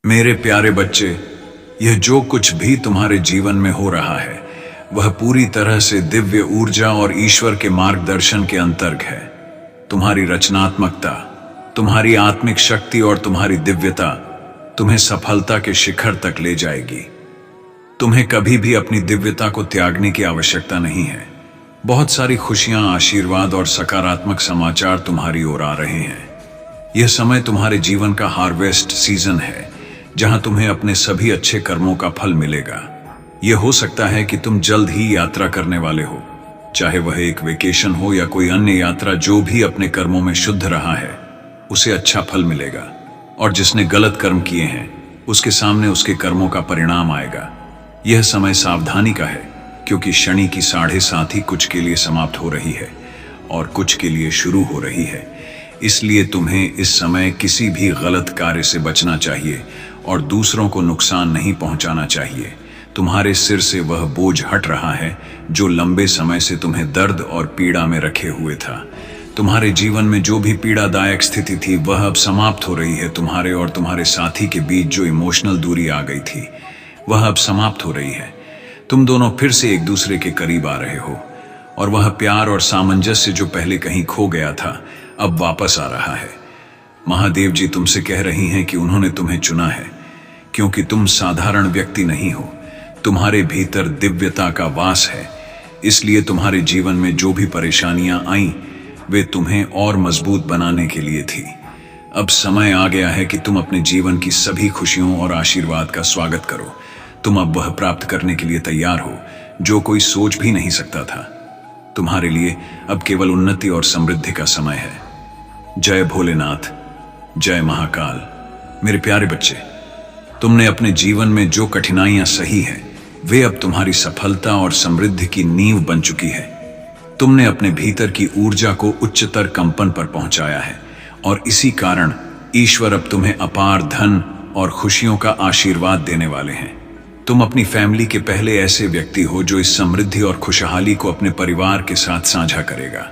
मेरे प्यारे बच्चे, यह जो कुछ भी तुम्हारे जीवन में हो रहा है वह पूरी तरह से दिव्य ऊर्जा और ईश्वर के मार्गदर्शन के अंतर्गत है। तुम्हारी रचनात्मकता, तुम्हारी आत्मिक शक्ति और तुम्हारी दिव्यता तुम्हें सफलता के शिखर तक ले जाएगी। तुम्हें कभी भी अपनी दिव्यता को त्यागने की आवश्यकता नहीं है। बहुत सारी खुशियां, आशीर्वाद और सकारात्मक समाचार तुम्हारी ओर आ रहे हैं। यह समय तुम्हारे जीवन का हार्वेस्ट सीजन है, जहां तुम्हें अपने सभी अच्छे कर्मों का फल मिलेगा। यह हो सकता है कि तुम जल्द ही यात्रा करने वाले हो, चाहे वह एक वेकेशन हो या कोई अन्य यात्रा। जो भी अपने कर्मों में शुद्ध रहा है उसे अच्छा फल मिलेगा, और जिसने गलत कर्म किए हैं उसके सामने उसके कर्मों का परिणाम आएगा। यह समय सावधानी का है, क्योंकि शनि की 7:30 ही कुछ के लिए समाप्त हो रही है और कुछ के लिए शुरू हो रही है। इसलिए तुम्हें इस समय किसी भी गलत कार्य से बचना चाहिए और दूसरों को नुकसान नहीं पहुंचाना चाहिए। तुम्हारे सिर से वह बोझ हट रहा है जो लंबे समय से तुम्हें दर्द और पीड़ा में रखे हुए था। तुम्हारे जीवन में जो भी पीड़ादायक स्थिति थी वह अब समाप्त हो रही है। तुम्हारे और तुम्हारे साथी के बीच जो इमोशनल दूरी आ गई थी वह अब समाप्त हो रही है। तुम दोनों फिर से एक दूसरे के करीब आ रहे हो, और वह प्यार और सामंजस्य जो पहले कहीं खो गया था अब वापस आ रहा है। महादेव जी तुमसे कह रही हैं कि उन्होंने तुम्हें चुना है, क्योंकि तुम साधारण व्यक्ति नहीं हो। तुम्हारे भीतर दिव्यता का वास है। इसलिए तुम्हारे जीवन में जो भी परेशानियां आईं वे तुम्हें और मजबूत बनाने के लिए थी। अब समय आ गया है कि तुम अपने जीवन की सभी खुशियों और आशीर्वाद का स्वागत करो। तुम अब वह प्राप्त करने के लिए तैयार हो जो कोई सोच भी नहीं सकता था। तुम्हारे लिए अब केवल उन्नति और समृद्धि का समय है। जय भोलेनाथ, जय महाकाल। मेरे प्यारे बच्चे, तुमने अपने जीवन में जो कठिनाइयां सही है वे अब तुम्हारी सफलता और समृद्धि की नींव बन चुकी है। तुमने अपने भीतर की ऊर्जा को उच्चतर कंपन पर पहुंचाया है, और इसी कारण ईश्वर अब तुम्हें अपार धन और खुशियों का आशीर्वाद देने वाले हैं। तुम अपनी फैमिली के पहले ऐसे व्यक्ति हो जो इस समृद्धि और खुशहाली को अपने परिवार के साथ साझा करेगा।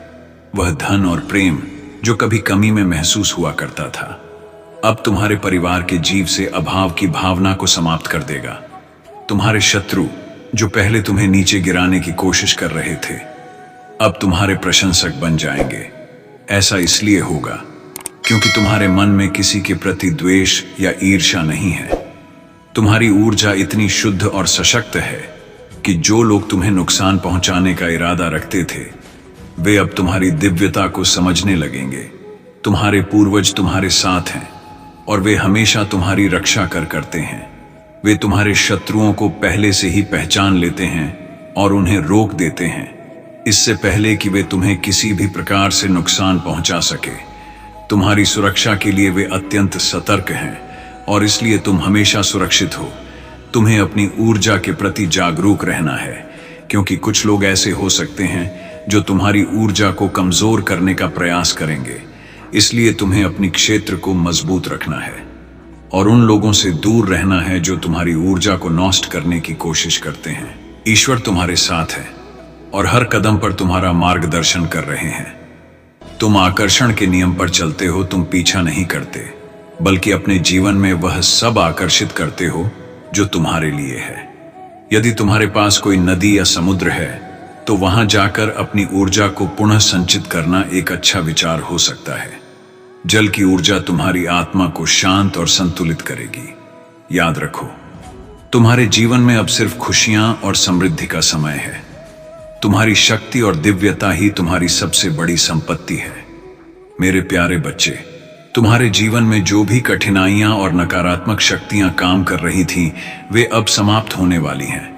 वह धन और प्रेम जो कभी कमी में महसूस हुआ करता था अब तुम्हारे परिवार के जीव से अभाव की भावना को समाप्त कर देगा। तुम्हारे शत्रु जो पहले तुम्हें नीचे गिराने की कोशिश कर रहे थे अब तुम्हारे प्रशंसक बन जाएंगे। ऐसा इसलिए होगा क्योंकि तुम्हारे मन में किसी के प्रति द्वेष या ईर्ष्या नहीं है। तुम्हारी ऊर्जा इतनी शुद्ध और सशक्त है कि जो लोग तुम्हें नुकसान पहुंचाने का इरादा रखते थे वे अब तुम्हारी दिव्यता को समझने लगेंगे। तुम्हारे पूर्वज तुम्हारे साथ हैं और वे हमेशा तुम्हारी रक्षा करते हैं। वे तुम्हारे शत्रुओं को पहले से ही पहचान लेते हैं और उन्हें रोक देते हैं, इससे पहले कि वे तुम्हें किसी भी प्रकार से नुकसान पहुंचा सके। तुम्हारी सुरक्षा के लिए वे अत्यंत सतर्क हैं, और इसलिए तुम हमेशा सुरक्षित हो। तुम्हें अपनी ऊर्जा के प्रति जागरूक रहना है, क्योंकि कुछ लोग ऐसे हो सकते हैं जो तुम्हारी ऊर्जा को कमजोर करने का प्रयास करेंगे। इसलिए तुम्हें अपनी क्षेत्र को मजबूत रखना है और उन लोगों से दूर रहना है जो तुम्हारी ऊर्जा को नष्ट करने की कोशिश करते हैं। ईश्वर तुम्हारे साथ है और हर कदम पर तुम्हारा मार्गदर्शन कर रहे हैं। तुम आकर्षण के नियम पर चलते हो। तुम पीछा नहीं करते, बल्कि अपने जीवन में वह सब आकर्षित करते हो जो तुम्हारे लिए है। यदि तुम्हारे पास कोई नदी या समुद्र है तो वहां जाकर अपनी ऊर्जा को पुनः संचित करना एक अच्छा विचार हो सकता है। जल की ऊर्जा तुम्हारी आत्मा को शांत और संतुलित करेगी। याद रखो, तुम्हारे जीवन में अब सिर्फ खुशियां और समृद्धि का समय है। तुम्हारी शक्ति और दिव्यता ही तुम्हारी सबसे बड़ी संपत्ति है। मेरे प्यारे बच्चे, तुम्हारे जीवन में जो भी कठिनाइयां और नकारात्मक शक्तियां काम कर रही थीं वे अब समाप्त होने वाली हैं।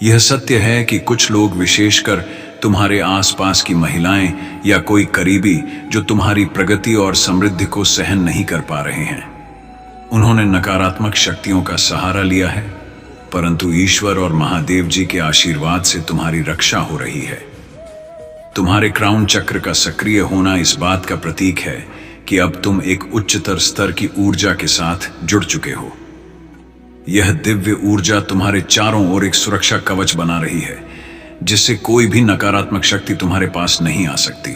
यह सत्य है कि कुछ लोग, विशेषकर तुम्हारे आसपास की महिलाएं या कोई करीबी, जो तुम्हारी प्रगति और समृद्धि को सहन नहीं कर पा रहे हैं। उन्होंने नकारात्मक शक्तियों का सहारा लिया है, परंतु ईश्वर और महादेव जी के आशीर्वाद से तुम्हारी रक्षा हो रही है। तुम्हारे क्राउन चक्र का सक्रिय होना इस बात का प्रतीक है कि अब तुम एक उच्चतर स्तर की ऊर्जा के साथ जुड़ चुके हो। यह दिव्य ऊर्जा तुम्हारे चारों ओर एक सुरक्षा कवच बना रही है, जिससे कोई भी नकारात्मक शक्ति तुम्हारे पास नहीं आ सकती।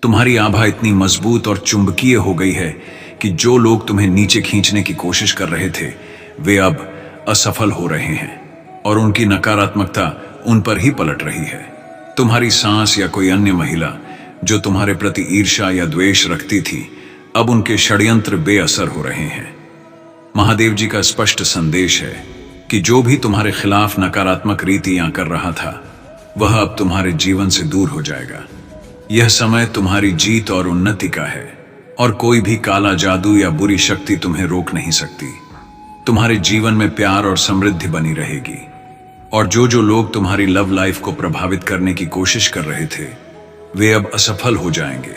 तुम्हारी आभा इतनी मजबूत और चुंबकीय हो गई है कि जो लोग तुम्हें नीचे खींचने की कोशिश कर रहे थे वे अब असफल हो रहे हैं और उनकी नकारात्मकता उन पर ही पलट रही है। तुम्हारी सांस या कोई अन्य महिला जो तुम्हारे प्रति ईर्ष्या या द्वेष रखती थी, अब उनके षड्यंत्र बेअसर हो रहे हैं। महादेव जी का स्पष्ट संदेश है कि जो भी तुम्हारे खिलाफ नकारात्मक रीतियां कर रहा था वह अब तुम्हारे जीवन से दूर हो जाएगा। यह समय तुम्हारी जीत और उन्नति का है और कोई भी काला जादू या बुरी शक्ति तुम्हें रोक नहीं सकती। तुम्हारे जीवन में प्यार और समृद्धि बनी रहेगी और जो जो लोग तुम्हारी लव लाइफ को प्रभावित करने की कोशिश कर रहे थे वे अब असफल हो जाएंगे।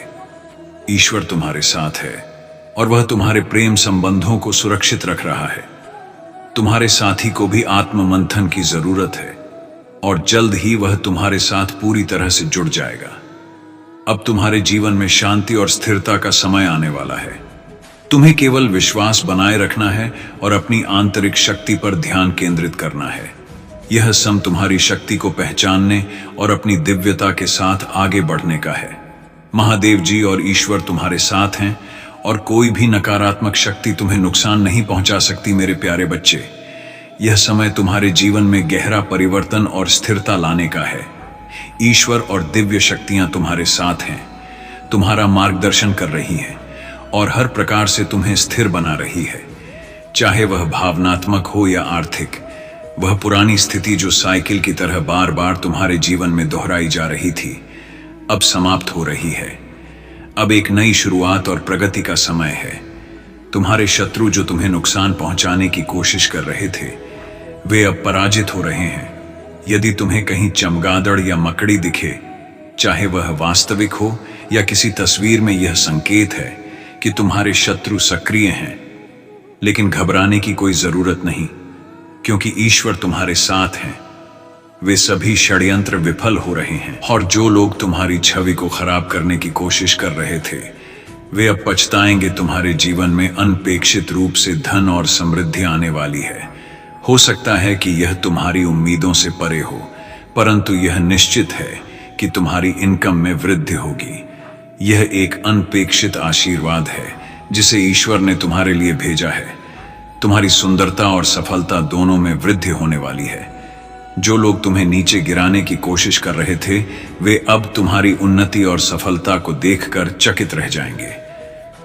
ईश्वर तुम्हारे साथ है और वह तुम्हारे प्रेम संबंधों को सुरक्षित रख रहा है। तुम्हारे साथी को भी आत्म मंथन की जरूरत है और जल्द ही वह तुम्हारे साथ पूरी तरह से जुड़ जाएगा। अब तुम्हारे जीवन में शांति और स्थिरता का समय आने वाला है। तुम्हें केवल विश्वास बनाए रखना है और अपनी आंतरिक शक्ति पर ध्यान केंद्रित करना है। यह समय तुम्हारी शक्ति को पहचानने और अपनी दिव्यता के साथ आगे बढ़ने का है। महादेव जी और ईश्वर तुम्हारे साथ हैं और कोई भी नकारात्मक शक्ति तुम्हें नुकसान नहीं पहुंचा सकती। मेरे प्यारे बच्चे, यह समय तुम्हारे जीवन में गहरा परिवर्तन और स्थिरता लाने का है। ईश्वर और दिव्य शक्तियां तुम्हारे साथ हैं, तुम्हारा मार्गदर्शन कर रही हैं और हर प्रकार से तुम्हें स्थिर बना रही है। चाहे वह भावनात्मक हो या आर्थिक, वह पुरानी स्थिति जो साइकिल की तरह बार बार तुम्हारे जीवन में दोहराई जा रही थी अब समाप्त हो रही है। अब एक नई शुरुआत और प्रगति का समय है। तुम्हारे शत्रु जो तुम्हें नुकसान पहुंचाने की कोशिश कर रहे थे वे अब पराजित हो रहे हैं। यदि तुम्हें कहीं चमगादड़ या मकड़ी दिखे, चाहे वह वास्तविक हो या किसी तस्वीर में, यह संकेत है कि तुम्हारे शत्रु सक्रिय हैं। लेकिन घबराने की कोई जरूरत नहीं, क्योंकि ईश्वर तुम्हारे साथ हैं। वे सभी षड्यंत्र विफल हो रहे हैं और जो लोग तुम्हारी छवि को खराब करने की कोशिश कर रहे थे वे अब पछताएंगे। तुम्हारे जीवन में अनपेक्षित रूप से धन और समृद्धि आने वाली है। हो सकता है कि यह तुम्हारी उम्मीदों से परे हो, परंतु यह निश्चित है कि तुम्हारी इनकम में वृद्धि होगी। यह एक अनपेक्षित आशीर्वाद है जिसे ईश्वर ने तुम्हारे लिए भेजा है। तुम्हारी सुंदरता और सफलता दोनों में वृद्धि होने वाली है। जो लोग तुम्हें नीचे गिराने की कोशिश कर रहे थे वे अब तुम्हारी उन्नति और सफलता को देखकर चकित रह जाएंगे।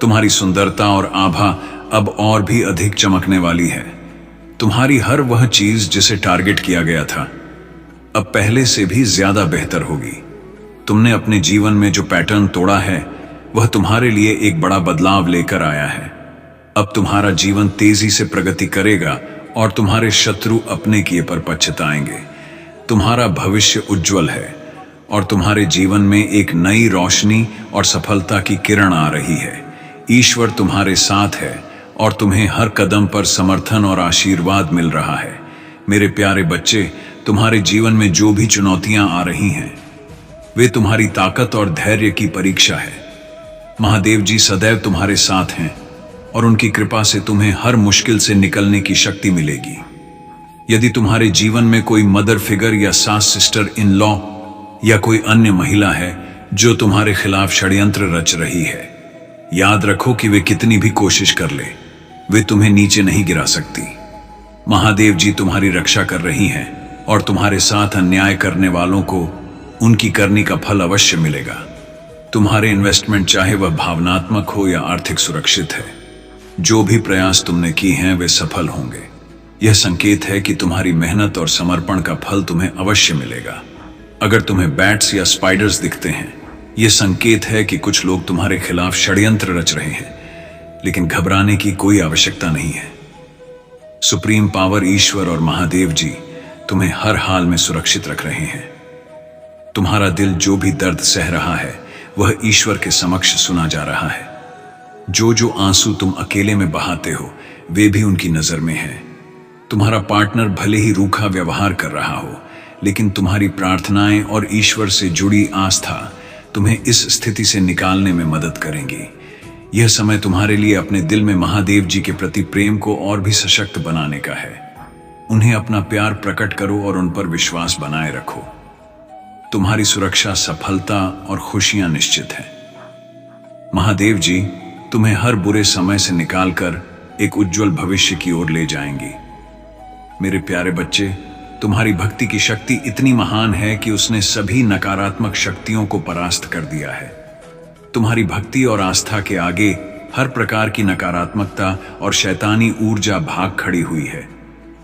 तुम्हारी सुंदरता और आभा अब और भी अधिक चमकने वाली है। तुम्हारी हर वह चीज जिसे टारगेट किया गया था अब पहले से भी ज्यादा बेहतर होगी। तुमने अपने जीवन में जो पैटर्न तोड़ा है वह तुम्हारे लिए एक बड़ा बदलाव लेकर आया है। अब तुम्हारा जीवन तेजी से प्रगति करेगा और तुम्हारे शत्रु अपने किए पर पछताएंगे। तुम्हारा भविष्य उज्जवल है और तुम्हारे जीवन में एक नई रोशनी और सफलता की किरण आ रही है। ईश्वर तुम्हारे साथ है और तुम्हें हर कदम पर समर्थन और आशीर्वाद मिल रहा है। मेरे प्यारे बच्चे, तुम्हारे जीवन में जो भी चुनौतियां आ रही हैं वे तुम्हारी ताकत और धैर्य की परीक्षा है। महादेव जी सदैव तुम्हारे साथ हैं और उनकी कृपा से तुम्हें हर मुश्किल से निकलने की शक्ति मिलेगी। यदि तुम्हारे जीवन में कोई मदर फिगर या सास, सिस्टर इन लॉ या कोई अन्य महिला है जो तुम्हारे खिलाफ षड्यंत्र रच रही है, याद रखो कि वे कितनी भी कोशिश कर ले वे तुम्हें नीचे नहीं गिरा सकती। महादेव जी तुम्हारी रक्षा कर रही हैं और तुम्हारे साथ अन्याय करने वालों को उनकी करनी का फल अवश्य मिलेगा। तुम्हारे इन्वेस्टमेंट, चाहे वह भावनात्मक हो या आर्थिक, सुरक्षित है। जो भी प्रयास तुमने किए हैं वे सफल होंगे। यह संकेत है कि तुम्हारी मेहनत और समर्पण का फल तुम्हें अवश्य मिलेगा। अगर तुम्हें बैट्स या स्पाइडर्स दिखते हैं, यह संकेत है कि कुछ लोग तुम्हारे खिलाफ षड्यंत्र रच रहे हैं, लेकिन घबराने की कोई आवश्यकता नहीं है। सुप्रीम पावर ईश्वर और महादेव जी तुम्हें हर हाल में सुरक्षित रख रहे हैं। तुम्हारा दिल जो भी दर्द सह रहा है वह ईश्वर के समक्ष सुना जा रहा है। जो जो आंसू तुम अकेले में बहाते हो वे भी उनकी नजर में हैं। तुम्हारा पार्टनर भले ही रूखा व्यवहार कर रहा हो, लेकिन तुम्हारी प्रार्थनाएं और ईश्वर से जुड़ी आस्था तुम्हें इस स्थिति से निकालने में मदद करेंगी। यह समय तुम्हारे लिए अपने दिल में महादेव जी के प्रति प्रेम को और भी सशक्त बनाने का है। उन्हें अपना प्यार प्रकट करो और उन पर विश्वास बनाए रखो। तुम्हारी सुरक्षा, सफलता और खुशियां निश्चित हैं। महादेव जी तुम्हें हर बुरे समय से निकालकर एक उज्जवल भविष्य की ओर ले जाएंगी। मेरे प्यारे बच्चे, तुम्हारी भक्ति की शक्ति इतनी महान है कि उसने सभी नकारात्मक शक्तियों को परास्त कर दिया है। तुम्हारी भक्ति और आस्था के आगे हर प्रकार की नकारात्मकता और शैतानी ऊर्जा भाग खड़ी हुई है।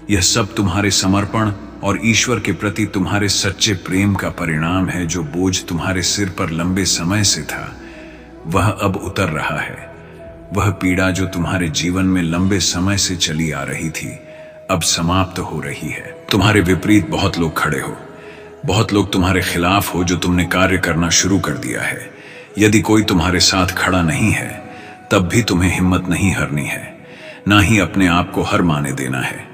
यह सब तुम्हारे समर्पण और ईश्वर के प्रति तुम्हारे सच्चे प्रेम का परिणाम है। जो बोझ तुम्हारे सिर पर लंबे समय से था, वह अब उतर रहा है। वह पीड़ा जो तुम्हारे जीवन में लंबे समय से चली आ रही थी, अब समाप्त हो रही है। तुम्हारे विपरीत बहुत लोग खड़े हो, बहुत लोग तुम्हारे खिलाफ हो, जो तुमने कार्य करना शुरू कर दिया है। यदि कोई तुम्हारे साथ खड़ा नहीं है, तब भी तुम्हें हिम्मत नहीं हारनी है, ना ही अपने आप को हार माने देना है।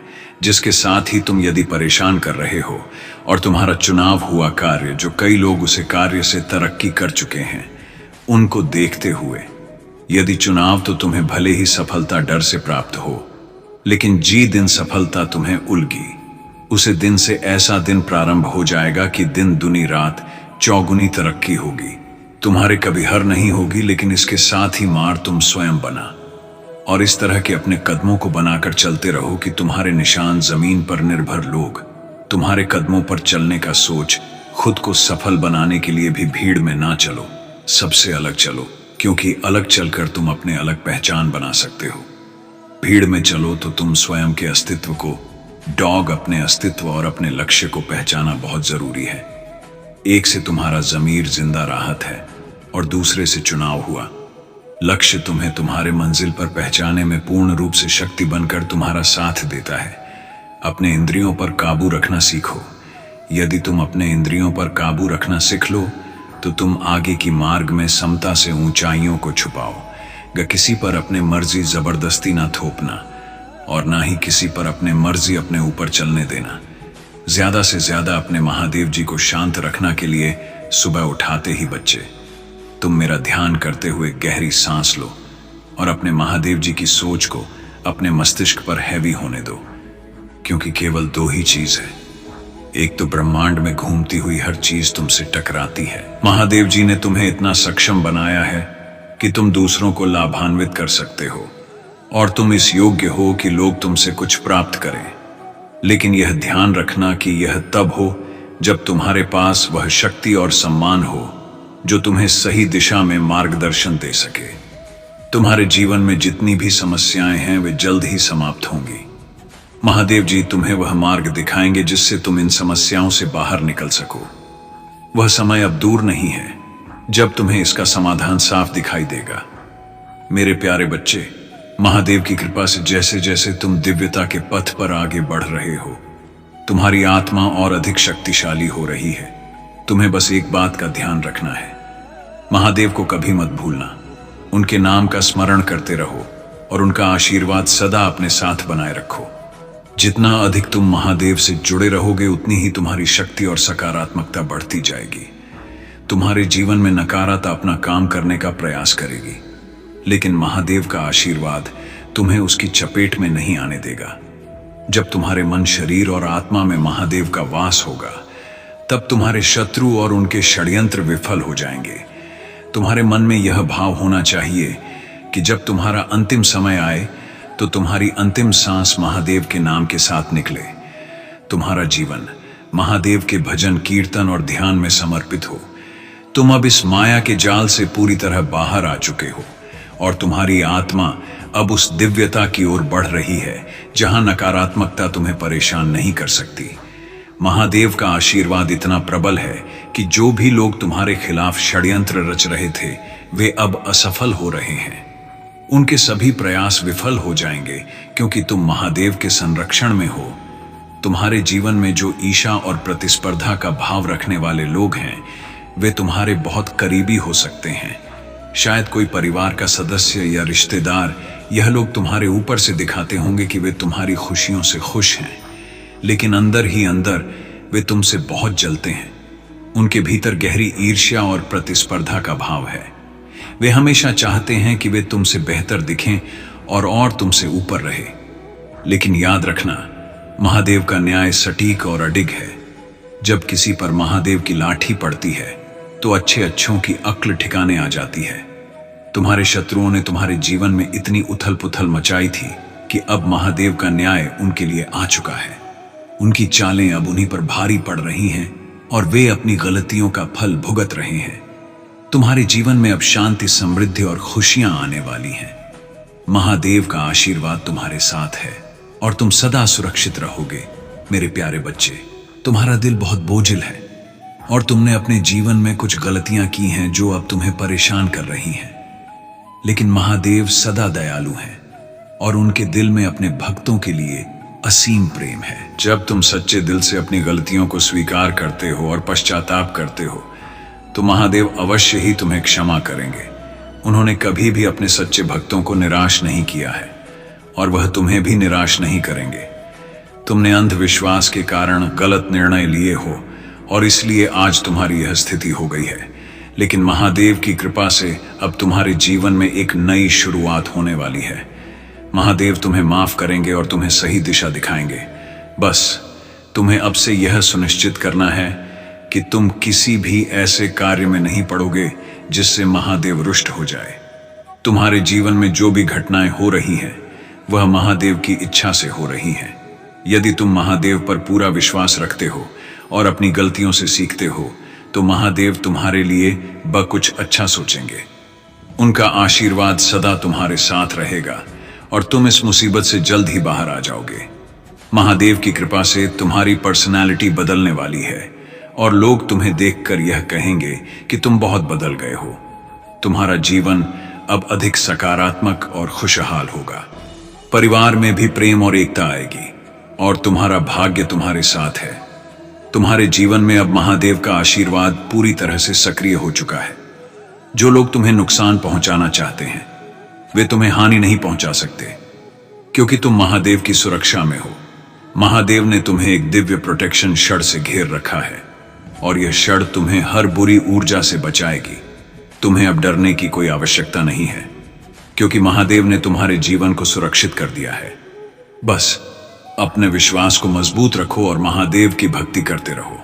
जिसके साथ ही तुम यदि परेशान कर रहे हो और तुम्हारा चुनाव हुआ कार्य, जो कई लोग उसे कार्य से तरक्की कर चुके हैं, उनको देखते हुए, यदि चुनाव तो तुम्हें भले ही सफलता डर से प्राप्त हो, लेकिन दिन सफलता तुम्हें उलगी, उसे दिन से ऐसा दिन प्रारंभ हो जाएगा कि दिन दुनी रात चौगुनी तरक्की होगी। तुम्हारे कभी हार नहीं होगी, लेकिन इसके साथ ही मार तुम स्वयं बना। और इस तरह के अपने कदमों को बनाकर चलते रहो कि तुम्हारे निशान जमीन पर निर्भर लोग तुम्हारे कदमों पर चलने का सोच। खुद को सफल बनाने के लिए भी भीड़ में ना चलो, सबसे अलग चलो, क्योंकि अलग चलकर तुम अपने अलग पहचान बना सकते हो। भीड़ में चलो तो तुम स्वयं के अस्तित्व को, अपने अस्तित्व और अपने लक्ष्य को पहचाना बहुत जरूरी है। एक से तुम्हारा जमीर जिंदा राहत है और दूसरे से चुनाव हुआ। लक्ष्य तुम्हें तुम्हारे मंजिल पर पहुंचाने में पूर्ण रूप से शक्ति बनकर तुम्हारा साथ देता है। अपने इंद्रियों पर काबू रखना सीखो। यदि तुम अपने इंद्रियों पर काबू रखना सीख लो, तो तुम आगे की मार्ग में समता से ऊंचाइयों को छुपाओ। किसी पर अपने मर्जी जबरदस्ती ना थोपना और ना ही किसी पर अपने मर्जी अपने ऊपर चलने देना। ज्यादा से ज्यादा अपने महादेव जी को शांत रखना के लिए सुबह उठाते ही बच्चे, तुम मेरा ध्यान करते हुए गहरी सांस लो और अपने महादेव जी की सोच को अपने मस्तिष्क पर हैवी होने दो। क्योंकि केवल दो ही चीज है, एक तो ब्रह्मांड में घूमती हुई हर चीज तुमसे टकराती है। महादेव जी ने तुम्हें इतना सक्षम बनाया है कि तुम दूसरों को लाभान्वित कर सकते हो और तुम इस योग्य हो कि लोग तुमसे कुछ प्राप्त करें। लेकिन यह ध्यान रखना कि यह तब हो जब तुम्हारे पास वह शक्ति और सम्मान हो जो तुम्हें सही दिशा में मार्गदर्शन दे सके। तुम्हारे जीवन में जितनी भी समस्याएं हैं, वे जल्द ही समाप्त होंगी। महादेव जी तुम्हें वह मार्ग दिखाएंगे जिससे तुम इन समस्याओं से बाहर निकल सको। वह समय अब दूर नहीं है जब तुम्हें इसका समाधान साफ दिखाई देगा। मेरे प्यारे बच्चे, महादेव की कृपा से जैसे जैसे तुम दिव्यता के पथ पर आगे बढ़ रहे हो, तुम्हारी आत्मा और अधिक शक्तिशाली हो रही है। तुम्हें बस एक बात का ध्यान रखना है, महादेव को कभी मत भूलना। उनके नाम का स्मरण करते रहो और उनका आशीर्वाद सदा अपने साथ बनाए रखो। जितना अधिक तुम महादेव से जुड़े रहोगे, उतनी ही तुम्हारी शक्ति और सकारात्मकता बढ़ती जाएगी। तुम्हारे जीवन में नकारात्मकता अपना काम करने का प्रयास करेगी, लेकिन महादेव का आशीर्वाद तुम्हें उसकी चपेट में नहीं आने देगा। जब तुम्हारे मन, शरीर और आत्मा में महादेव का वास होगा, तब तुम्हारे शत्रु और उनके षड्यंत्र विफल हो जाएंगे। तुम्हारे मन में यह भाव होना चाहिए कि जब तुम्हारा अंतिम समय आए तो तुम्हारी अंतिम सांस महादेव के नाम के साथ निकले। तुम्हारा जीवन महादेव के भजन, कीर्तन और ध्यान में समर्पित हो। तुम अब इस माया के जाल से पूरी तरह बाहर आ चुके हो और तुम्हारी आत्मा अब उस दिव्यता की ओर बढ़ रही है जहां नकारात्मकता तुम्हें परेशान नहीं कर सकती। महादेव का आशीर्वाद इतना प्रबल है कि जो भी लोग तुम्हारे खिलाफ षड्यंत्र रच रहे थे, वे अब असफल हो रहे हैं। उनके सभी प्रयास विफल हो जाएंगे क्योंकि तुम महादेव के संरक्षण में हो। तुम्हारे जीवन में जो ईर्ष्या और प्रतिस्पर्धा का भाव रखने वाले लोग हैं, वे तुम्हारे बहुत करीबी हो सकते हैं। शायद कोई परिवार का सदस्य या रिश्तेदार, यह लोग तुम्हारे ऊपर से दिखाते होंगे कि वे तुम्हारी खुशियों से खुश हैं, लेकिन अंदर ही अंदर वे तुमसे बहुत जलते हैं। उनके भीतर गहरी ईर्ष्या और प्रतिस्पर्धा का भाव है। वे हमेशा चाहते हैं कि वे तुमसे बेहतर दिखें और तुमसे ऊपर रहे। लेकिन याद रखना, महादेव का न्याय सटीक और अडिग है। जब किसी पर महादेव की लाठी पड़ती है तो अच्छे अच्छों की अक्ल ठिकाने आ जाती है। तुम्हारे शत्रुओं ने तुम्हारे जीवन में इतनी उथल पुथल मचाई थी कि अब महादेव का न्याय उनके लिए आ चुका है। उनकी चालें अब उन्हीं पर भारी पड़ रही हैं और वे अपनी गलतियों का फल भुगत रहे हैं। तुम्हारे जीवन में अब शांति, समृद्धि और खुशियां आने वाली हैं। महादेव का आशीर्वाद तुम्हारे साथ है और तुम सदा सुरक्षित रहोगे। मेरे प्यारे बच्चे, तुम्हारा दिल बहुत बोझिल है और तुमने अपने जीवन में कुछ गलतियां की हैं जो अब तुम्हें परेशान कर रही हैं। लेकिन महादेव सदा दयालु हैं और उनके दिल में अपने भक्तों के लिए असीम प्रेम है। जब तुम सच्चे दिल से अपनी गलतियों को स्वीकार करते हो और पश्चाताप करते हो तो महादेव अवश्य ही तुम्हें क्षमा करेंगे। उन्होंने कभी भी अपने सच्चे भक्तों को निराश नहीं किया है और वह तुम्हें भी निराश नहीं करेंगे। तुमने अंधविश्वास के कारण गलत निर्णय लिए हो और इसलिए आज तुम्हारी यह स्थिति हो गई है। लेकिन महादेव की कृपा से अब तुम्हारे जीवन में एक नई शुरुआत होने वाली है। महादेव तुम्हें माफ करेंगे और तुम्हें सही दिशा दिखाएंगे। बस तुम्हें अब से यह सुनिश्चित करना है कि तुम किसी भी ऐसे कार्य में नहीं पड़ोगे जिससे महादेव रुष्ट हो जाए। तुम्हारे जीवन में जो भी घटनाएं हो रही हैं वह महादेव की इच्छा से हो रही हैं। यदि तुम महादेव पर पूरा विश्वास रखते हो और अपनी गलतियों से सीखते हो तो महादेव तुम्हारे लिए कुछ अच्छा सोचेंगे। उनका आशीर्वाद सदा तुम्हारे साथ रहेगा और तुम इस मुसीबत से जल्द ही बाहर आ जाओगे। महादेव की कृपा से तुम्हारी पर्सनालिटी बदलने वाली है और लोग तुम्हें देखकर यह कहेंगे कि तुम बहुत बदल गए हो। तुम्हारा जीवन अब अधिक सकारात्मक और खुशहाल होगा। परिवार में भी प्रेम और एकता आएगी और तुम्हारा भाग्य तुम्हारे साथ है। तुम्हारे जीवन में अब महादेव का आशीर्वाद पूरी तरह से सक्रिय हो चुका है। जो लोग तुम्हें नुकसान पहुंचाना चाहते हैं वे तुम्हें हानि नहीं पहुंचा सकते, क्योंकि तुम महादेव की सुरक्षा में हो। महादेव ने तुम्हें एक दिव्य प्रोटेक्शन छड़ से घेर रखा है और यह छड़ तुम्हें हर बुरी ऊर्जा से बचाएगी। तुम्हें अब डरने की कोई आवश्यकता नहीं है, क्योंकि महादेव ने तुम्हारे जीवन को सुरक्षित कर दिया है। बस अपने विश्वास को मजबूत रखो और महादेव की भक्ति करते रहो।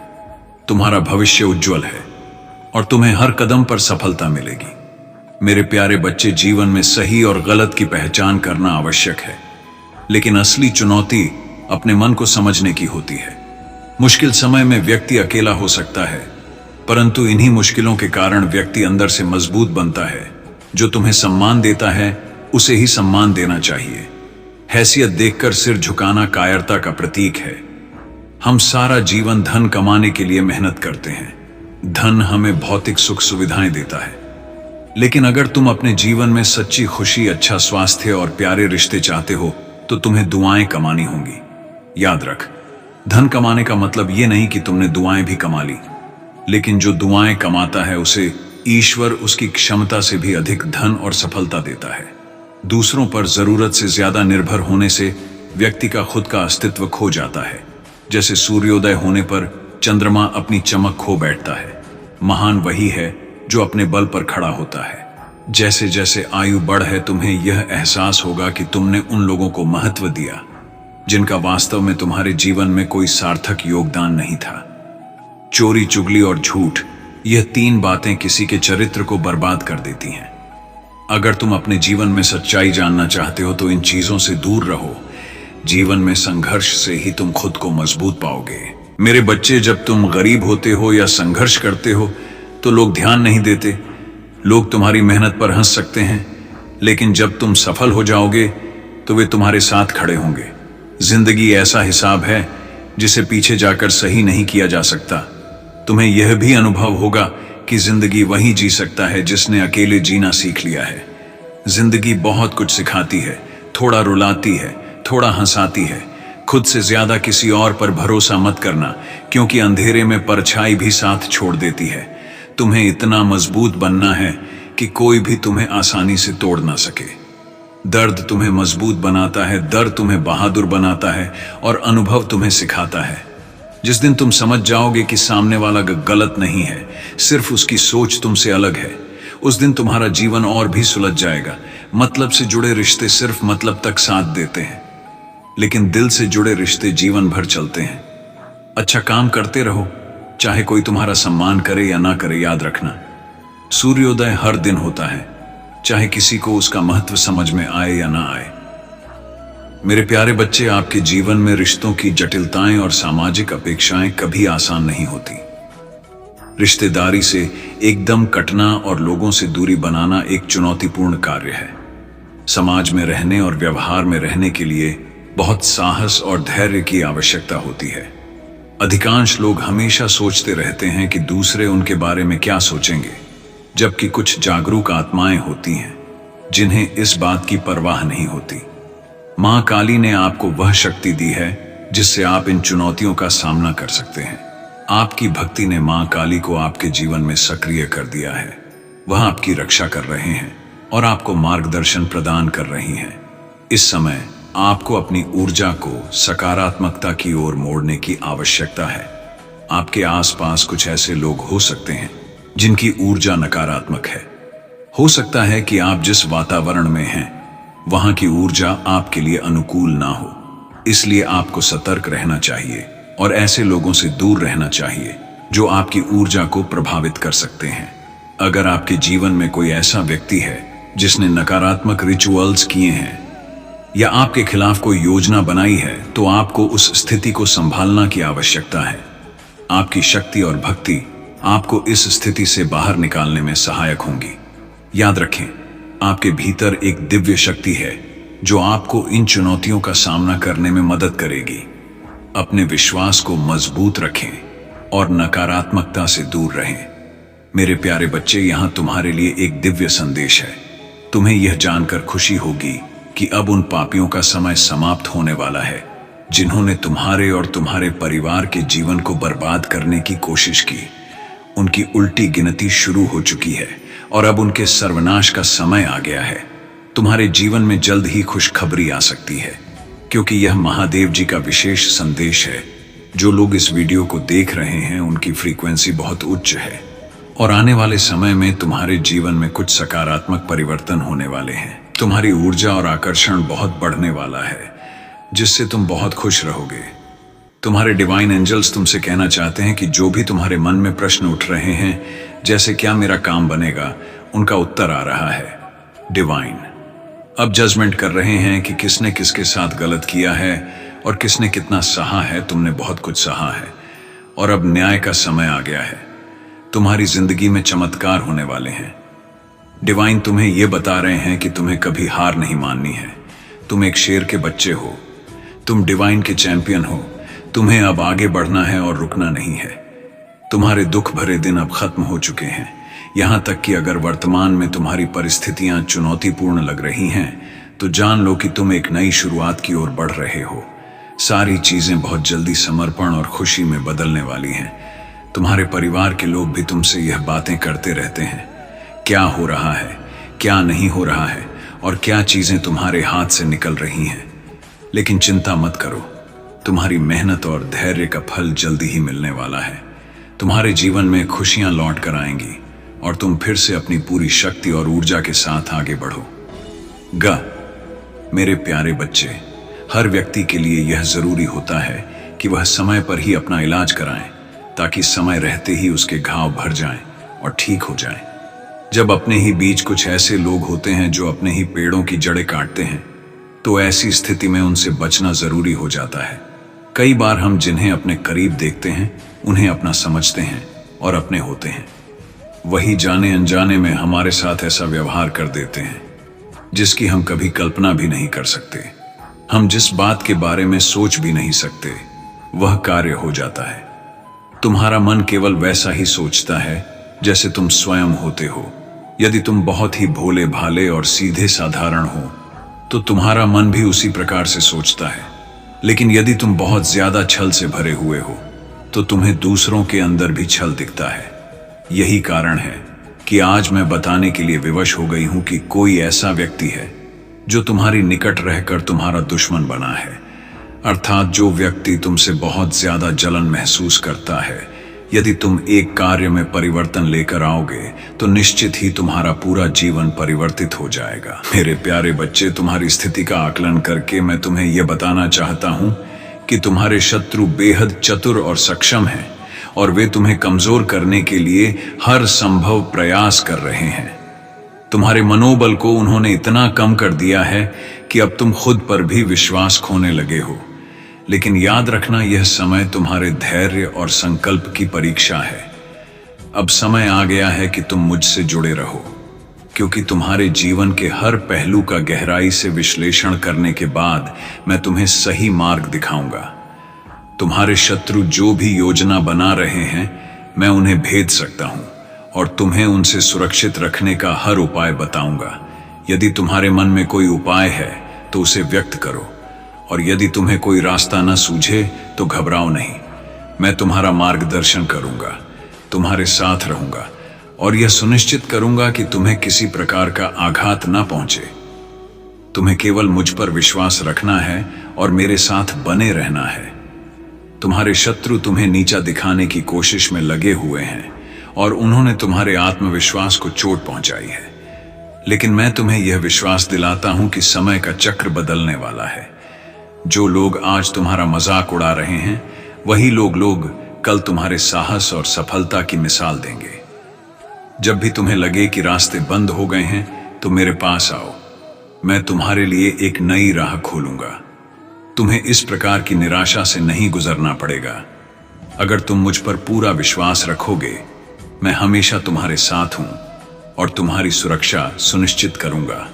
तुम्हारा भविष्य उज्जवल है और तुम्हें हर कदम पर सफलता मिलेगी। मेरे प्यारे बच्चे, जीवन में सही और गलत की पहचान करना आवश्यक है, लेकिन असली चुनौती अपने मन को समझने की होती है। मुश्किल समय में व्यक्ति अकेला हो सकता है, परंतु इन्हीं मुश्किलों के कारण व्यक्ति अंदर से मजबूत बनता है। जो तुम्हें सम्मान देता है उसे ही सम्मान देना चाहिए। हैसियत देखकर सिर झुकाना कायरता का प्रतीक है। हम सारा जीवन धन कमाने के लिए मेहनत करते हैं। धन हमें भौतिक सुख सुविधाएं देता है, लेकिन अगर तुम अपने जीवन में सच्ची खुशी, अच्छा स्वास्थ्य और प्यारे रिश्ते चाहते हो तो तुम्हें दुआएं कमानी होंगी। याद रख, धन कमाने का मतलब ये नहीं कि तुमने दुआएं भी कमा ली, लेकिन जो दुआएं कमाता है उसे ईश्वर उसकी क्षमता से भी अधिक धन और सफलता देता है। दूसरों पर जरूरत से ज्यादा निर्भर होने से व्यक्ति का खुद का अस्तित्व खो जाता है। जैसे सूर्योदय होने पर चंद्रमा अपनी चमक खो बैठता है। महान वही है जो अपने बल पर खड़ा होता है। जैसे जैसे आयु बढ़े तुम्हें यह एहसास होगा कि तुमने उन लोगों को महत्व दिया जिनका वास्तव में तुम्हारे जीवन में कोई सार्थक योगदान नहीं था। चोरी, चुगली और झूठ, यह तीन बातें किसी के चरित्र को बर्बाद कर देती हैं। अगर तुम अपने जीवन में सच्चाई जानना चाहते हो तो इन चीजों से दूर रहो। जीवन में संघर्ष से ही तुम खुद को मजबूत पाओगे। मेरे बच्चे, जब तुम गरीब होते हो या संघर्ष करते हो तो लोग ध्यान नहीं देते। लोग तुम्हारी मेहनत पर हंस सकते हैं, लेकिन जब तुम सफल हो जाओगे तो वे तुम्हारे साथ खड़े होंगे। जिंदगी ऐसा हिसाब है जिसे पीछे जाकर सही नहीं किया जा सकता। तुम्हें यह भी अनुभव होगा कि जिंदगी वही जी सकता है जिसने अकेले जीना सीख लिया है। जिंदगी बहुत कुछ सिखाती है, थोड़ा रुलाती है, थोड़ा हंसाती है। खुद से ज्यादा किसी और पर भरोसा मत करना, क्योंकि अंधेरे में परछाई भी साथ छोड़ देती है। तुम्हें इतना मजबूत बनना है कि कोई भी तुम्हें आसानी से तोड़ ना सके। दर्द तुम्हें मजबूत बनाता है, दर्द तुम्हें बहादुर बनाता है और अनुभव तुम्हें सिखाता है। जिस दिन तुम समझ जाओगे कि सामने वाला गलत नहीं है, सिर्फ उसकी सोच तुमसे अलग है, उस दिन तुम्हारा जीवन और भी सुलझ जाएगा। मतलब से जुड़े रिश्ते सिर्फ मतलब तक साथ देते हैं, लेकिन दिल से जुड़े रिश्ते जीवन भर चलते हैं। अच्छा काम करते रहो, चाहे कोई तुम्हारा सम्मान करे या ना करे। याद रखना, सूर्योदय हर दिन होता है चाहे किसी को उसका महत्व समझ में आए या ना आए। मेरे प्यारे बच्चे, आपके जीवन में रिश्तों की जटिलताएं और सामाजिक अपेक्षाएं कभी आसान नहीं होती। रिश्तेदारी से एकदम कटना और लोगों से दूरी बनाना एक चुनौतीपूर्ण कार्य है। समाज में रहने और व्यवहार में रहने के लिए बहुत साहस और धैर्य की आवश्यकता होती है। अधिकांश लोग हमेशा सोचते रहते हैं कि दूसरे उनके बारे में क्या सोचेंगे, जबकि कुछ जागरूक आत्माएं होती हैं जिन्हें इस बात की परवाह नहीं होती। मां काली ने आपको वह शक्ति दी है जिससे आप इन चुनौतियों का सामना कर सकते हैं। आपकी भक्ति ने मां काली को आपके जीवन में सक्रिय कर दिया है। वह आपकी रक्षा कर रहे हैं और आपको मार्गदर्शन प्रदान कर रही हैं। इस समय आपको अपनी ऊर्जा को सकारात्मकता की ओर मोड़ने की आवश्यकता है। आपके आसपास कुछ ऐसे लोग हो सकते हैं जिनकी ऊर्जा नकारात्मक है। हो सकता है कि आप जिस वातावरण में हैं वहां की ऊर्जा आपके लिए अनुकूल ना हो, इसलिए आपको सतर्क रहना चाहिए और ऐसे लोगों से दूर रहना चाहिए जो आपकी ऊर्जा को प्रभावित कर सकते हैं। अगर आपके जीवन में कोई ऐसा व्यक्ति है जिसने नकारात्मक रिचुअल्स किए हैं या आपके खिलाफ कोई योजना बनाई है, तो आपको उस स्थिति को संभालना की आवश्यकता है। आपकी शक्ति और भक्ति आपको इस स्थिति से बाहर निकालने में सहायक होंगी। याद रखें, आपके भीतर एक दिव्य शक्ति है जो आपको इन चुनौतियों का सामना करने में मदद करेगी। अपने विश्वास को मजबूत रखें और नकारात्मकता से दूर रहें। मेरे प्यारे बच्चे, यहां तुम्हारे लिए एक दिव्य संदेश है। तुम्हें यह जानकर खुशी होगी कि अब उन पापियों का समय समाप्त होने वाला है जिन्होंने तुम्हारे और तुम्हारे परिवार के जीवन को बर्बाद करने की कोशिश की। उनकी उल्टी गिनती शुरू हो चुकी है और अब उनके सर्वनाश का समय आ गया है। तुम्हारे जीवन में जल्द ही खुशखबरी आ सकती है, क्योंकि यह महादेव जी का विशेष संदेश है। जो लोग इस वीडियो को देख रहे हैं उनकी फ्रीक्वेंसी बहुत उच्च है और आने वाले समय में तुम्हारे जीवन में कुछ सकारात्मक परिवर्तन होने वाले हैं। तुम्हारी ऊर्जा और आकर्षण बहुत बढ़ने वाला है, जिससे तुम बहुत खुश रहोगे। तुम्हारे डिवाइन एंजल्स तुमसे कहना चाहते हैं कि जो भी तुम्हारे मन में प्रश्न उठ रहे हैं, जैसे क्या मेरा काम बनेगा, उनका उत्तर आ रहा है। डिवाइन अब जजमेंट कर रहे हैं कि किसने किसके साथ गलत किया है और किसने कितना सहा है। तुमने बहुत कुछ सहा है और अब न्याय का समय आ गया है। तुम्हारी जिंदगी में चमत्कार होने वाले हैं। डिवाइन तुम्हें यह बता रहे हैं कि तुम्हें कभी हार नहीं माननी है। तुम एक शेर के बच्चे हो, तुम डिवाइन के चैंपियन हो। तुम्हें अब आगे बढ़ना है और रुकना नहीं है। तुम्हारे दुख भरे दिन अब खत्म हो चुके हैं। यहां तक कि अगर वर्तमान में तुम्हारी परिस्थितियां चुनौतीपूर्ण लग रही हैं, तो जान लो कि तुम एक नई शुरुआत की ओर बढ़ रहे हो। सारी चीजें बहुत जल्दी समर्पण और खुशी में बदलने वाली हैं। तुम्हारे परिवार के लोग भी तुमसे यह बातें करते रहते हैं, क्या हो रहा है, क्या नहीं हो रहा है और क्या चीजें तुम्हारे हाथ से निकल रही हैं। लेकिन चिंता मत करो, तुम्हारी मेहनत और धैर्य का फल जल्दी ही मिलने वाला है। तुम्हारे जीवन में खुशियां लौट कर आएंगी और तुम फिर से अपनी पूरी शक्ति और ऊर्जा के साथ आगे बढ़ो। मेरे प्यारे बच्चे, हर व्यक्ति के लिए यह जरूरी होता है कि वह समय पर ही अपना इलाज कराएं, ताकि समय रहते ही उसके घाव भर जाएं और ठीक हो जाएं। जब अपने ही बीच कुछ ऐसे लोग होते हैं जो अपने ही पेड़ों की जड़ें काटते हैं, तो ऐसी स्थिति में उनसे बचना जरूरी हो जाता है। कई बार हम जिन्हें अपने करीब देखते हैं उन्हें अपना समझते हैं और अपने होते हैं। वही जाने अनजाने में हमारे साथ ऐसा व्यवहार कर देते हैं जिसकी हम कभी कल्पना भी नहीं कर सकते। हम जिस बात के बारे में सोच भी नहीं सकते, वह कार्य हो जाता है। तुम्हारा मन केवल वैसा ही सोचता है जैसे तुम स्वयं होते हो। यदि तुम बहुत ही भोले भाले और सीधे साधारण हो, तो तुम्हारा मन भी उसी प्रकार से सोचता है। लेकिन यदि तुम बहुत ज्यादा छल से भरे हुए हो, तो तुम्हें दूसरों के अंदर भी छल दिखता है। यही कारण है कि आज मैं बताने के लिए विवश हो गई हूं कि कोई ऐसा व्यक्ति है जो तुम्हारी निकट रहकर तुम्हारा दुश्मन बना है। अर्थात जो व्यक्ति तुमसे बहुत ज्यादा जलन महसूस करता है। यदि तुम एक कार्य में परिवर्तन लेकर आओगे, तो निश्चित ही तुम्हारा पूरा जीवन परिवर्तित हो जाएगा। मेरे प्यारे बच्चे, तुम्हारी स्थिति का आकलन करके मैं तुम्हें यह बताना चाहता हूं कि तुम्हारे शत्रु बेहद चतुर और सक्षम हैं और वे तुम्हें कमजोर करने के लिए हर संभव प्रयास कर रहे हैं। तुम्हारे मनोबल को उन्होंने इतना कम कर दिया है कि अब तुम खुद पर भी विश्वास खोने लगे हो। लेकिन याद रखना, यह समय तुम्हारे धैर्य और संकल्प की परीक्षा है। अब समय आ गया है कि तुम मुझसे जुड़े रहो, क्योंकि तुम्हारे जीवन के हर पहलू का गहराई से विश्लेषण करने के बाद मैं तुम्हें सही मार्ग दिखाऊंगा। तुम्हारे शत्रु जो भी योजना बना रहे हैं, मैं उन्हें भेद सकता हूं और तुम्हें उनसे सुरक्षित रखने का हर उपाय बताऊंगा। यदि तुम्हारे मन में कोई उपाय है तो उसे व्यक्त करो, और यदि तुम्हें कोई रास्ता न सूझे तो घबराओ नहीं। मैं तुम्हारा मार्गदर्शन करूंगा, तुम्हारे साथ रहूंगा और यह सुनिश्चित करूंगा कि तुम्हें किसी प्रकार का आघात न पहुंचे। तुम्हें केवल मुझ पर विश्वास रखना है और मेरे साथ बने रहना है। तुम्हारे शत्रु तुम्हें नीचा दिखाने की कोशिश में लगे हुए हैं और उन्होंने तुम्हारे आत्मविश्वास को चोट पहुंचाई है, लेकिन मैं तुम्हें यह विश्वास दिलाता हूं कि समय का चक्र बदलने वाला है। जो लोग आज तुम्हारा मजाक उड़ा रहे हैं, वही लोग कल तुम्हारे साहस और सफलता की मिसाल देंगे। जब भी तुम्हें लगे कि रास्ते बंद हो गए हैं, तो मेरे पास आओ। मैं तुम्हारे लिए एक नई राह खोलूंगा। तुम्हें इस प्रकार की निराशा से नहीं गुजरना पड़ेगा। अगर तुम मुझ पर पूरा विश्वास रखोगे, मैं हमेशा तुम्हारे साथ हूं और तुम्हारी सुरक्षा सुनिश्चित करूंगा।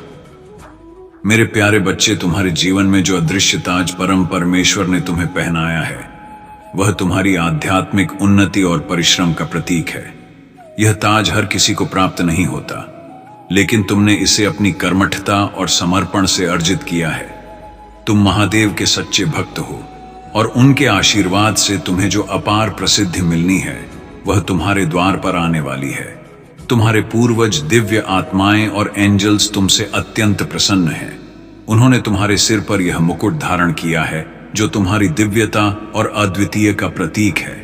मेरे प्यारे बच्चे, तुम्हारे जीवन में जो अदृश्य ताज परम परमेश्वर ने तुम्हें पहनाया है, वह तुम्हारी आध्यात्मिक उन्नति और परिश्रम का प्रतीक है। यह ताज हर किसी को प्राप्त नहीं होता, लेकिन तुमने इसे अपनी कर्मठता और समर्पण से अर्जित किया है। तुम महादेव के सच्चे भक्त हो और उनके आशीर्वाद से तुम्हें जो अपार प्रसिद्धि मिलनी है, वह तुम्हारे द्वार पर आने वाली है। तुम्हारे पूर्वज दिव्य आत्माएं और एंजल्स तुमसे अत्यंत प्रसन्न हैं। उन्होंने तुम्हारे सिर पर यह मुकुट धारण किया है, जो तुम्हारी दिव्यता और अद्वितीय का प्रतीक है।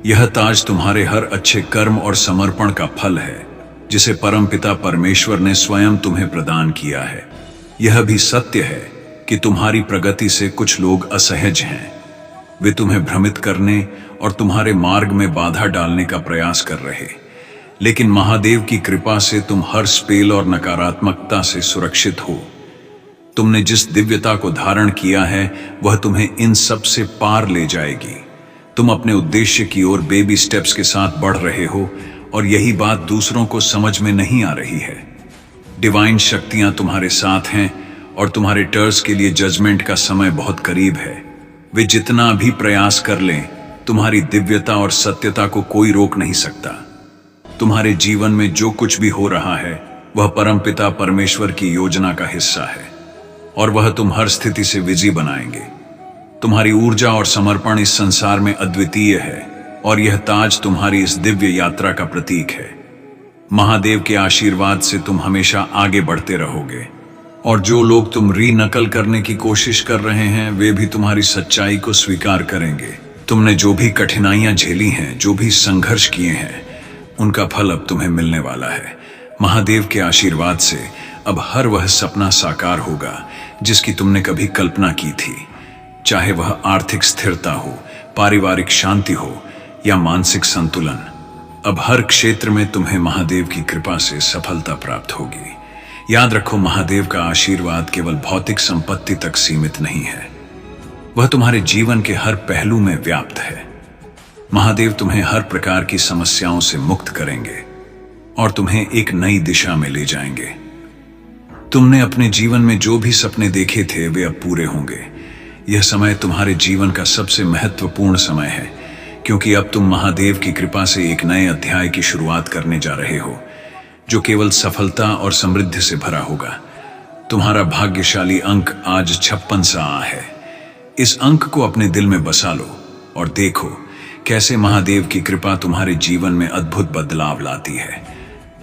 यह ताज तुम्हारे हर अच्छे कर्म और समर्पण का फल है, जिसे परमपिता परमेश्वर ने स्वयं तुम्हें प्रदान किया है। यह भी सत्य है कि तुम्हारी प्रगति से कुछ लोग असहज हैं। वे तुम्हें भ्रमित करने और तुम्हारे मार्ग में बाधा डालने का प्रयास कर रहे, लेकिन महादेव की कृपा से तुम हर स्पेल और नकारात्मकता से सुरक्षित हो। तुमने जिस दिव्यता को धारण किया है, वह तुम्हें इन सब से पार ले जाएगी। तुम अपने उद्देश्य की ओर बेबी स्टेप्स के साथ बढ़ रहे हो, और यही बात दूसरों को समझ में नहीं आ रही है। डिवाइन शक्तियां तुम्हारे साथ हैं और तुम्हारे टर्स के लिए जजमेंट का समय बहुत करीब है। वे जितना भी प्रयास कर लें, तुम्हारी दिव्यता और सत्यता को कोई रोक नहीं सकता। तुम्हारे जीवन में जो कुछ भी हो रहा है, वह परमपिता परमेश्वर की योजना का हिस्सा है, और वह तुम हर स्थिति से विजयी बनाएंगे। तुम्हारी ऊर्जा और समर्पण इस संसार में अद्वितीय है, और यह ताज तुम्हारी इस दिव्य यात्रा का प्रतीक है। महादेव के आशीर्वाद से तुम हमेशा आगे बढ़ते रहोगे, और जो लोग तुम रीनकल करने की कोशिश कर रहे हैं, वे भी तुम्हारी सच्चाई को स्वीकार करेंगे। तुमने जो भी कठिनाइयां झेली हैं, जो भी संघर्ष किए हैं, उनका फल अब तुम्हें मिलने वाला है। महादेव के आशीर्वाद से अब हर वह सपना साकार होगा जिसकी तुमने कभी कल्पना की थी, चाहे वह आर्थिक स्थिरता हो, पारिवारिक शांति हो या मानसिक संतुलन। अब हर क्षेत्र में तुम्हें महादेव की कृपा से सफलता प्राप्त होगी। याद रखो, महादेव का आशीर्वाद केवल भौतिक संपत्ति तक सीमित नहीं है, वह तुम्हारे जीवन के हर पहलू में व्याप्त है। महादेव तुम्हें हर प्रकार की समस्याओं से मुक्त करेंगे और तुम्हें एक नई दिशा में ले जाएंगे। तुमने अपने जीवन में जो भी सपने देखे थे, वे अब पूरे होंगे। यह समय तुम्हारे जीवन का सबसे महत्वपूर्ण समय है, क्योंकि अब तुम महादेव की कृपा से एक नए अध्याय की शुरुआत करने जा रहे हो, जो केवल सफलता और समृद्धि से भरा होगा। तुम्हारा भाग्यशाली अंक आज 56 सा है। इस अंक को अपने दिल में बसा लो और देखो कैसे महादेव की कृपा तुम्हारे जीवन में अद्भुत बदलाव लाती है।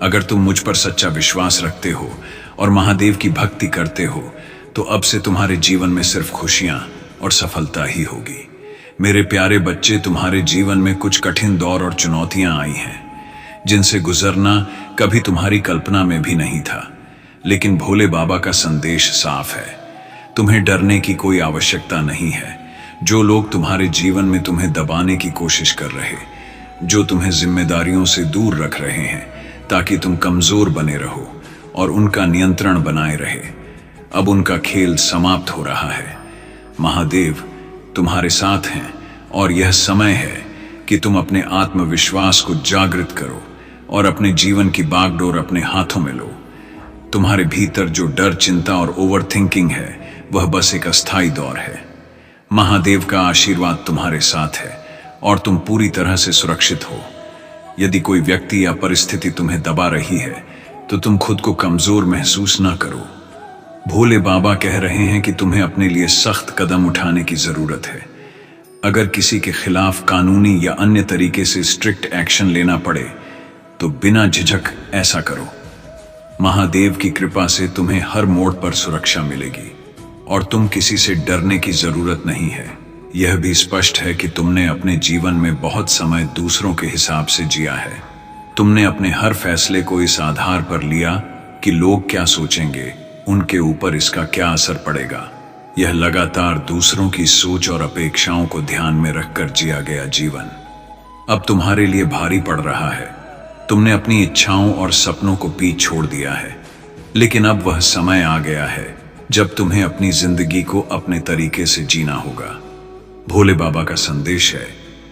अगर तुम मुझ पर सच्चा विश्वास रखते हो और महादेव की भक्ति करते हो, तो अब से तुम्हारे जीवन में सिर्फ खुशियां और सफलता ही होगी। मेरे प्यारे बच्चे, तुम्हारे जीवन में कुछ कठिन दौर और चुनौतियां आई हैं, जिनसे गुजरना कभी तुम्हारी कल्पना में भी नहीं था, लेकिन भोले बाबा का संदेश साफ है। तुम्हें डरने की कोई आवश्यकता नहीं है। जो लोग तुम्हारे जीवन में तुम्हें दबाने की कोशिश कर रहे, जो तुम्हें जिम्मेदारियों से दूर रख रहे हैं ताकि तुम कमजोर बने रहो, और उनका नियंत्रण बनाए रहे। अब उनका खेल समाप्त हो रहा है। महादेव तुम्हारे साथ हैं और यह समय है कि तुम अपने आत्मविश्वास को जागृत करो और अपने जीवन की बागडोर अपने हाथों में लो। तुम्हारे भीतर जो डर, चिंता और ओवरथिंकिंग है वह बस एक अस्थायी दौर है। महादेव का आशीर्वाद तुम्हारे साथ है और तुम पूरी तरह से सुरक्षित हो। यदि कोई व्यक्ति या परिस्थिति तुम्हें दबा रही है तो तुम खुद को कमजोर महसूस ना करो। भोले बाबा कह रहे हैं कि तुम्हें अपने लिए सख्त कदम उठाने की जरूरत है। अगर किसी के खिलाफ कानूनी या अन्य तरीके से स्ट्रिक्ट एक्शन लेना पड़े तो बिना झिझक ऐसा करो। महादेव की कृपा से तुम्हें हर मोड़ पर सुरक्षा मिलेगी और तुम किसी से डरने की जरूरत नहीं है। यह भी स्पष्ट है कि तुमने अपने जीवन में बहुत समय दूसरों के हिसाब से जिया है। तुमने अपने हर फैसले को इस आधार पर लिया कि लोग क्या सोचेंगे, उनके ऊपर इसका क्या असर पड़ेगा। यह लगातार दूसरों की सोच और अपेक्षाओं को ध्यान में रखकर जिया गया जीवन अब तुम्हारे लिए भारी पड़ रहा है। तुमने अपनी इच्छाओं और सपनों को पीछे छोड़ दिया है, लेकिन अब वह समय आ गया है जब तुम्हें अपनी जिंदगी को अपने तरीके से जीना होगा। भोले बाबा का संदेश है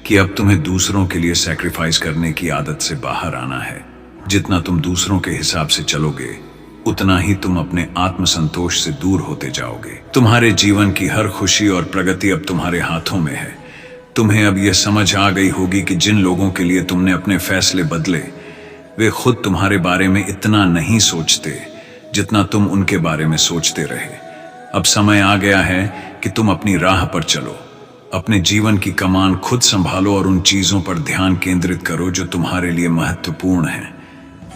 कि अब तुम्हें दूसरों के लिए सैक्रिफाइस करने की आदत से बाहर आना है। जितना तुम दूसरों के हिसाब से चलोगे उतना ही तुम अपने आत्मसंतोष से दूर होते जाओगे। तुम्हारे जीवन की हर खुशी और प्रगति अब तुम्हारे हाथों में है। तुम्हें अब यह समझ आ गई होगी कि जिन लोगों के लिए तुमने अपने फैसले बदले वे खुद तुम्हारे बारे में इतना नहीं सोचते जितना तुम उनके बारे में सोचते रहे। अब समय आ गया है कि तुम अपनी राह पर चलो, अपने जीवन की कमान खुद संभालो और उन चीजों पर ध्यान केंद्रित करो जो तुम्हारे लिए महत्वपूर्ण हैं।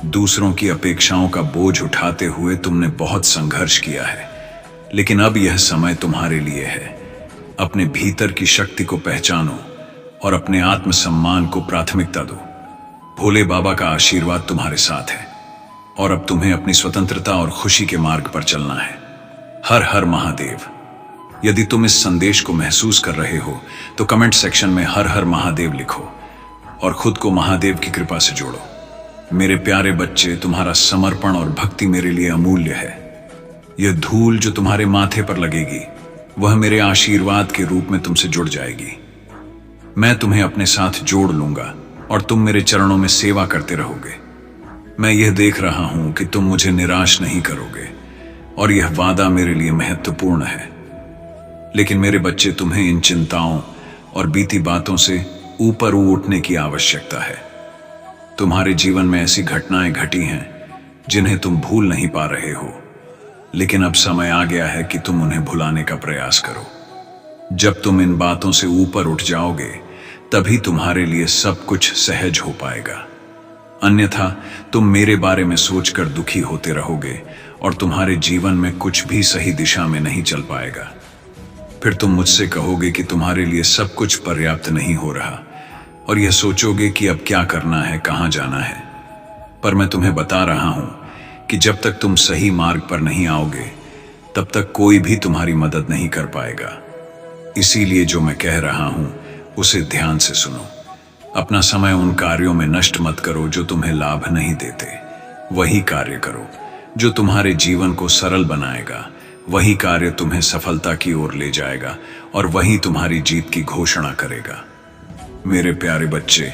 दूसरों की अपेक्षाओं का बोझ उठाते हुए तुमने बहुत संघर्ष किया है, लेकिन अब यह समय तुम्हारे लिए है। अपने भीतर की शक्ति को पहचानो और अपने आत्मसम्मान को प्राथमिकता दो। भोले बाबा का आशीर्वाद तुम्हारे साथ है और अब तुम्हें अपनी स्वतंत्रता और खुशी के मार्ग पर चलना है। हर हर महादेव। यदि तुम इस संदेश को महसूस कर रहे हो तो कमेंट सेक्शन में हर हर महादेव लिखो और खुद को महादेव की कृपा से जोड़ो। मेरे प्यारे बच्चे, तुम्हारा समर्पण और भक्ति मेरे लिए अमूल्य है। यह धूल जो तुम्हारे माथे पर लगेगी वह मेरे आशीर्वाद के रूप में तुमसे जुड़ जाएगी। मैं तुम्हें अपने साथ जोड़ लूंगा और तुम मेरे चरणों में सेवा करते रहोगे। मैं यह देख रहा हूं कि तुम मुझे निराश नहीं करोगे और यह वादा मेरे लिए महत्वपूर्ण है। लेकिन मेरे बच्चे, तुम्हें इन चिंताओं और बीती बातों से ऊपर उठने की आवश्यकता है। तुम्हारे जीवन में ऐसी घटनाएं घटी हैं जिन्हें तुम भूल नहीं पा रहे हो, लेकिन अब समय आ गया है कि तुम उन्हें भुलाने का प्रयास करो। जब तुम इन बातों से ऊपर उठ जाओगे तभी तुम्हारे लिए सब कुछ सहज हो पाएगा। अन्यथा तुम मेरे बारे में सोचकर दुखी होते रहोगे और तुम्हारे जीवन में कुछ भी सही दिशा में नहीं चल पाएगा। फिर तुम मुझसे कहोगे कि तुम्हारे लिए सब कुछ पर्याप्त नहीं हो रहा और यह सोचोगे कि अब क्या करना है, कहां जाना है। पर मैं तुम्हें बता रहा हूं कि जब तक तुम सही मार्ग पर नहीं आओगे तब तक कोई भी तुम्हारी मदद नहीं कर पाएगा। इसीलिए जो मैं कह रहा हूं उसे ध्यान से सुनो। अपना समय उन कार्यों में नष्ट मत करो जो तुम्हें लाभ नहीं देते। वही कार्य करो जो तुम्हारे जीवन को सरल बनाएगा। वही कार्य तुम्हें सफलता की ओर ले जाएगा और वही तुम्हारी जीत की घोषणा करेगा। मेरे प्यारे बच्चे,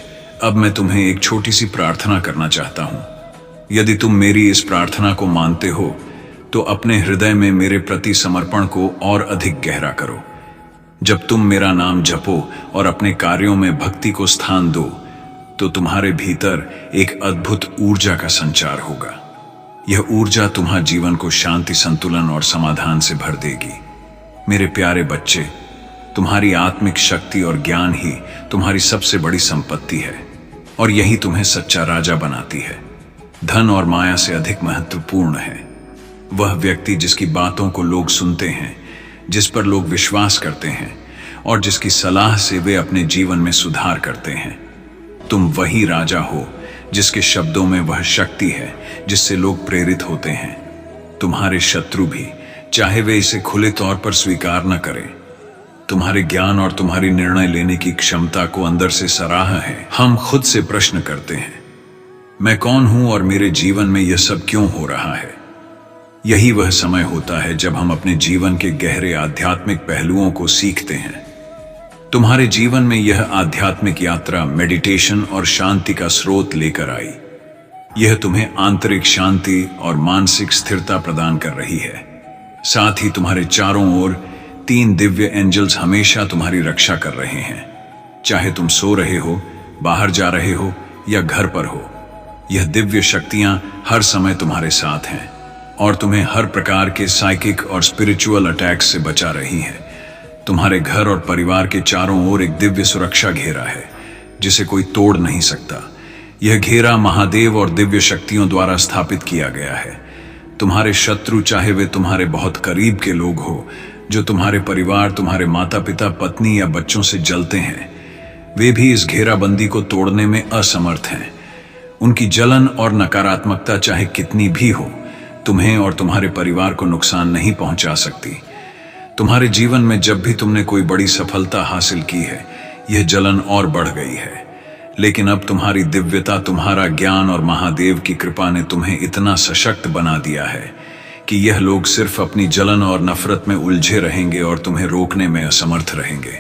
अब मैं तुम्हें एक छोटी सी प्रार्थना करना चाहता हूं। यदि तुम मेरी इस प्रार्थना को मानते हो तो अपने हृदय में मेरे प्रति समर्पण को और अधिक गहरा करो। जब तुम मेरा नाम जपो और अपने कार्यों में भक्ति को स्थान दो तो तुम्हारे भीतर एक अद्भुत ऊर्जा का संचार होगा। यह ऊर्जा तुम्हारे जीवन को शांति, संतुलन और समाधान से भर देगी। मेरे प्यारे बच्चे, तुम्हारी आत्मिक शक्ति और ज्ञान ही तुम्हारी सबसे बड़ी संपत्ति है और यही तुम्हें सच्चा राजा बनाती है। धन और माया से अधिक महत्वपूर्ण है वह व्यक्ति जिसकी बातों को लोग सुनते हैं, जिस पर लोग विश्वास करते हैं और जिसकी सलाह से वे अपने जीवन में सुधार करते हैं। तुम वही राजा हो जिसके शब्दों में वह शक्ति है जिससे लोग प्रेरित होते हैं। तुम्हारे शत्रु भी, चाहे वे इसे खुले तौर पर स्वीकार न करें, तुम्हारे ज्ञान और तुम्हारी निर्णय लेने की क्षमता को अंदर से सराहा है। हम खुद से प्रश्न करते हैं, मैं कौन हूं और मेरे जीवन में यह सब क्यों हो रहा है? यही वह समय होता है जब हम अपने जीवन के गहरे आध्यात्मिक पहलुओं को सीखते हैं। तुम्हारे जीवन में यह आध्यात्मिक यात्रा मेडिटेशन और शांति का स्रोत लेकर आई। यह तुम्हें आंतरिक शांति और मानसिक स्थिरता प्रदान कर रही है। साथ ही तुम्हारे चारों ओर 3 दिव्य एंजल्स हमेशा तुम्हारी रक्षा कर रहे हैं। चाहे तुम सो रहे हो, बाहर जा रहे हो या घर पर हो, यह दिव्य शक्तियां हर समय तुम्हारे साथ हैं और तुम्हें हर प्रकार के साइकिक और स्पिरिचुअल अटैक्स से बचा रही हैं। तुम्हारे घर और परिवार के चारों ओर एक दिव्य सुरक्षा घेरा है जिसे कोई तोड़ नहीं सकता। यह घेरा महादेव और दिव्य शक्तियों द्वारा स्थापित किया गया है। तुम्हारे शत्रु, चाहे वे तुम्हारे बहुत करीब के लोग हो, जो तुम्हारे परिवार, तुम्हारे माता पिता, पत्नी या बच्चों से जलते हैं, वे भी इस घेराबंदी को तोड़ने में असमर्थ हैं। उनकी जलन और नकारात्मकता चाहे कितनी भी हो, तुम्हें और तुम्हारे परिवार को नुकसान नहीं पहुंचा सकती। तुम्हारे जीवन में जब भी तुमने कोई बड़ी सफलता हासिल की है, यह जलन और बढ़ गई है। लेकिन अब तुम्हारी दिव्यता, तुम्हारा ज्ञान और महादेव की कृपा ने तुम्हें इतना सशक्त बना दिया है कि यह लोग सिर्फ अपनी जलन और नफरत में उलझे रहेंगे और तुम्हें रोकने में असमर्थ रहेंगे।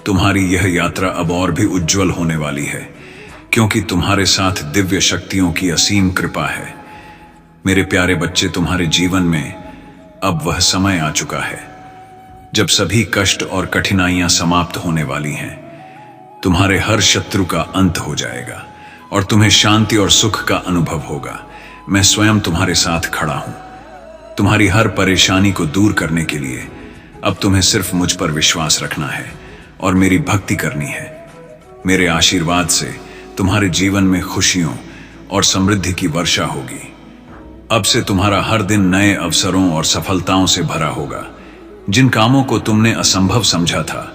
तुम्हारी यह यात्रा अब और भी उज्जवल होने वाली है, क्योंकि तुम्हारे साथ दिव्य शक्तियों की असीम कृपा है। मेरे प्यारे बच्चे, तुम्हारे जीवन में अब वह समय आ चुका है जब सभी कष्ट और कठिनाइयां समाप्त होने वाली हैं। तुम्हारे हर शत्रु का अंत हो जाएगा और तुम्हें शांति और सुख का अनुभव होगा। मैं स्वयं तुम्हारे साथ खड़ा हूं। तुम्हारी हर परेशानी को दूर करने के लिए अब तुम्हें सिर्फ मुझ पर विश्वास रखना है और मेरी भक्ति करनी है। मेरे आशीर्वाद से तुम्हारे जीवन में खुशियों और समृद्धि की वर्षा होगी। अब से तुम्हारा हर दिन नए अवसरों और सफलताओं से भरा होगा। जिन कामों को तुमने असंभव समझा था,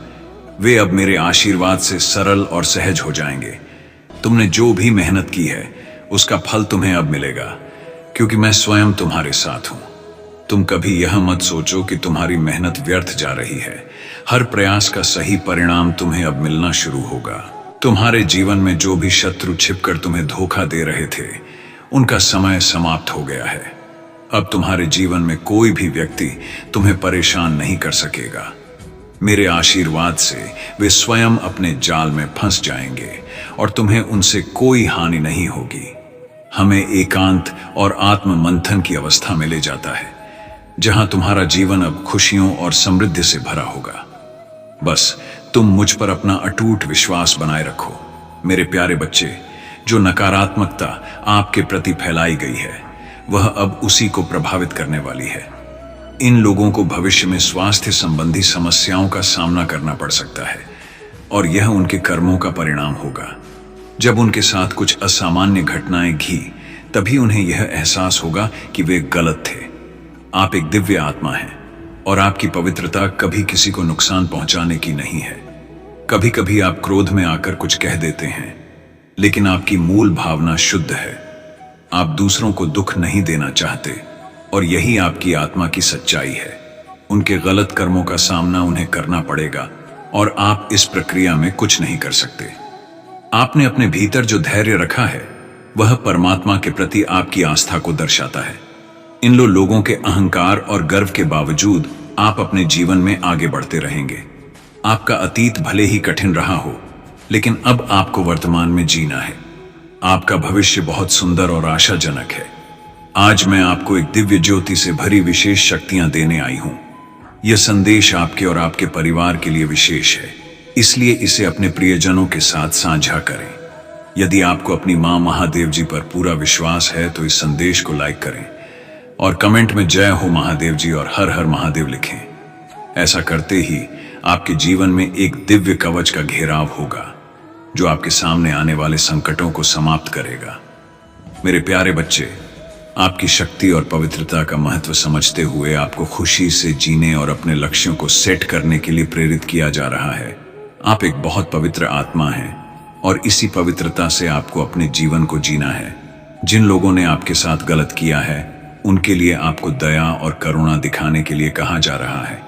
वे अब मेरे आशीर्वाद से सरल और सहज हो जाएंगे। तुमने जो भी मेहनत की है, उसका फल तुम्हें अब मिलेगा, क्योंकि मैं स्वयं तुम्हारे साथ हूं। तुम कभी यह मत सोचो कि तुम्हारी मेहनत व्यर्थ जा रही है। हर प्रयास का सही परिणाम तुम्हें अब मिलना शुरू होगा। तुम्हारे जीवन में जो भी शत्रु छिपकर तुम्हें धोखा दे रहे थे, उनका समय समाप्त हो गया है। अब तुम्हारे जीवन में कोई भी व्यक्ति तुम्हें परेशान नहीं कर सकेगा। मेरे आशीर्वाद से वे स्वयं अपने जाल में फंस जाएंगे और तुम्हें उनसे कोई हानि नहीं होगी। हमें एकांत और आत्म मंथन की अवस्था में ले जाता है, जहां तुम्हारा जीवन अब खुशियों और समृद्धि से भरा होगा। बस तुम मुझ पर अपना अटूट विश्वास बनाए रखो। मेरे प्यारे बच्चे, जो नकारात्मकता आपके प्रति फैलाई गई है, वह अब उसी को प्रभावित करने वाली है। इन लोगों को भविष्य में स्वास्थ्य संबंधी समस्याओं का सामना करना पड़ सकता है और यह उनके कर्मों का परिणाम होगा। जब उनके साथ कुछ असामान्य घटनाएं घी, तभी उन्हें यह एहसास होगा कि वे गलत थे। आप एक दिव्य आत्मा हैं और आपकी पवित्रता कभी किसी को नुकसान पहुंचाने की नहीं है। कभी कभी आप क्रोध में आकर कुछ कह देते हैं, लेकिन आपकी मूल भावना शुद्ध है। आप दूसरों को दुख नहीं देना चाहते और यही आपकी आत्मा की सच्चाई है। उनके गलत कर्मों का सामना उन्हें करना पड़ेगा और आप इस प्रक्रिया में कुछ नहीं कर सकते। आपने अपने भीतर जो धैर्य रखा है, वह परमात्मा के प्रति आपकी आस्था को दर्शाता है। इन लोगों के अहंकार और गर्व के बावजूद आप अपने जीवन में आगे बढ़ते रहेंगे। आपका अतीत भले ही कठिन रहा हो, लेकिन अब आपको वर्तमान में जीना है। आपका भविष्य बहुत सुंदर और आशाजनक है। आज मैं आपको एक दिव्य ज्योति से भरी विशेष शक्तियां देने आई हूं। यह संदेश आपके और आपके परिवार के लिए विशेष है, इसलिए इसे अपने प्रियजनों के साथ साझा करें। यदि आपको अपनी मां महादेव जी पर पूरा विश्वास है, तो इस संदेश को लाइक करें और कमेंट में जय हो महादेव जी और हर हर महादेव लिखें। ऐसा करते ही आपके जीवन में एक दिव्य कवच का घेराव होगा, जो आपके सामने आने वाले संकटों को समाप्त करेगा। मेरे प्यारे बच्चे, आपकी शक्ति और पवित्रता का महत्व समझते हुए आपको खुशी से जीने और अपने लक्ष्यों को सेट करने के लिए प्रेरित किया जा रहा है। आप एक बहुत पवित्र आत्मा हैं और इसी पवित्रता से आपको अपने जीवन को जीना है। जिन लोगों ने आपके साथ गलत किया है, उनके लिए आपको दया और करुणा दिखाने के लिए कहा जा रहा है।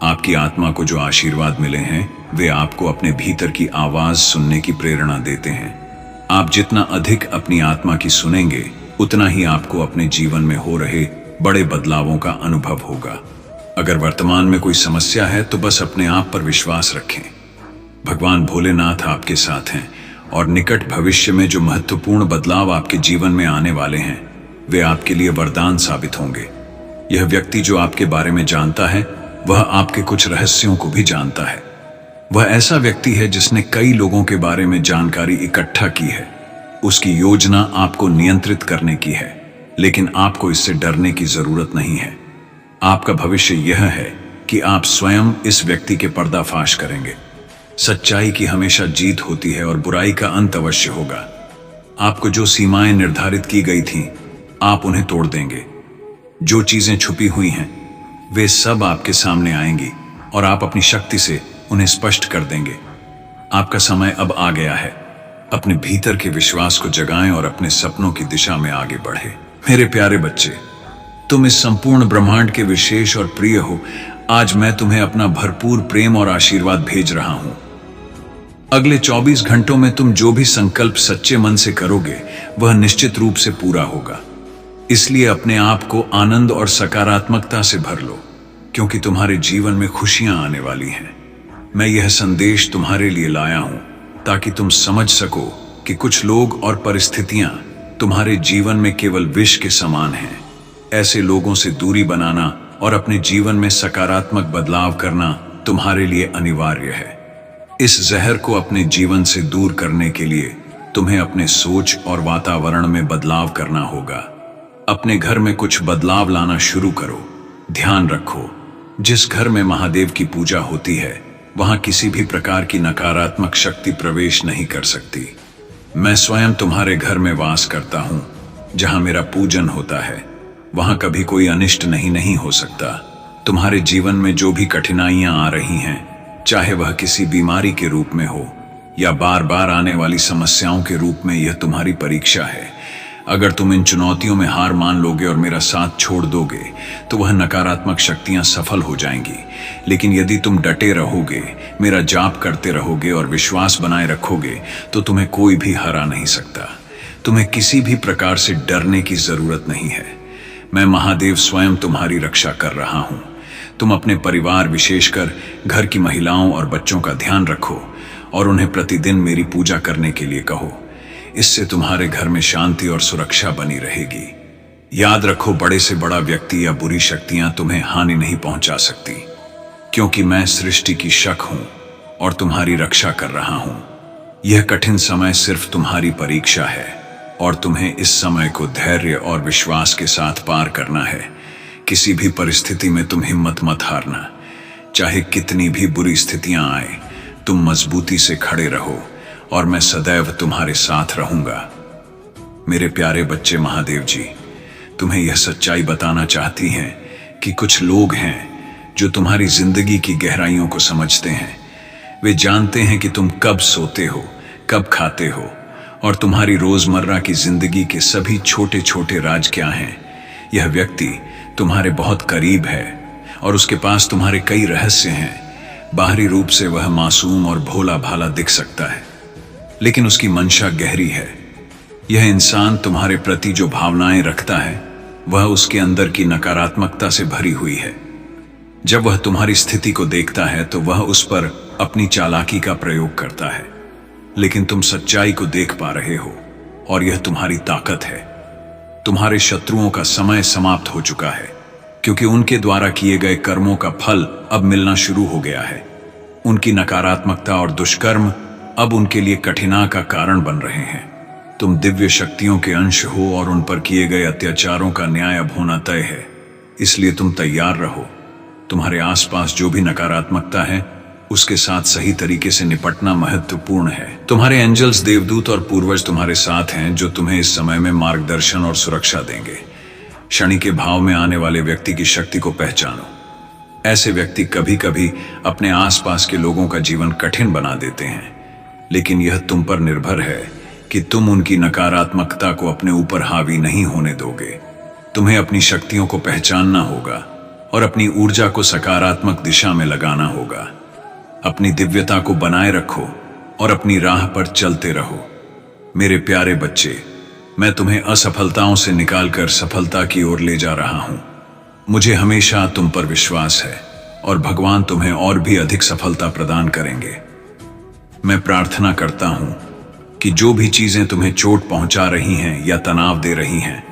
आपकी आत्मा को जो आशीर्वाद मिले हैं, वे आपको अपने भीतर की आवाज सुनने की प्रेरणा देते हैं। आप जितना अधिक अपनी आत्मा की सुनेंगे, उतना ही आपको अपने जीवन में हो रहे बड़े बदलावों का अनुभव होगा। अगर वर्तमान में कोई समस्या है तो बस अपने आप पर विश्वास रखें। भगवान भोलेनाथ आपके साथ हैं और निकट भविष्य में जो महत्वपूर्ण बदलाव आपके जीवन में आने वाले हैं वे आपके लिए वरदान साबित होंगे। यह व्यक्ति जो आपके बारे में जानता है वह आपके कुछ रहस्यों को भी जानता है। वह ऐसा व्यक्ति है जिसने कई लोगों के बारे में जानकारी इकट्ठा की है। उसकी योजना आपको नियंत्रित करने की है, लेकिन आपको इससे डरने की जरूरत नहीं है। आपका भविष्य यह है कि आप स्वयं इस व्यक्ति के पर्दाफाश करेंगे। सच्चाई की हमेशा जीत होती है और बुराई का अंत अवश्य होगा। आपको जो सीमाएं निर्धारित की गई थीं, आप उन्हें तोड़ देंगे। जो चीजें छुपी हुई हैं वे सब आपके सामने आएंगी और आप अपनी शक्ति से उन्हें स्पष्ट कर देंगे। आपका समय अब आ गया है। अपने भीतर के विश्वास को जगाएं और अपने सपनों की दिशा में आगे बढ़ें। मेरे प्यारे बच्चे, तुम इस संपूर्ण ब्रह्मांड के विशेष और प्रिय हो। आज मैं तुम्हें अपना भरपूर प्रेम और आशीर्वाद भेज रहा हूं। अगले 24 घंटों में तुम जो भी संकल्प सच्चे मन से करोगे वह निश्चित रूप से पूरा होगा। इसलिए अपने आप को आनंद और सकारात्मकता से भर लो, क्योंकि तुम्हारे जीवन में खुशियां आने वाली हैं। मैं यह संदेश तुम्हारे लिए लाया हूं ताकि तुम समझ सको कि कुछ लोग और परिस्थितियां तुम्हारे जीवन में केवल विष के समान हैं। ऐसे लोगों से दूरी बनाना और अपने जीवन में सकारात्मक बदलाव करना तुम्हारे लिए अनिवार्य है। इस जहर को अपने जीवन से दूर करने के लिए तुम्हें अपने सोच और वातावरण में बदलाव करना होगा। अपने घर में कुछ बदलाव लाना शुरू करो। ध्यान रखो, जिस घर में महादेव की पूजा होती है वहां किसी भी प्रकार की नकारात्मक शक्ति प्रवेश नहीं कर सकती। मैं स्वयं तुम्हारे घर में वास करता हूं। जहां मेरा पूजन होता है वहां कभी कोई अनिष्ट नहीं हो सकता। तुम्हारे जीवन में जो भी कठिनाइयां आ रही हैं, चाहे वह किसी बीमारी के रूप में हो या बार बार आने वाली समस्याओं के रूप में, यह तुम्हारी परीक्षा है। अगर तुम इन चुनौतियों में हार मान लोगे और मेरा साथ छोड़ दोगे तो वह नकारात्मक शक्तियां सफल हो जाएंगी। लेकिन यदि तुम डटे रहोगे, मेरा जाप करते रहोगे और विश्वास बनाए रखोगे तो तुम्हें कोई भी हरा नहीं सकता। तुम्हें किसी भी प्रकार से डरने की जरूरत नहीं है। मैं महादेव स्वयं तुम्हारी रक्षा कर रहा हूं। तुम अपने परिवार, विशेषकर घर की महिलाओं और बच्चों का ध्यान रखो और उन्हें प्रतिदिन मेरी पूजा करने के लिए कहो। इससे तुम्हारे घर में शांति और सुरक्षा बनी रहेगी। याद रखो, बड़े से बड़ा व्यक्ति या बुरी शक्तियां तुम्हें हानि नहीं पहुंचा सकती, क्योंकि मैं सृष्टि की शक हूं और तुम्हारी रक्षा कर रहा हूं। यह कठिन समय सिर्फ तुम्हारी परीक्षा है और तुम्हें इस समय को धैर्य और विश्वास के साथ पार करना है। किसी भी परिस्थिति में तुम हिम्मत मत हारना। चाहे कितनी भी बुरी स्थितियां आए, तुम मजबूती से खड़े रहो और मैं सदैव तुम्हारे साथ रहूंगा। मेरे प्यारे बच्चे, महादेव जी तुम्हें यह सच्चाई बताना चाहती हैं कि कुछ लोग हैं जो तुम्हारी जिंदगी की गहराइयों को समझते हैं। वे जानते हैं कि तुम कब सोते हो, कब खाते हो और तुम्हारी रोजमर्रा की जिंदगी के सभी छोटे छोटे राज क्या हैं। यह व्यक्ति तुम्हारे बहुत करीब है और उसके पास तुम्हारे कई रहस्य हैं। बाहरी रूप से वह मासूम और भोला भाला दिख सकता है, लेकिन उसकी मंशा गहरी है। यह इंसान तुम्हारे प्रति जो भावनाएं रखता है वह उसके अंदर की नकारात्मकता से भरी हुई है। जब वह तुम्हारी स्थिति को देखता है तो वह उस पर अपनी चालाकी का प्रयोग करता है, लेकिन तुम सच्चाई को देख पा रहे हो और यह तुम्हारी ताकत है। तुम्हारे शत्रुओं का समय समाप्त हो चुका है, क्योंकि उनके द्वारा किए गए कर्मों का फल अब मिलना शुरू हो गया है। उनकी नकारात्मकता और दुष्कर्म अब उनके लिए कठिनाई का कारण बन रहे हैं। तुम दिव्य शक्तियों के अंश हो और उन पर किए गए अत्याचारों का न्याय अब होना तय है। इसलिए तुम तैयार रहो। तुम्हारे आसपास जो भी नकारात्मकता है उसके साथ सही तरीके से निपटना महत्वपूर्ण है। तुम्हारे एंजल्स, देवदूत और पूर्वज तुम्हारे साथ हैं जो तुम्हें इस समय में मार्गदर्शन और सुरक्षा देंगे। शनि के भाव में आने वाले व्यक्ति की शक्ति को पहचानो। ऐसे व्यक्ति कभी कभी अपने आसपास के लोगों का जीवन कठिन बना देते हैं, लेकिन यह तुम पर निर्भर है कि तुम उनकी नकारात्मकता को अपने ऊपर हावी नहीं होने दोगे। तुम्हें अपनी शक्तियों को पहचानना होगा और अपनी ऊर्जा को सकारात्मक दिशा में लगाना होगा। अपनी दिव्यता को बनाए रखो और अपनी राह पर चलते रहो। मेरे प्यारे बच्चे, मैं तुम्हें असफलताओं से निकालकर सफलता की ओर ले जा रहा हूं। मुझे हमेशा तुम पर विश्वास है और भगवान तुम्हें और भी अधिक सफलता प्रदान करेंगे। मैं प्रार्थना करता हूं कि जो भी चीजें तुम्हें चोट पहुंचा रही हैं या तनाव दे रही हैं,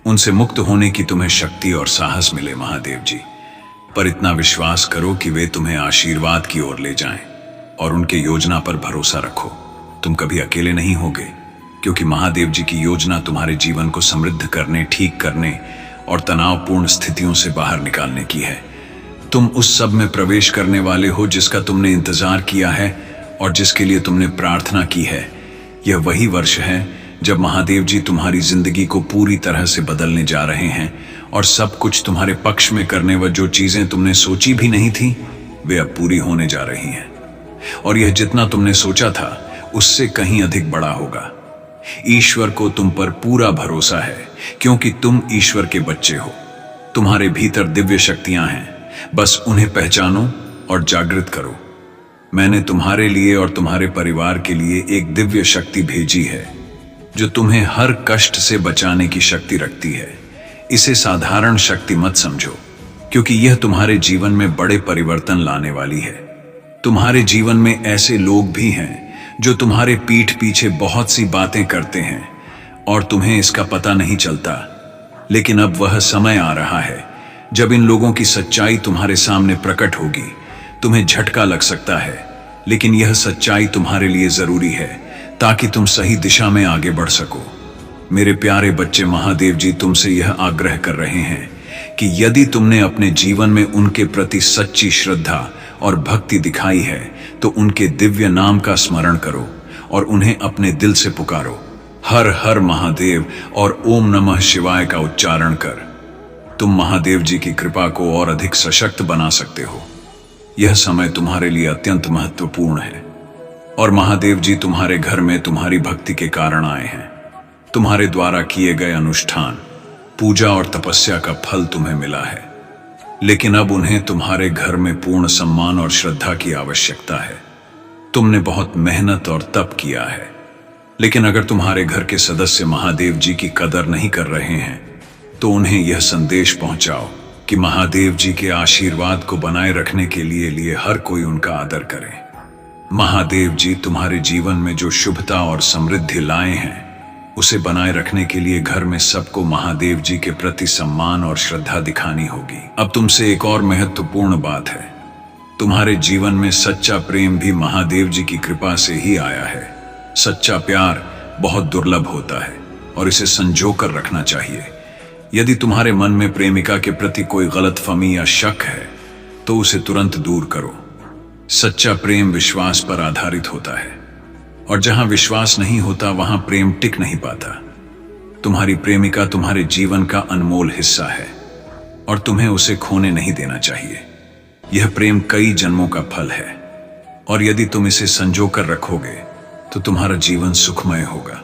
उनसे मुक्त होने की तुम्हें शक्ति और साहस मिले महादेव जी। पर इतना विश्वास करो कि वे तुम्हें आशीर्वाद की ओर ले जाएं और उनके योजना पर भरोसा रखो। तुम कभी अकेले नहीं होगे, क्योंकि महादेव जी की योजना तुम्हारे जीवन को समृद्ध करने, ठीक करने और तनावपूर्ण स्थितियों से बाहर निकालने की है। तुम उस सब में प्रवेश करने वाले हो जिसका तुमने इंतजार किया है और जिसके लिए तुमने प्रार्थना की है। यह वही वर्ष है जब महादेव जी तुम्हारी जिंदगी को पूरी तरह से बदलने जा रहे हैं और सब कुछ तुम्हारे पक्ष में करने व जो चीजें तुमने सोची भी नहीं थी, वे अब पूरी होने जा रही हैं। और यह जितना तुमने सोचा था उससे कहीं अधिक बड़ा होगा। ईश्वर को तुम पर पूरा भरोसा है, क्योंकि तुम ईश्वर के बच्चे हो। तुम्हारे भीतर दिव्य शक्तियां हैं, बस उन्हें पहचानो और जागृत करो। मैंने तुम्हारे लिए और तुम्हारे परिवार के लिए एक दिव्य शक्ति भेजी है जो तुम्हें हर कष्ट से बचाने की शक्ति रखती है। इसे साधारण शक्ति मत समझो, क्योंकि यह तुम्हारे जीवन में बड़े परिवर्तन लाने वाली है। तुम्हारे जीवन में ऐसे लोग भी हैं जो तुम्हारे पीठ पीछे बहुत सी बातें करते हैं और तुम्हें इसका पता नहीं चलता, लेकिन अब वह समय आ रहा है जब इन लोगों की सच्चाई तुम्हारे सामने प्रकट होगी। तुम्हें झटका लग सकता है, लेकिन यह सच्चाई तुम्हारे लिए जरूरी है ताकि तुम सही दिशा में आगे बढ़ सको। मेरे प्यारे बच्चे, महादेव जी तुमसे यह आग्रह कर रहे हैं कि यदि तुमने अपने जीवन में उनके प्रति सच्ची श्रद्धा और भक्ति दिखाई है तो उनके दिव्य नाम का स्मरण करो और उन्हें अपने दिल से पुकारो। हर हर महादेव और ओम नमः शिवाय का उच्चारण कर तुम महादेव जी की कृपा को और अधिक सशक्त बना सकते हो। यह समय तुम्हारे लिए अत्यंत महत्वपूर्ण है और महादेव जी तुम्हारे घर में तुम्हारी भक्ति के कारण आए हैं। तुम्हारे द्वारा किए गए अनुष्ठान, पूजा और तपस्या का फल तुम्हें मिला है, लेकिन अब उन्हें तुम्हारे घर में पूर्ण सम्मान और श्रद्धा की आवश्यकता है। तुमने बहुत मेहनत और तप किया है, लेकिन अगर तुम्हारे घर के सदस्य महादेव जी की कदर नहीं कर रहे हैं तो उन्हें यह संदेश पहुंचाओ कि महादेव जी के आशीर्वाद को बनाए रखने के लिए हर कोई उनका आदर करे। महादेव जी तुम्हारे जीवन में जो शुभता और समृद्धि लाए हैं, उसे बनाए रखने के लिए घर में सबको महादेव जी के प्रति सम्मान और श्रद्धा दिखानी होगी। अब तुमसे एक और महत्वपूर्ण बात है, तुम्हारे जीवन में सच्चा प्रेम भी महादेव जी की कृपा से ही आया है। सच्चा प्यार बहुत दुर्लभ होता है और इसे संजो कर रखना चाहिए। यदि तुम्हारे मन में प्रेमिका के प्रति कोई गलतफहमी या शक है तो उसे तुरंत दूर करो। सच्चा प्रेम विश्वास पर आधारित होता है और जहां विश्वास नहीं होता वहां प्रेम टिक नहीं पाता। तुम्हारी प्रेमिका तुम्हारे जीवन का अनमोल हिस्सा है और तुम्हें उसे खोने नहीं देना चाहिए। यह प्रेम कई जन्मों का फल है और यदि तुम इसे संजो कर रखोगे तो तुम्हारा जीवन सुखमय होगा।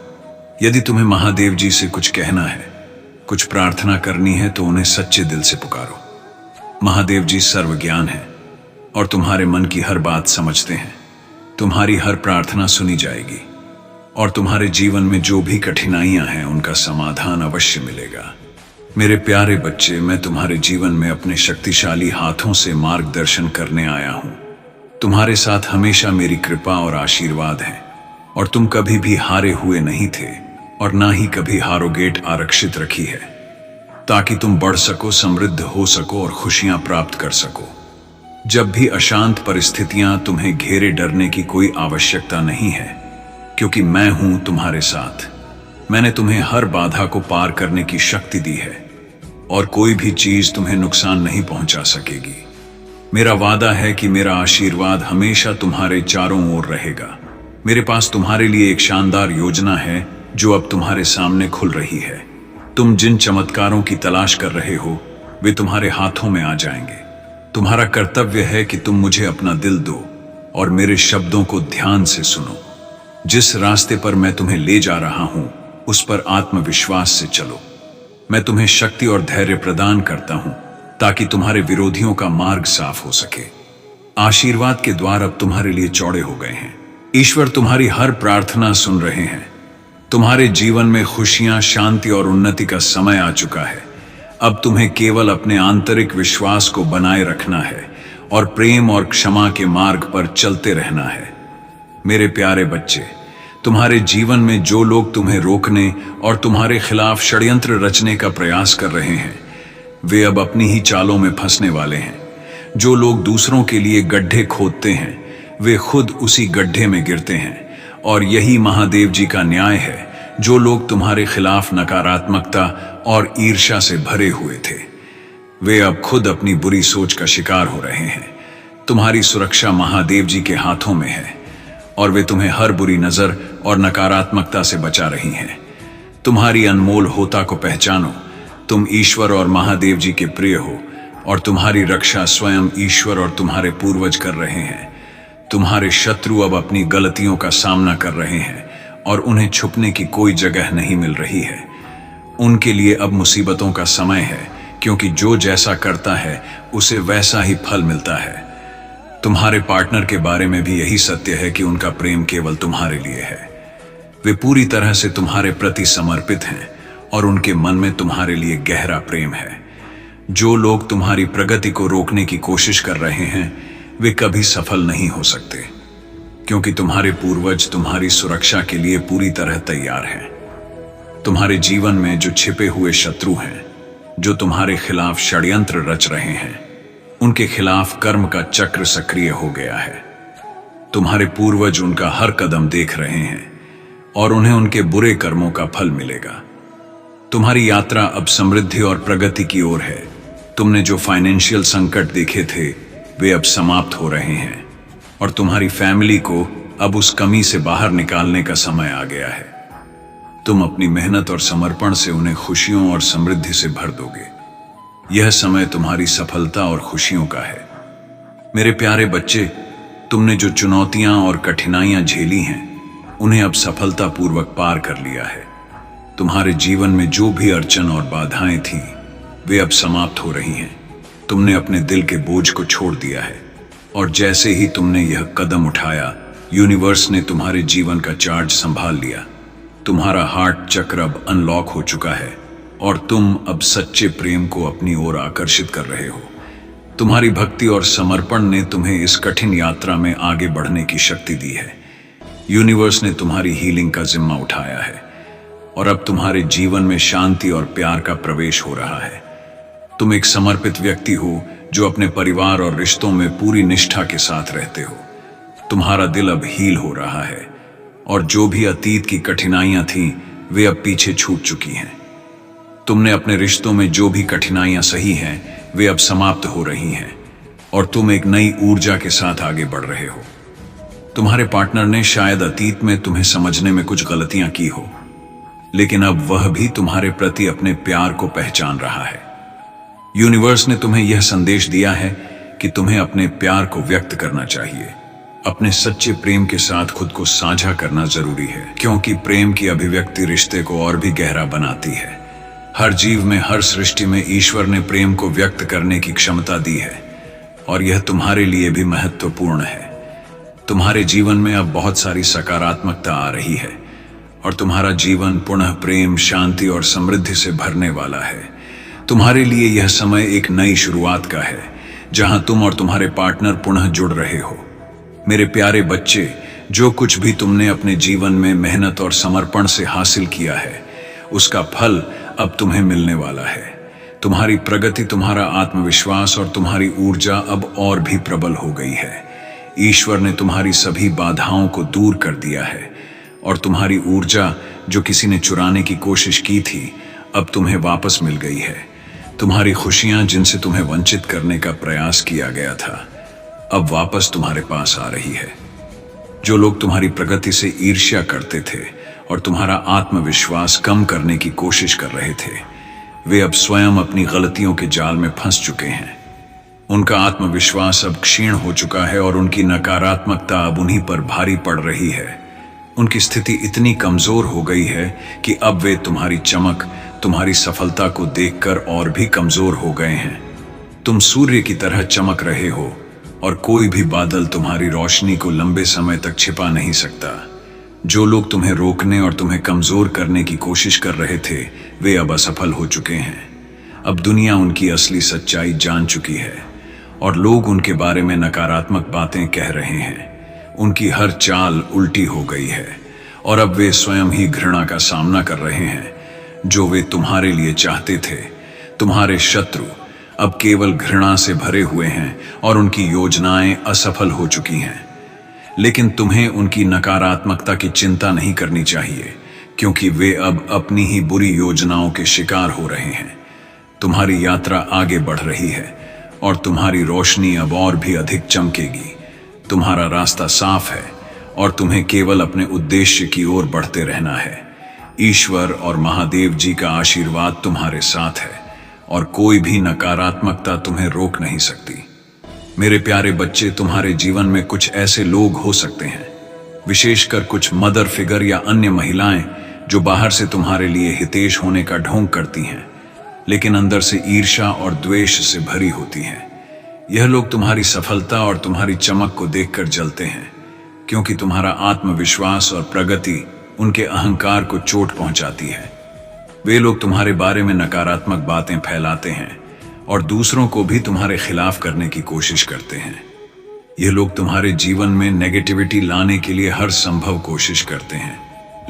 यदि तुम्हें महादेव जी से कुछ कहना है, कुछ प्रार्थना करनी है, तो उन्हें सच्चे दिल से पुकारो। महादेव जी सर्वज्ञान है और तुम्हारे मन की हर बात समझते हैं। तुम्हारी हर प्रार्थना सुनी जाएगी और तुम्हारे जीवन में जो भी कठिनाइयां हैं उनका समाधान अवश्य मिलेगा। मेरे प्यारे बच्चे, मैं तुम्हारे जीवन में अपने शक्तिशाली हाथों से मार्गदर्शन करने आया हूं। तुम्हारे साथ हमेशा मेरी कृपा और आशीर्वाद है और तुम कभी भी हारे हुए नहीं थे और ना ही कभी हारोगेट आरक्षित रखी है, ताकि तुम बढ़ सको, समृद्ध हो सको और खुशियां प्राप्त कर सको। जब भी अशांत परिस्थितियां तुम्हें घेरे, डरने की कोई आवश्यकता नहीं है, क्योंकि मैं हूं तुम्हारे साथ। मैंने तुम्हें हर बाधा को पार करने की शक्ति दी है और कोई भी चीज तुम्हें नुकसान नहीं पहुंचा सकेगी। मेरा वादा है कि मेरा आशीर्वाद हमेशा तुम्हारे चारों ओर रहेगा। मेरे पास तुम्हारे लिए एक शानदार योजना है जो अब तुम्हारे सामने खुल रही है। तुम जिन चमत्कारों की तलाश कर रहे हो वे तुम्हारे हाथों में आ जाएंगे। तुम्हारा कर्तव्य है कि तुम मुझे अपना दिल दो और मेरे शब्दों को ध्यान से सुनो। जिस रास्ते पर मैं तुम्हें ले जा रहा हूं उस पर आत्मविश्वास से चलो। मैं तुम्हें शक्ति और धैर्य प्रदान करता हूं ताकि तुम्हारे विरोधियों का मार्ग साफ हो सके। आशीर्वाद के द्वार अब तुम्हारे लिए चौड़े हो गए हैं। ईश्वर तुम्हारी हर प्रार्थना सुन रहे हैं। तुम्हारे जीवन में खुशियां, शांति और उन्नति का समय आ चुका है। अब तुम्हें केवल अपने आंतरिक विश्वास को बनाए रखना है और प्रेम और क्षमा के मार्ग पर चलते रहना है। मेरे प्यारे बच्चे, तुम्हारे जीवन में जो लोग तुम्हें रोकने और तुम्हारे खिलाफ षड्यंत्र रचने का प्रयास कर रहे हैं, वे अब अपनी ही चालों में फंसने वाले हैं। जो लोग दूसरों के लिए गड्ढे खोदते हैं, वे खुद उसी गड्ढे में गिरते हैं। और यही महादेव जी का न्याय है। जो लोग तुम्हारे खिलाफ नकारात्मकता और ईर्ष्या से भरे हुए थे, वे अब खुद अपनी बुरी सोच का शिकार हो रहे हैं। तुम्हारी सुरक्षा महादेव जी के हाथों में है और वे तुम्हें हर बुरी नजर और नकारात्मकता से बचा रही हैं। तुम्हारी अनमोल होता को पहचानो। तुम ईश्वर और महादेव जी के प्रिय हो और तुम्हारी रक्षा स्वयं ईश्वर और तुम्हारे पूर्वज कर रहे हैं। तुम्हारे शत्रु अब अपनी गलतियों का सामना कर रहे हैं और उन्हें छुपने की कोई जगह नहीं मिल रही है। उनके लिए अब मुसीबतों का समय है, क्योंकि जो जैसा करता है उसे वैसा ही फल मिलता है। तुम्हारे पार्टनर के बारे में भी यही सत्य है कि उनका प्रेम केवल तुम्हारे लिए है। वे पूरी तरह से तुम्हारे प्रति समर्पित हैं और उनके मन में तुम्हारे लिए गहरा प्रेम है। जो लोग तुम्हारी प्रगति को रोकने की कोशिश कर रहे हैं, वे कभी सफल नहीं हो सकते, क्योंकि तुम्हारे पूर्वज तुम्हारी सुरक्षा के लिए पूरी तरह तैयार हैं। तुम्हारे जीवन में जो छिपे हुए शत्रु हैं, जो तुम्हारे खिलाफ षड्यंत्र रच रहे हैं, उनके खिलाफ कर्म का चक्र सक्रिय हो गया है। तुम्हारे पूर्वज उनका हर कदम देख रहे हैं और उन्हें उनके बुरे कर्मों का फल मिलेगा। तुम्हारी यात्रा अब समृद्धि और प्रगति की ओर है। तुमने जो फाइनेंशियल संकट देखे थे, वे अब समाप्त हो रहे हैं और तुम्हारी फैमिली को अब उस कमी से बाहर निकालने का समय आ गया है। तुम अपनी मेहनत और समर्पण से उन्हें खुशियों और समृद्धि से भर दोगे। यह समय तुम्हारी सफलता और खुशियों का है। मेरे प्यारे बच्चे, तुमने जो चुनौतियां और कठिनाइयां झेली हैं, उन्हें अब सफलतापूर्वक पार कर लिया है। तुम्हारे जीवन में जो भी अड़चन और बाधाएं थीं, वे अब समाप्त हो रही हैं। तुमने अपने दिल के बोझ को छोड़ दिया है और जैसे ही तुमने यह कदम उठाया, यूनिवर्स ने तुम्हारे जीवन का चार्ज संभाल लिया। तुम्हारा हार्ट चक्र अब अनलॉक हो चुका है और तुम अब सच्चे प्रेम को अपनी ओर आकर्षित कर रहे हो। तुम्हारी भक्ति और समर्पण ने तुम्हें इस कठिन यात्रा में आगे बढ़ने की शक्ति दी है। यूनिवर्स ने तुम्हारी हीलिंग का जिम्मा उठाया है और अब तुम्हारे जीवन में शांति और प्यार का प्रवेश हो रहा है। तुम एक समर्पित व्यक्ति हो जो अपने परिवार और रिश्तों में पूरी निष्ठा के साथ रहते हो। तुम्हारा दिल अब हील हो रहा है और जो भी अतीत की कठिनाइयां थीं, वे अब पीछे छूट चुकी हैं। तुमने अपने रिश्तों में जो भी कठिनाइयां सही हैं, वे अब समाप्त हो रही हैं और तुम एक नई ऊर्जा के साथ आगे बढ़ रहे हो। तुम्हारे पार्टनर ने शायद अतीत में तुम्हें समझने में कुछ गलतियां की हो, लेकिन अब वह भी तुम्हारे प्रति अपने प्यार को पहचान रहा है। यूनिवर्स ने तुम्हें यह संदेश दिया है कि तुम्हें अपने प्यार को व्यक्त करना चाहिए। अपने सच्चे प्रेम के साथ खुद को साझा करना जरूरी है, क्योंकि प्रेम की अभिव्यक्ति रिश्ते को और भी गहरा बनाती है। हर जीव में, हर सृष्टि में ईश्वर ने प्रेम को व्यक्त करने की क्षमता दी है और यह तुम्हारे लिए भी महत्वपूर्ण है। तुम्हारे जीवन में अब बहुत सारी सकारात्मकता आ रही है और तुम्हारा जीवन पुनः प्रेम, शांति और समृद्धि से भरने वाला है। तुम्हारे लिए यह समय एक नई शुरुआत का है, जहां तुम और तुम्हारे पार्टनर पुनः जुड़ रहे हो। मेरे प्यारे बच्चे, जो कुछ भी तुमने अपने जीवन में मेहनत और समर्पण से हासिल किया है, उसका फल अब तुम्हें मिलने वाला है। तुम्हारी प्रगति, तुम्हारा आत्मविश्वास और तुम्हारी ऊर्जा अब और भी प्रबल हो गई है। ईश्वर ने तुम्हारी सभी बाधाओं को दूर कर दिया है और तुम्हारी ऊर्जा, जो किसी ने चुराने की कोशिश की थी, अब तुम्हें वापस मिल गई है। तुम्हारी खुशियां, जिनसे तुम्हें वंचित करने का प्रयास किया गया था, अब वापस तुम्हारे पास आ रही है। जो लोग तुम्हारी प्रगति से ईर्ष्या करते थे और तुम्हारा आत्मविश्वास कम करने की कोशिश कर रहे थे, वे अब स्वयं अपनी गलतियों के जाल में फंस चुके हैं। उनका आत्मविश्वास अब क्षीण हो चुका है और उनकी नकारात्मकता अब उन्हीं पर भारी पड़ रही है। उनकी स्थिति इतनी कमजोर हो गई है कि अब वे तुम्हारी चमक, तुम्हारी सफलता को देखकर और भी कमजोर हो गए हैं। तुम सूर्य की तरह चमक रहे हो और कोई भी बादल तुम्हारी रोशनी को लंबे समय तक छिपा नहीं सकता। जो लोग तुम्हें रोकने और तुम्हें कमजोर करने की कोशिश कर रहे थे, वे अब असफल हो चुके हैं। अब दुनिया उनकी असली सच्चाई जान चुकी है और लोग उनके बारे में नकारात्मक बातें कह रहे हैं। उनकी हर चाल उल्टी हो गई है और अब वे स्वयं ही घृणा का सामना कर रहे हैं। जो वे तुम्हारे लिए चाहते थे, तुम्हारे शत्रु, अब केवल घृणा से भरे हुए हैं और उनकी योजनाएं असफल हो चुकी हैं। लेकिन तुम्हें उनकी नकारात्मकता की चिंता नहीं करनी चाहिए, क्योंकि वे अब अपनी ही बुरी योजनाओं के शिकार हो रहे हैं। तुम्हारी यात्रा आगे बढ़ रही है और तुम्हारी रोशनी अब और भी अधिक चमकेगी। तुम्हारा रास्ता साफ है और तुम्हें केवल अपने उद्देश्य की ओर बढ़ते रहना है। ईश्वर और महादेव जी का आशीर्वाद तुम्हारे साथ है और कोई भी नकारात्मकता तुम्हें रोक नहीं सकती। मेरे प्यारे बच्चे, तुम्हारे जीवन में कुछ ऐसे लोग हो सकते हैं, विशेषकर कुछ मदर फिगर या अन्य महिलाएं, जो बाहर से तुम्हारे लिए हितेश होने का ढोंग करती हैं, लेकिन अंदर से ईर्ष्या और द्वेष से भरी होती हैं। यह लोग तुम्हारी सफलता और तुम्हारी चमक को देखकर जलते हैं, क्योंकि तुम्हारा आत्मविश्वास और प्रगति उनके अहंकार को चोट पहुंचाती है। वे लोग तुम्हारे बारे में नकारात्मक बातें फैलाते हैं और दूसरों को भी तुम्हारे खिलाफ करने की कोशिश करते हैं। ये लोग तुम्हारे जीवन में नेगेटिविटी लाने के लिए हर संभव कोशिश करते हैं,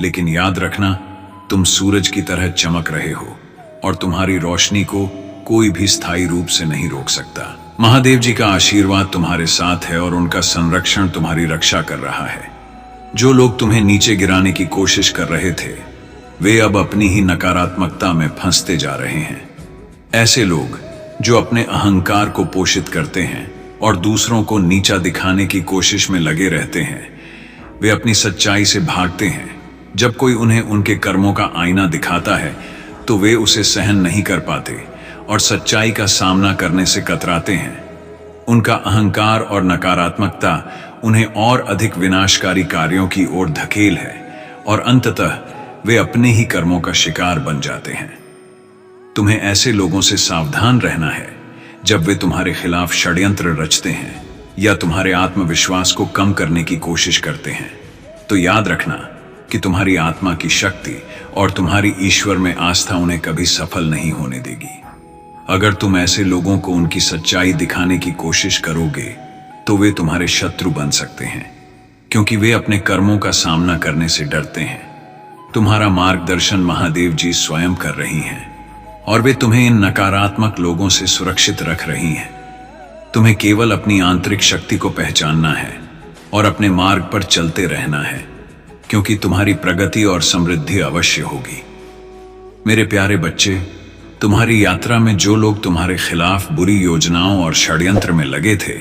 लेकिन याद रखना, तुम सूरज की तरह चमक रहे हो और तुम्हारी रोशनी को कोई भी स्थायी रूप से नहीं रोक सकता। महादेव जी का आशीर्वाद तुम्हारे साथ है और उनका संरक्षण तुम्हारी रक्षा कर रहा है। जो लोग तुम्हें नीचे गिराने की कोशिश कर रहे थे, वे अब अपनी ही नकारात्मकता में फंसते जा रहे हैं। ऐसे लोग जो अपने अहंकार को पोषित करते हैं और दूसरों को नीचा दिखाने की कोशिश में लगे रहते हैं, वे अपनी सच्चाई से भागते हैं। जब कोई उन्हें उनके कर्मों का आईना दिखाता है तो वे उसे सहन नहीं कर पाते और सच्चाई का सामना करने से कतराते हैं। उनका अहंकार और नकारात्मकता उन्हें और अधिक विनाशकारी कार्यों की ओर धकेल है और अंततः वे अपने ही कर्मों का शिकार बन जाते हैं। तुम्हें ऐसे लोगों से सावधान रहना है जब वे तुम्हारे खिलाफ षड्यंत्र रचते हैं या तुम्हारे आत्मविश्वास को कम करने की कोशिश करते हैं। तो याद रखना कि तुम्हारी आत्मा की शक्ति और तुम्हारी ईश्वर में आस्था उन्हें कभी सफल नहीं होने देगी। अगर तुम ऐसे लोगों को उनकी सच्चाई दिखाने की कोशिश करोगे तो वे तुम्हारे शत्रु बन सकते हैं, क्योंकि वे अपने कर्मों का सामना करने से डरते हैं। तुम्हारा मार्गदर्शन महादेव जी स्वयं कर रही हैं और वे तुम्हें इन नकारात्मक लोगों से सुरक्षित रख रही हैं। तुम्हें केवल अपनी आंतरिक शक्ति को पहचानना है और अपने मार्ग पर चलते रहना है, क्योंकि तुम्हारी प्रगति और समृद्धि अवश्य होगी। मेरे प्यारे बच्चे, तुम्हारी यात्रा में जो लोग तुम्हारे खिलाफ बुरी योजनाओं और षड्यंत्र में लगे थे,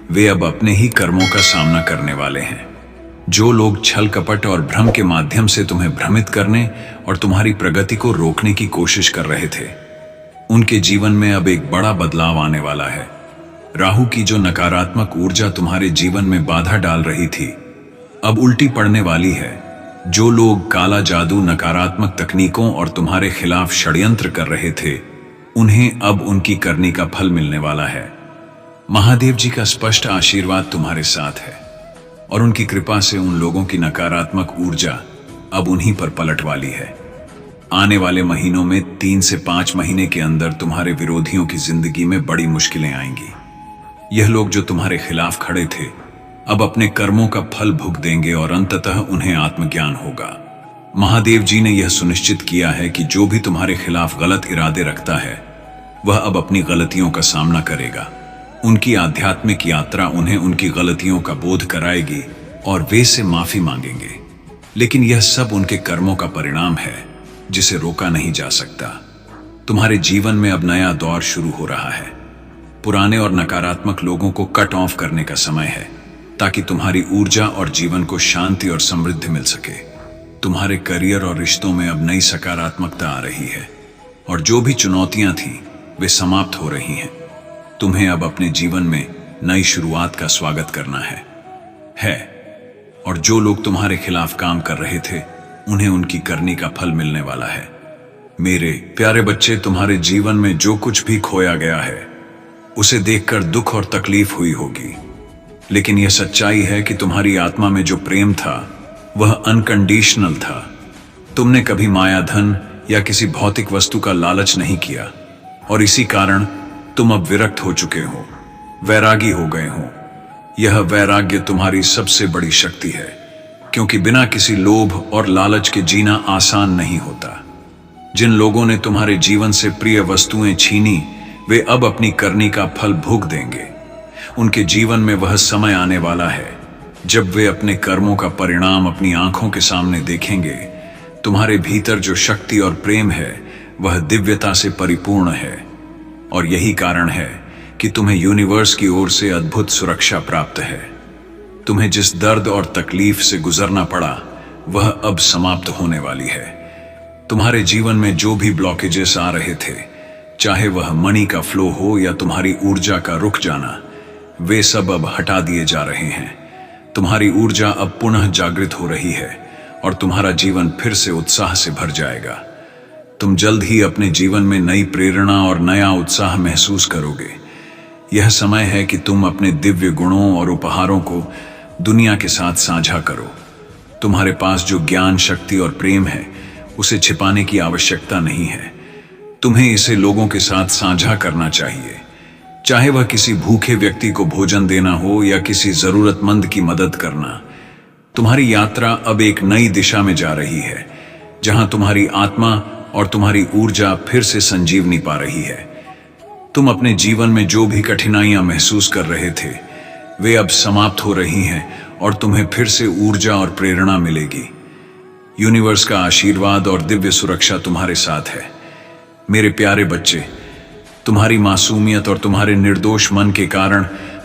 वे अब अपने ही कर्मों का सामना करने वाले हैं। जो लोग छल कपट और भ्रम के माध्यम से तुम्हें भ्रमित करने और तुम्हारी प्रगति को रोकने की कोशिश कर रहे थे, उनके जीवन में अब एक बड़ा बदलाव आने वाला है। राहु की जो नकारात्मक ऊर्जा तुम्हारे जीवन में बाधा डाल रही थी, अब उल्टी पड़ने वाली है। जो लोग काला जादू, नकारात्मक तकनीकों और तुम्हारे खिलाफ षड्यंत्र कर रहे थे, उन्हें अब उनकी करनी का फल मिलने वाला है। महादेव जी का स्पष्ट आशीर्वाद तुम्हारे साथ है और उनकी कृपा से उन लोगों की नकारात्मक ऊर्जा अब उन्हीं पर पलट वाली है। आने वाले महीनों में 3 से 5 महीने के अंदर तुम्हारे विरोधियों की जिंदगी में बड़ी मुश्किलें आएंगी। यह लोग जो तुम्हारे खिलाफ खड़े थे, अब अपने कर्मों का फल भुग देंगे और अंततः उन्हें आत्मज्ञान होगा। महादेव जी ने यह सुनिश्चित किया है कि जो भी तुम्हारे खिलाफ गलत इरादे रखता है, वह अब अपनी गलतियों का सामना करेगा। उनकी आध्यात्मिक यात्रा उन्हें उनकी गलतियों का बोध कराएगी और वे से माफी मांगेंगे। लेकिन यह सब उनके कर्मों का परिणाम है, जिसे रोका नहीं जा सकता। तुम्हारे जीवन में अब नया दौर शुरू हो रहा है। पुराने और नकारात्मक लोगों को कट ऑफ करने का समय है, ताकि तुम्हारी ऊर्जा और जीवन को शांति और समृद्धि मिल सके। तुम्हारे करियर और रिश्तों में अब नई सकारात्मकता आ रही है और जो भी चुनौतियां थीं, वे समाप्त हो रही हैं। तुम्हें अब अपने जीवन में नई शुरुआत का स्वागत करना है। और जो लोग तुम्हारे खिलाफ काम कर रहे थे, उन्हें उनकी करनी का फल मिलने वाला है। मेरे प्यारे बच्चे, तुम्हारे जीवन में जो कुछ भी खोया गया है, उसे देखकर दुख और तकलीफ हुई होगी, लेकिन यह सच्चाई है कि तुम्हारी आत्मा में जो प्रेम था, वह अनकंडीशनल था। तुमने कभी माया, धन या किसी भौतिक वस्तु का लालच नहीं किया। और इसी कारण तुम अब विरक्त हो चुके हो, वैरागी हो गए हो। यह वैराग्य तुम्हारी सबसे बड़ी शक्ति है, क्योंकि बिना किसी लोभ और लालच के जीना आसान नहीं होता। जिन लोगों ने तुम्हारे जीवन से प्रिय वस्तुएं छीनी, वे अब अपनी करनी का फल भोग देंगे। उनके जीवन में वह समय आने वाला है जब वे अपने कर्मों का परिणाम अपनी आंखों के सामने देखेंगे। तुम्हारे भीतर जो शक्ति और प्रेम है वह दिव्यता से परिपूर्ण है, और यही कारण है कि तुम्हें यूनिवर्स की ओर से अद्भुत सुरक्षा प्राप्त है। तुम्हें जिस दर्द और तकलीफ से गुजरना पड़ा वह अब समाप्त होने वाली है। तुम्हारे जीवन में जो भी ब्लॉकेजेस आ रहे थे, चाहे वह मनी का फ्लो हो या तुम्हारी ऊर्जा का रुक जाना, वे सब अब हटा दिए जा रहे हैं। तुम्हारी ऊर्जा अब पुनः जागृत हो रही है और तुम्हारा जीवन फिर से उत्साह से भर जाएगा। तुम जल्द ही अपने जीवन में नई प्रेरणा और नया उत्साह महसूस करोगे। यह समय है कि तुम अपने दिव्य गुणों और उपहारों को दुनिया के साथ साझा करो। तुम्हारे पास जो ज्ञान, शक्ति और प्रेम है, उसे छिपाने की आवश्यकता नहीं है। तुम्हें इसे लोगों के साथ साझा करना चाहिए, चाहे वह किसी भूखे व्यक्ति को भोजन देना हो या किसी जरूरतमंद की मदद करना। तुम्हारी यात्रा अब एक नई दिशा में जा रही है, जहां तुम्हारी आत्मा और तुम्हारी ऊर्जा फिर से संजीवनी पा रही है। तुम अपने जीवन में जो भी कठिनाइयां महसूस कर रहे थे, वे अब समाप्त हो रही हैं और तुम्हें फिर से ऊर्जा और प्रेरणा मिलेगी। यूनिवर्स का आशीर्वाद और दिव्य सुरक्षा तुम्हारे साथ है। मेरे प्यारे बच्चे, तुम्हारी मासूमियत और तुम्हारे निर्दोष मन के कारण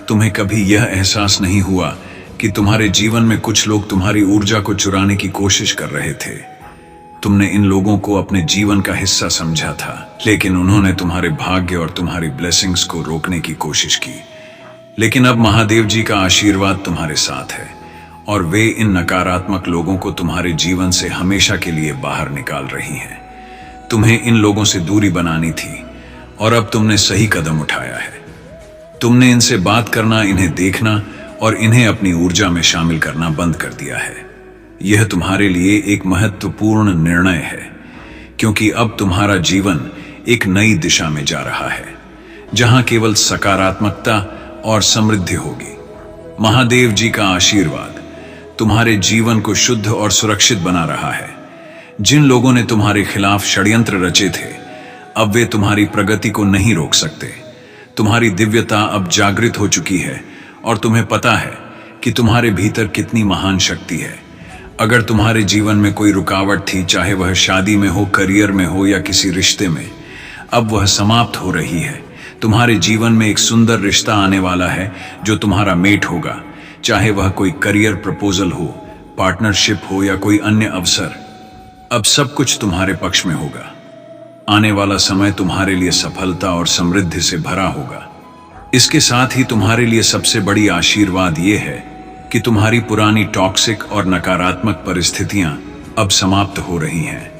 तुम्हें कभी यह एहसास नहीं हुआ कि तुम्हारे जीवन में कुछ लोग तुम्हारी ऊर्जा को चुराने की कोशिश कर रहे थे। तुमने इन लोगों को अपने जीवन का हिस्सा समझा था, लेकिन उन्होंने तुम्हारे भाग्य और तुम्हारी ब्लेसिंग्स को रोकने की कोशिश की। लेकिन अब महादेव जी का आशीर्वाद तुम्हारे साथ है और वे इन नकारात्मक लोगों को तुम्हारे जीवन से हमेशा के लिए बाहर निकाल रही हैं। तुम्हें इन लोगों से दूरी बनानी थी और अब तुमने सही कदम उठाया है। तुमने इनसे बात करना, इन्हें देखना और इन्हें अपनी ऊर्जा में शामिल करना बंद कर दिया है। यह तुम्हारे लिए एक महत्वपूर्ण निर्णय है, क्योंकि अब तुम्हारा जीवन एक नई दिशा में जा रहा है, जहां केवल सकारात्मकता और समृद्धि होगी। महादेव जी का आशीर्वाद तुम्हारे जीवन को शुद्ध और सुरक्षित बना रहा है। जिन लोगों ने तुम्हारे खिलाफ षड्यंत्र रचे थे, अब वे तुम्हारी प्रगति को नहीं रोक सकते। तुम्हारी दिव्यता अब जागृत हो चुकी है और तुम्हें पता है कि तुम्हारे भीतर कितनी महान शक्ति है। अगर तुम्हारे जीवन में कोई रुकावट थी, चाहे वह शादी में हो, करियर में हो या किसी रिश्ते में, अब वह समाप्त हो रही है। तुम्हारे जीवन में एक सुंदर रिश्ता आने वाला है जो तुम्हारा मेट होगा, चाहे वह कोई करियर प्रपोजल हो, पार्टनरशिप हो या कोई अन्य अवसर। अब सब कुछ तुम्हारे पक्ष में होगा। आने वाला समय तुम्हारे लिए सफलता और समृद्धि से भरा होगा। इसके साथ ही तुम्हारे लिए सबसे बड़ी आशीर्वाद यह है कि तुम्हारी पुरानी टॉक्सिक और नकारात्मक परिस्थितियां अब समाप्त हो रही हैं।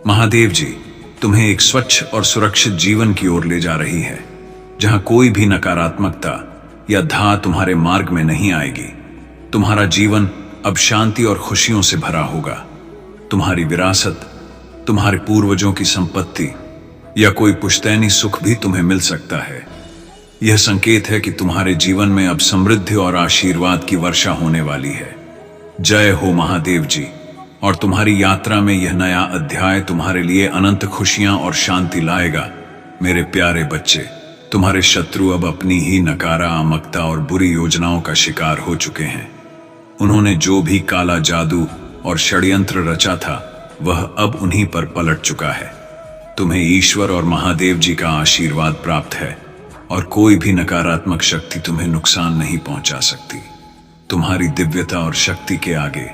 महादेव जी तुम्हें एक स्वच्छ और सुरक्षित जीवन की ओर ले जा रही है, जहां कोई भी नकारात्मकता या धा तुम्हारे मार्ग में नहीं आएगी। तुम्हारा जीवन अब शांति और खुशियों से भरा होगा। तुम्हारी विरासत, तुम्हारे पूर्वजों की संपत्ति या कोई पुश्तैनी सुख भी तुम्हें मिल सकता है। यह संकेत है कि तुम्हारे जीवन में अब समृद्धि और आशीर्वाद की वर्षा होने वाली है। जय हो महादेव जी। और तुम्हारी यात्रा में यह नया अध्याय तुम्हारे लिए अनंत खुशियां और शांति लाएगा। मेरे प्यारे बच्चे, तुम्हारे शत्रु अब अपनी ही नकारात्मकता और बुरी योजनाओं का शिकार हो चुके हैं। उन्होंने जो भी काला जादू और षड्यंत्र रचा था, वह अब उन्हीं पर पलट चुका है। तुम्हें ईश्वर और महादेव जी का आशीर्वाद प्राप्त है और कोई भी नकारात्मक शक्ति तुम्हें नुकसान नहीं पहुंचा सकती। तुम्हारी दिव्यता और शक्ति के आगे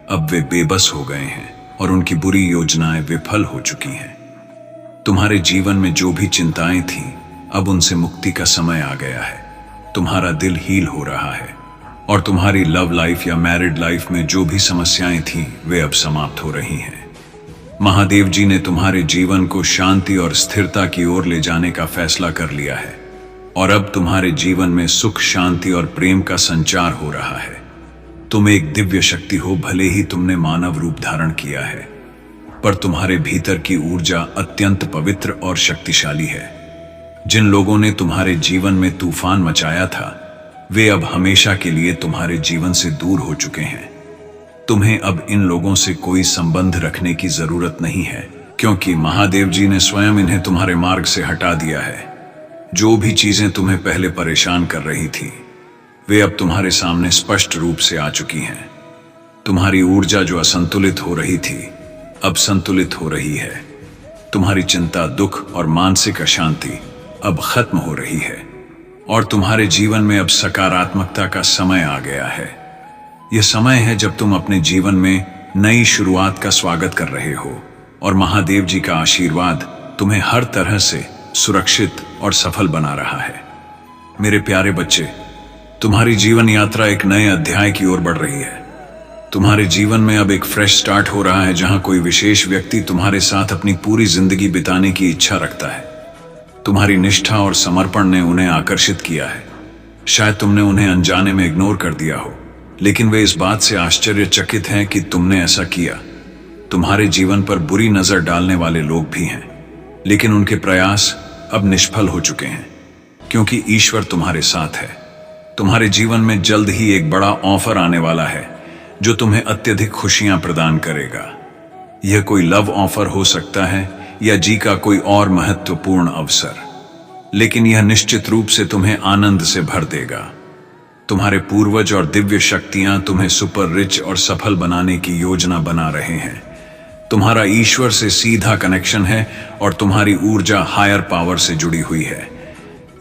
अब वे बेबस हो गए हैं और उनकी बुरी योजनाएं विफल हो चुकी हैं। तुम्हारे जीवन में जो भी चिंताएं थीं, अब उनसे मुक्ति का समय आ गया है। तुम्हारा दिल हील हो रहा है और तुम्हारी लव लाइफ या मैरिड लाइफ में जो भी समस्याएं थीं, वे अब समाप्त हो रही हैं। महादेव जी ने तुम्हारे जीवन को शांति और स्थिरता की ओर ले जाने का फैसला कर लिया है और अब तुम्हारे जीवन में सुख, शांति और प्रेम का संचार हो रहा है। तुम एक दिव्य शक्ति हो, भले ही तुमने मानव रूप धारण किया है, पर तुम्हारे भीतर की ऊर्जा अत्यंत पवित्र और शक्तिशाली है। जिन लोगों ने तुम्हारे जीवन में तूफान मचाया था, वे अब हमेशा के लिए तुम्हारे जीवन से दूर हो चुके हैं। तुम्हें अब इन लोगों से कोई संबंध रखने की जरूरत नहीं है, क्योंकि महादेव जी ने स्वयं इन्हें तुम्हारे मार्ग से हटा दिया है। जो भी चीजें तुम्हें पहले परेशान कर रही थी, वे अब तुम्हारे सामने स्पष्ट रूप से आ चुकी हैं। तुम्हारी ऊर्जा जो असंतुलित हो रही थी, अब संतुलित हो रही है। तुम्हारी चिंता, दुख और मानसिक अशांति अब खत्म हो रही है और तुम्हारे जीवन में अब सकारात्मकता का समय आ गया है। यह समय है जब तुम अपने जीवन में नई शुरुआत का स्वागत कर रहे हो और महादेव जी का आशीर्वाद तुम्हें हर तरह से सुरक्षित और सफल बना रहा है। मेरे प्यारे बच्चे, तुम्हारी जीवन यात्रा एक नए अध्याय की ओर बढ़ रही है। तुम्हारे जीवन में अब एक फ्रेश स्टार्ट हो रहा है, जहां कोई विशेष व्यक्ति तुम्हारे साथ अपनी पूरी जिंदगी बिताने की इच्छा रखता है। तुम्हारी निष्ठा और समर्पण ने उन्हें आकर्षित किया है। शायद तुमने उन्हें अनजाने में इग्नोर कर दिया हो, लेकिन वे इस बात से आश्चर्यचकित हैं कि तुमने ऐसा किया। तुम्हारे जीवन पर बुरी नजर डालने वाले लोग भी हैं, लेकिन उनके प्रयास अब निष्फल हो चुके हैं, क्योंकि ईश्वर तुम्हारे साथ है। तुम्हारे जीवन में जल्द ही एक बड़ा ऑफर आने वाला है जो तुम्हें अत्यधिक खुशियां प्रदान करेगा। यह कोई लव ऑफर हो सकता है या जी का कोई और महत्वपूर्ण अवसर, लेकिन यह निश्चित रूप से तुम्हें आनंद से भर देगा। तुम्हारे पूर्वज और दिव्य शक्तियां तुम्हें सुपर रिच और सफल बनाने की योजना बना रहे हैं। तुम्हारा ईश्वर से सीधा कनेक्शन है और तुम्हारी ऊर्जा हायर पावर से जुड़ी हुई है।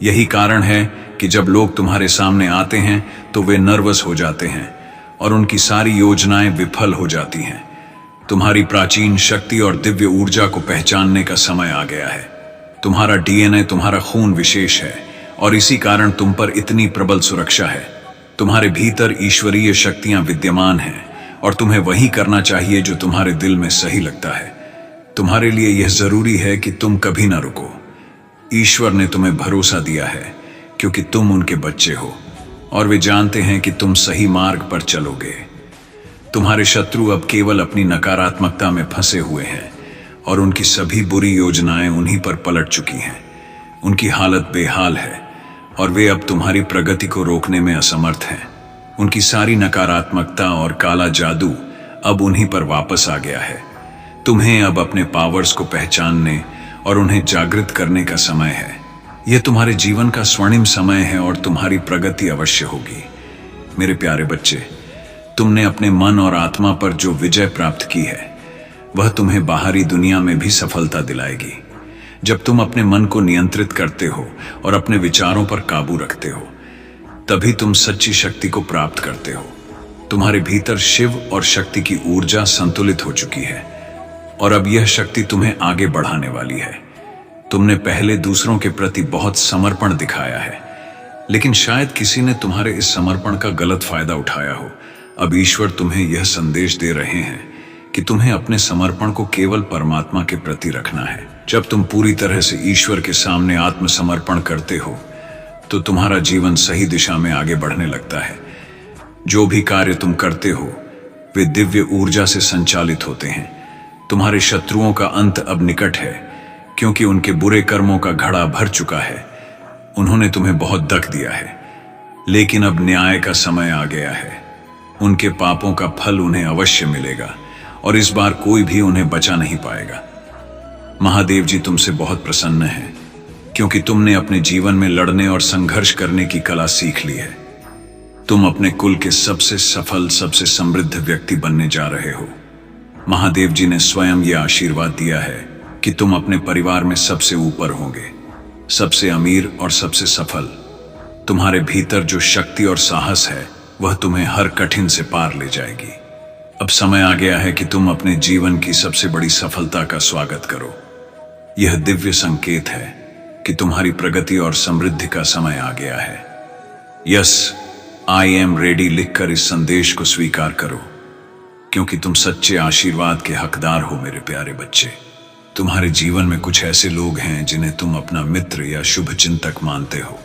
यही कारण है कि जब लोग तुम्हारे सामने आते हैं तो वे नर्वस हो जाते हैं और उनकी सारी योजनाएं विफल हो जाती हैं। तुम्हारी प्राचीन शक्ति और दिव्य ऊर्जा को पहचानने का समय आ गया है। तुम्हारा डीएनए, तुम्हारा खून विशेष है और इसी कारण तुम पर इतनी प्रबल सुरक्षा है। तुम्हारे भीतर ईश्वरीय शक्तियां विद्यमान हैं और तुम्हें वही करना चाहिए जो तुम्हारे दिल में सही लगता है। तुम्हारे लिए यह जरूरी है कि तुम कभी ना रुको। ईश्वर ने तुम्हें भरोसा दिया है क्योंकि तुम उनके बच्चे हो और वे जानते हैं कि तुम सही मार्ग पर चलोगे। तुम्हारे शत्रु अब केवल अपनी नकारात्मकता में फंसे हुए हैं और उनकी सभी बुरी योजनाएं उन्हीं पर पलट चुकी हैं। उनकी हालत बेहाल है और वे अब तुम्हारी प्रगति को रोकने में असमर्थ हैं। उनकी सारी नकारात्मकता और काला जादू अब उन्हीं पर वापस आ गया है। तुम्हें अब अपने पावर्स को पहचानने और उन्हें जागृत करने का समय है। यह तुम्हारे जीवन का स्वर्णिम समय है और तुम्हारी प्रगति अवश्य होगी। मेरे प्यारे बच्चे, तुमने अपने मन और आत्मा पर जो विजय प्राप्त की है, वह तुम्हें बाहरी दुनिया में भी सफलता दिलाएगी। जब तुम अपने मन को नियंत्रित करते हो और अपने विचारों पर काबू रखते हो, तभी तुम सच्ची शक्ति को प्राप्त करते हो। तुम्हारे भीतर शिव और शक्ति की ऊर्जा संतुलित हो चुकी है और अब यह शक्ति तुम्हें आगे बढ़ाने वाली है। तुमने पहले दूसरों के प्रति बहुत समर्पण दिखाया है, लेकिन शायद किसी ने तुम्हारे इस समर्पण का गलत फायदा उठाया हो। अब ईश्वर तुम्हें यह संदेश दे रहे हैं कि तुम्हें अपने समर्पण को केवल परमात्मा के प्रति रखना है। जब तुम पूरी तरह से ईश्वर के सामने आत्मसमर्पण करते हो, तो तुम्हारा जीवन सही दिशा में आगे बढ़ने लगता है। जो भी कार्य तुम करते हो, वे दिव्य ऊर्जा से संचालित होते हैं। तुम्हारे शत्रुओं का अंत अब निकट है, क्योंकि उनके बुरे कर्मों का घड़ा भर चुका है। उन्होंने तुम्हें बहुत दख दिया है, लेकिन अब न्याय का समय आ गया है। उनके पापों का फल उन्हें अवश्य मिलेगा और इस बार कोई भी उन्हें बचा नहीं पाएगा। महादेव जी तुमसे बहुत प्रसन्न हैं, क्योंकि तुमने अपने जीवन में लड़ने और संघर्ष करने की कला सीख ली है। तुम अपने कुल के सबसे सफल, सबसे समृद्ध व्यक्ति बनने जा रहे हो। महादेव जी ने स्वयं यह आशीर्वाद दिया है कि तुम अपने परिवार में सबसे ऊपर होंगे, सबसे अमीर और सबसे सफल। तुम्हारे भीतर जो शक्ति और साहस है, वह तुम्हें हर कठिन से पार ले जाएगी। अब समय आ गया है कि तुम अपने जीवन की सबसे बड़ी सफलता का स्वागत करो। यह दिव्य संकेत है कि तुम्हारी प्रगति और समृद्धि का समय आ गया है। यस, आई एम रेडी लिखकर इस संदेश को स्वीकार करो, क्योंकि तुम सच्चे आशीर्वाद के हकदार हो। मेरे प्यारे बच्चे, तुम्हारे जीवन में कुछ ऐसे लोग हैं जिन्हें तुम अपना मित्र या शुभ चिंतक मानते हो,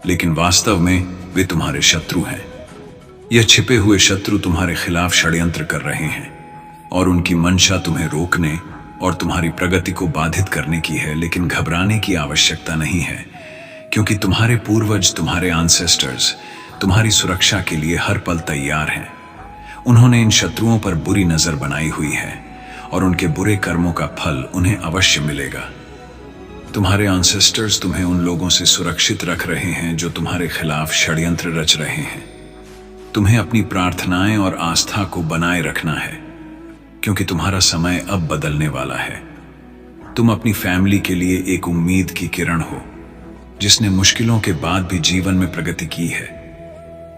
लेकिन वास्तव में वे तुम्हारे शत्रु हैं। यह छिपे हुए शत्रु तुम्हारे खिलाफ षड्यंत्र कर रहे हैं और उनकी मंशा तुम्हें रोकने और तुम्हारी प्रगति को बाधित करने की है, लेकिन घबराने की आवश्यकता नहीं है, क्योंकि तुम्हारे पूर्वज, तुम्हारे एंसेस्टर्स तुम्हारी सुरक्षा के लिए हर पल तैयार हैं। उन्होंने इन शत्रुओं पर बुरी नजर बनाई हुई है और उनके बुरे कर्मों का फल उन्हें अवश्य मिलेगा। तुम्हारे एंसेस्टर्स तुम्हें उन लोगों से सुरक्षित रख रहे हैं जो तुम्हारे खिलाफ षड्यंत्र रच रहे हैं। तुम्हें अपनी प्रार्थनाएं और आस्था को बनाए रखना है, क्योंकि तुम्हारा समय अब बदलने वाला है। तुम अपनी फैमिली के लिए एक उम्मीद की किरण हो, जिसने मुश्किलों के बाद भी जीवन में प्रगति की है।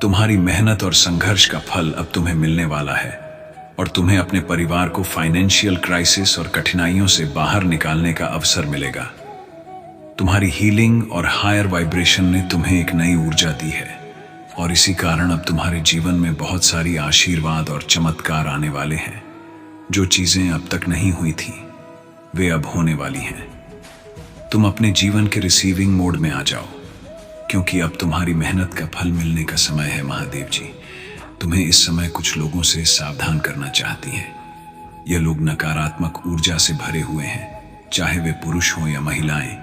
तुम्हारी मेहनत और संघर्ष का फल अब तुम्हें मिलने वाला है और तुम्हें अपने परिवार को फाइनेंशियल क्राइसिस और कठिनाइयों से बाहर निकालने का अवसर मिलेगा। तुम्हारी हीलिंग और हायर वाइब्रेशन ने तुम्हें एक नई ऊर्जा दी है और इसी कारण अब तुम्हारे जीवन में बहुत सारी आशीर्वाद और चमत्कार आने वाले हैं। जो चीजें अब तक नहीं हुई थी वे अब होने वाली हैं। तुम अपने जीवन के रिसीविंग मोड में आ जाओ, क्योंकि अब तुम्हारी मेहनत का फल मिलने का समय है। महादेव जी तुम्हें इस समय कुछ लोगों से सावधान करना चाहती हैं। ये लोग नकारात्मक ऊर्जा से भरे हुए हैं, चाहे वे पुरुष हों या महिलाएं।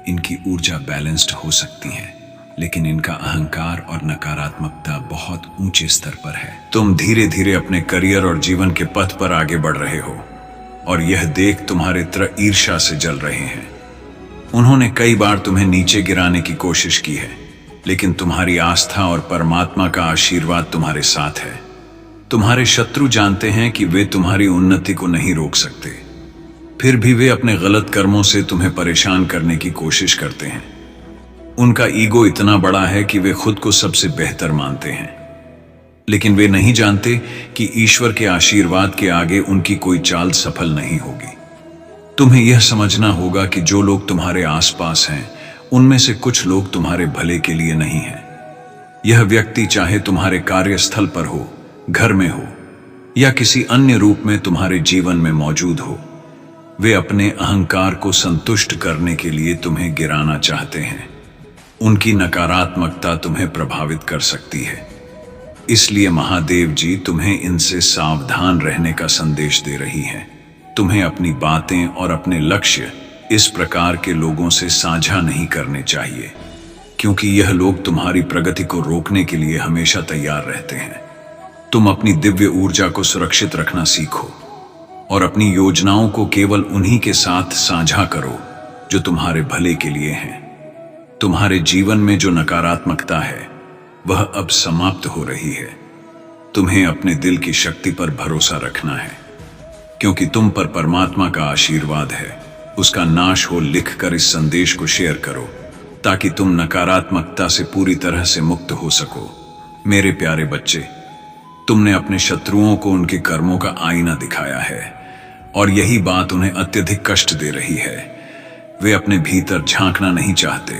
इनकी ऊर्जा बैलेंस्ड हो सकती है, लेकिन इनका अहंकार और नकारात्मकता बहुत ऊंचे स्तर पर है। तुम धीरे धीरे अपने करियर और जीवन के पथ पर आगे बढ़ रहे हो और यह देख तुम्हारे तरह ईर्ष्या से जल रहे हैं। उन्होंने कई बार तुम्हें नीचे गिराने की कोशिश की है, लेकिन तुम्हारी आस्था और परमात्मा का आशीर्वाद तुम्हारे साथ है। तुम्हारे शत्रु जानते हैं कि वे तुम्हारी उन्नति को नहीं रोक सकते, फिर भी वे अपने गलत कर्मों से तुम्हें परेशान करने की कोशिश करते हैं। उनका ईगो इतना बड़ा है कि वे खुद को सबसे बेहतर मानते हैं, लेकिन वे नहीं जानते कि ईश्वर के आशीर्वाद के आगे उनकी कोई चाल सफल नहीं होगी। तुम्हें यह समझना होगा कि जो लोग तुम्हारे आसपास हैं उनमें से कुछ लोग तुम्हारे भले के लिए नहीं हैं। यह व्यक्ति चाहे तुम्हारे कार्यस्थल पर हो, घर में हो या किसी अन्य रूप में तुम्हारे जीवन में मौजूद हो, वे अपने अहंकार को संतुष्ट करने के लिए तुम्हें गिराना चाहते हैं। उनकी नकारात्मकता तुम्हें प्रभावित कर सकती है, इसलिए महादेव जी तुम्हें इनसे सावधान रहने का संदेश दे रही हैं। तुम्हें अपनी बातें और अपने लक्ष्य इस प्रकार के लोगों से साझा नहीं करने चाहिए, क्योंकि यह लोग तुम्हारी प्रगति को रोकने के लिए हमेशा तैयार रहते हैं। तुम अपनी दिव्य ऊर्जा को सुरक्षित रखना सीखो और अपनी योजनाओं को केवल उन्हीं के साथ साझा करो जो तुम्हारे भले के लिए हैं। तुम्हारे जीवन में जो नकारात्मकता है वह अब समाप्त हो रही है। तुम्हें अपने दिल की शक्ति पर भरोसा रखना है, क्योंकि तुम पर परमात्मा का आशीर्वाद है। उसका नाश हो लिखकर इस संदेश को शेयर करो, ताकि तुम नकारात्मकता से पूरी तरह से मुक्त हो सको। मेरे प्यारे बच्चे, तुमने अपने शत्रुओं को उनके कर्मों का आईना दिखाया है और यही बात उन्हें अत्यधिक कष्ट दे रही है। वे अपने भीतर झांकना नहीं चाहते,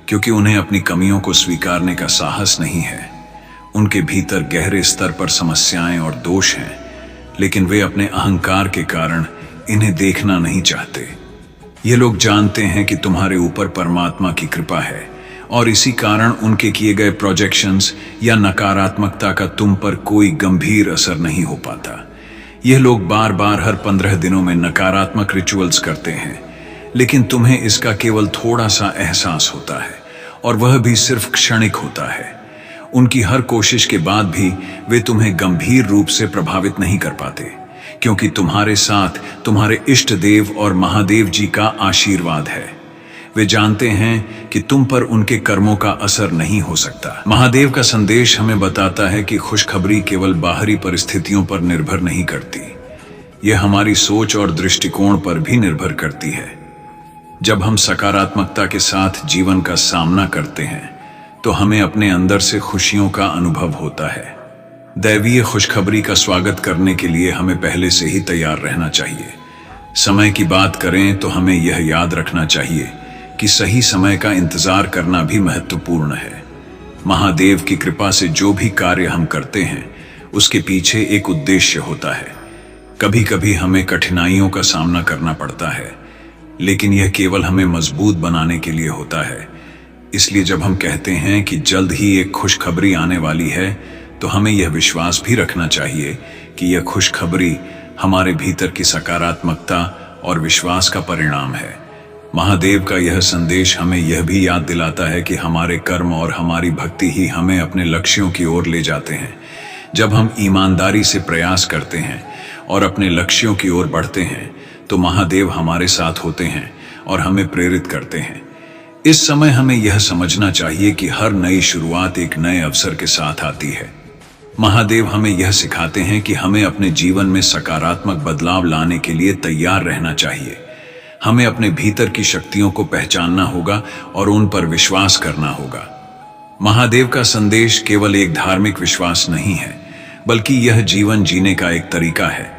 क्योंकि उन्हें अपनी कमियों को स्वीकारने का साहस नहीं है। उनके भीतर गहरे स्तर पर समस्याएं और दोष हैं, लेकिन वे अपने अहंकार के कारण इन्हें देखना नहीं चाहते। ये लोग जानते हैं कि तुम्हारे ऊपर परमात्मा की कृपा है और इसी कारण उनके किए गए प्रोजेक्शंस या नकारात्मकता का तुम पर कोई गंभीर असर नहीं हो पाता। यह लोग बार बार हर 15 दिनों में नकारात्मक रिचुअल्स करते हैं, लेकिन तुम्हें इसका केवल थोड़ा सा एहसास होता है और वह भी सिर्फ क्षणिक होता है। उनकी हर कोशिश के बाद भी वे तुम्हें गंभीर रूप से प्रभावित नहीं कर पाते, क्योंकि तुम्हारे साथ तुम्हारे इष्ट देव और महादेव जी का आशीर्वाद है। वे जानते हैं कि तुम पर उनके कर्मों का असर नहीं हो सकता। महादेव का संदेश हमें बताता है कि खुशखबरी केवल बाहरी परिस्थितियों पर निर्भर नहीं करती, यह हमारी सोच और दृष्टिकोण पर भी निर्भर करती है। जब हम सकारात्मकता के साथ जीवन का सामना करते हैं तो हमें अपने अंदर से खुशियों का अनुभव होता है। दैवीय खुशखबरी का स्वागत करने के लिए हमें पहले से ही तैयार रहना चाहिए। समय की बात करें तो हमें यह याद रखना चाहिए कि सही समय का इंतजार करना भी महत्वपूर्ण है। महादेव की कृपा से जो भी कार्य हम करते हैं उसके पीछे एक उद्देश्य होता है। कभी कभी हमें कठिनाइयों का सामना करना पड़ता है, लेकिन यह केवल हमें मजबूत बनाने के लिए होता है। इसलिए जब हम कहते हैं कि जल्द ही एक खुशखबरी आने वाली है, तो हमें यह विश्वास भी रखना चाहिए कि यह खुशखबरी हमारे भीतर की सकारात्मकता और विश्वास का परिणाम है। महादेव का यह संदेश हमें यह भी याद दिलाता है कि हमारे कर्म और हमारी भक्ति ही हमें अपने लक्ष्यों की ओर ले जाते हैं। जब हम ईमानदारी से प्रयास करते हैं और अपने लक्ष्यों की ओर बढ़ते हैं तो महादेव हमारे साथ होते हैं और हमें प्रेरित करते हैं। इस समय हमें यह समझना चाहिए कि हर नई शुरुआत एक नए अवसर के साथ आती है। महादेव हमें यह सिखाते हैं कि हमें अपने जीवन में सकारात्मक बदलाव लाने के लिए तैयार रहना चाहिए। हमें अपने भीतर की शक्तियों को पहचानना होगा और उन पर विश्वास करना होगा। महादेव का संदेश केवल एक धार्मिक विश्वास नहीं है, बल्कि यह जीवन जीने का एक तरीका है।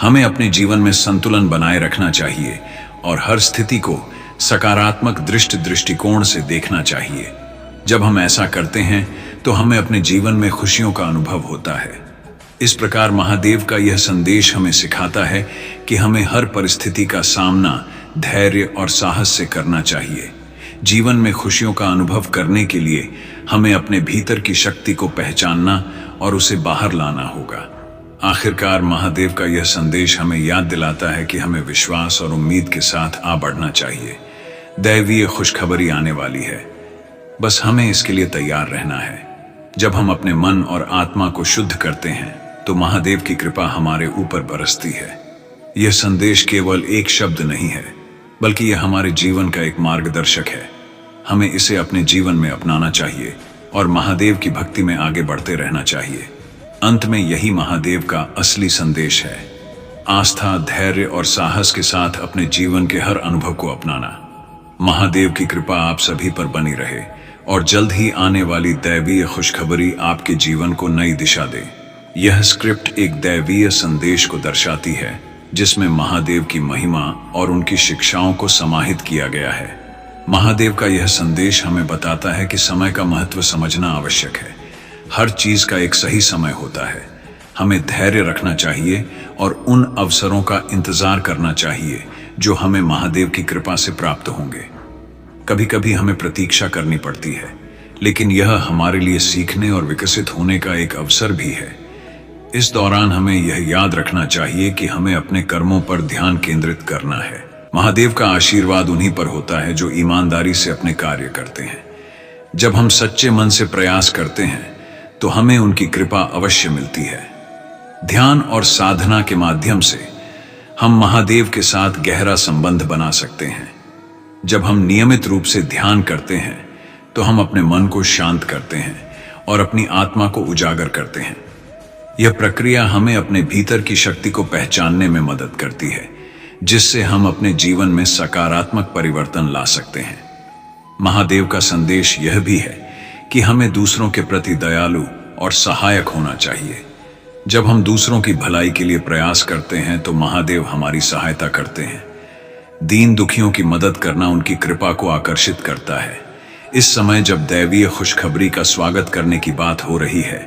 हमें अपने जीवन में संतुलन बनाए रखना चाहिए और हर स्थिति को सकारात्मक दृष्टिकोण से देखना चाहिए। जब हम ऐसा करते हैं तो हमें अपने जीवन में खुशियों का अनुभव होता है। इस प्रकार महादेव का यह संदेश हमें सिखाता है कि हमें हर परिस्थिति का सामना धैर्य और साहस से करना चाहिए। जीवन में खुशियों का अनुभव करने के लिए हमें अपने भीतर की शक्ति को पहचानना और उसे बाहर लाना होगा। आखिरकार महादेव का यह संदेश हमें याद दिलाता है कि हमें विश्वास और उम्मीद के साथ आ बढ़ना चाहिए। दैवीय खुशखबरी आने वाली है, बस हमें इसके लिए तैयार रहना है। जब हम अपने मन और आत्मा को शुद्ध करते हैं तो महादेव की कृपा हमारे ऊपर बरसती है। यह संदेश केवल एक शब्द नहीं है, बल्कि यह हमारे जीवन का एक मार्गदर्शक है। हमें इसे अपने जीवन में अपनाना चाहिए और महादेव की भक्ति में आगे बढ़ते रहना चाहिए। अंत में यही महादेव का असली संदेश है, आस्था, धैर्य और साहस के साथ अपने जीवन के हर अनुभव को अपनाना। महादेव की कृपा आप सभी पर बनी रहे और जल्द ही आने वाली दैवीय खुशखबरी आपके जीवन को नई दिशा दे। यह स्क्रिप्ट एक दैवीय संदेश को दर्शाती है जिसमें महादेव की महिमा और उनकी शिक्षाओं को समाहित किया गया है। महादेव का यह संदेश हमें बताता है कि समय का महत्व समझना आवश्यक है। हर चीज का एक सही समय होता है। हमें धैर्य रखना चाहिए और उन अवसरों का इंतजार करना चाहिए जो हमें महादेव की कृपा से प्राप्त होंगे। कभी कभी हमें प्रतीक्षा करनी पड़ती है, लेकिन यह हमारे लिए सीखने और विकसित होने का एक अवसर भी है। इस दौरान हमें यह याद रखना चाहिए कि हमें अपने कर्मों पर ध्यान केंद्रित करना है। महादेव का आशीर्वाद उन्हीं पर होता है जो ईमानदारी से अपने कार्य करते हैं। जब हम सच्चे मन से प्रयास करते हैं तो हमें उनकी कृपा अवश्य मिलती है। ध्यान और साधना के माध्यम से हम महादेव के साथ गहरा संबंध बना सकते हैं। जब हम नियमित रूप से ध्यान करते हैं तो हम अपने मन को शांत करते हैं और अपनी आत्मा को उजागर करते हैं। यह प्रक्रिया हमें अपने भीतर की शक्ति को पहचानने में मदद करती है, जिससे हम अपने जीवन में सकारात्मक परिवर्तन ला सकते हैं। महादेव का संदेश यह भी है कि हमें दूसरों के प्रति दयालु और सहायक होना चाहिए। जब हम दूसरों की भलाई के लिए प्रयास करते हैं तो महादेव हमारी सहायता करते हैं। दीन दुखियों की मदद करना उनकी कृपा को आकर्षित करता है। इस समय जब दैवीय खुशखबरी का स्वागत करने की बात हो रही है,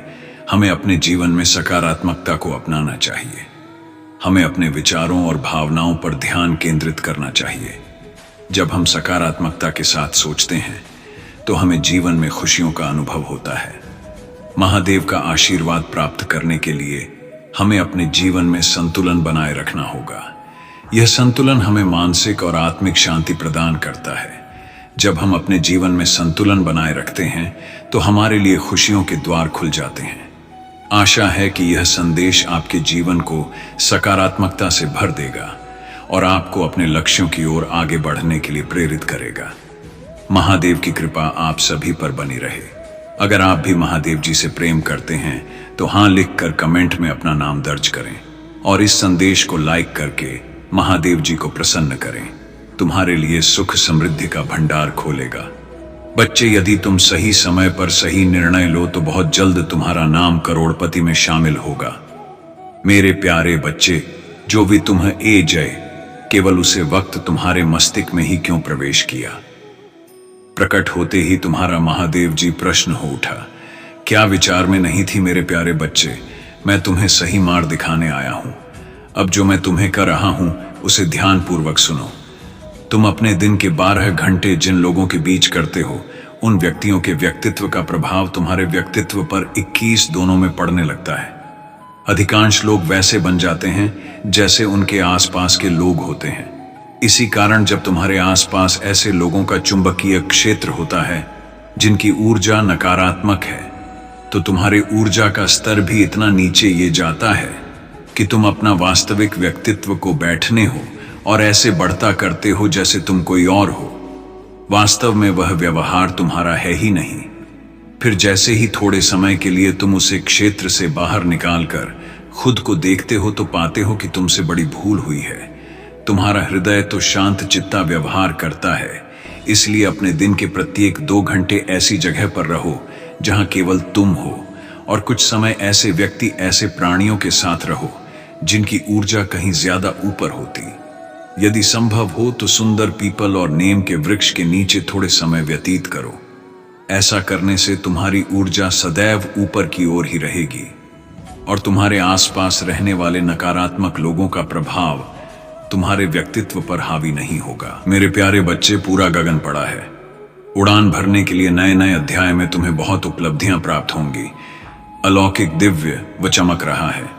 हमें अपने जीवन में सकारात्मकता को अपनाना चाहिए। हमें अपने विचारों और भावनाओं पर ध्यान केंद्रित करना चाहिए। जब हम सकारात्मकता के साथ सोचते हैं तो हमें जीवन में खुशियों का अनुभव होता है। महादेव का आशीर्वाद प्राप्त करने के लिए हमें अपने जीवन में संतुलन बनाए रखना होगा। यह संतुलन हमें मानसिक और आत्मिक शांति प्रदान करता है। जब हम अपने जीवन में संतुलन बनाए रखते हैं तो हमारे लिए खुशियों के द्वार खुल जाते हैं। आशा है कि यह संदेश आपके जीवन को सकारात्मकता से भर देगा और आपको अपने लक्ष्यों की ओर आगे बढ़ने के लिए प्रेरित करेगा। महादेव की कृपा आप सभी पर बनी रहे। अगर आप भी महादेव जी से प्रेम करते हैं तो हाँ लिखकर कमेंट में अपना नाम दर्ज करें और इस संदेश को लाइक करके महादेव जी को प्रसन्न करें। तुम्हारे लिए सुख समृद्धि का भंडार खोलेगा। बच्चे, यदि तुम सही समय पर सही निर्णय लो तो बहुत जल्द तुम्हारा नाम करोड़पति में शामिल होगा। मेरे प्यारे बच्चे, जो भी तुम्हें ए जय, केवल उसे वक्त तुम्हारे मस्तिष्क में ही क्यों प्रवेश किया। प्रकट होते ही तुम्हारा महादेव जी प्रश्न हो उठा। क्या विचार में नहीं थी मेरे प्यारे बच्चे? मैं तुम्हें सही मार्ग दिखाने आया हूं। अब जो मैं तुम्हें कर रहा हूं उसे ध्यान पूर्वक सुनो। तुम अपने दिन के 12 घंटे जिन लोगों के बीच करते हो, उन व्यक्तियों के व्यक्तित्व का प्रभाव तुम्हारे व्यक्तित्व पर 21 दोनों में पड़ने लगता है। अधिकांश लोग वैसे बन जाते हैं जैसे उनके आसपास के लोग होते हैं। इसी कारण जब तुम्हारे आसपास ऐसे लोगों का चुंबकीय क्षेत्र होता है जिनकी ऊर्जा नकारात्मक है, तो तुम्हारी ऊर्जा का स्तर भी इतना नीचे ये जाता है कि तुम अपना वास्तविक व्यक्तित्व को बैठने हो और ऐसे बढ़ता करते हो जैसे तुम कोई और हो। वास्तव में वह व्यवहार तुम्हारा है ही नहीं। फिर जैसे ही थोड़े समय के लिए तुम उसे क्षेत्र से बाहर निकालकर खुद को देखते हो तो पाते हो कि तुमसे बड़ी भूल हुई है। तुम्हारा हृदय तो शांत चित्ता व्यवहार करता है, इसलिए अपने दिन के प्रत्येक 2 घंटे ऐसी जगह पर रहो जहां केवल तुम हो, और कुछ समय ऐसे व्यक्ति, ऐसे प्राणियों के साथ रहो जिनकी ऊर्जा कहीं ज्यादा ऊपर होती। यदि संभव हो तो सुंदर पीपल और नीम के वृक्ष के नीचे थोड़े समय व्यतीत करो। ऐसा करने से तुम्हारी ऊर्जा सदैव ऊपर की ओर ही रहेगी और तुम्हारे आसपास रहने वाले नकारात्मक लोगों का प्रभाव तुम्हारे व्यक्तित्व पर हावी नहीं होगा। मेरे प्यारे बच्चे, पूरा गगन पड़ा है। उड़ान भरने के लिए नए नए अध्याय में तुम्हें बहुत उपलब्धियां प्राप्त होंगी। अलौकिक, दिव्य व चमक रहा है।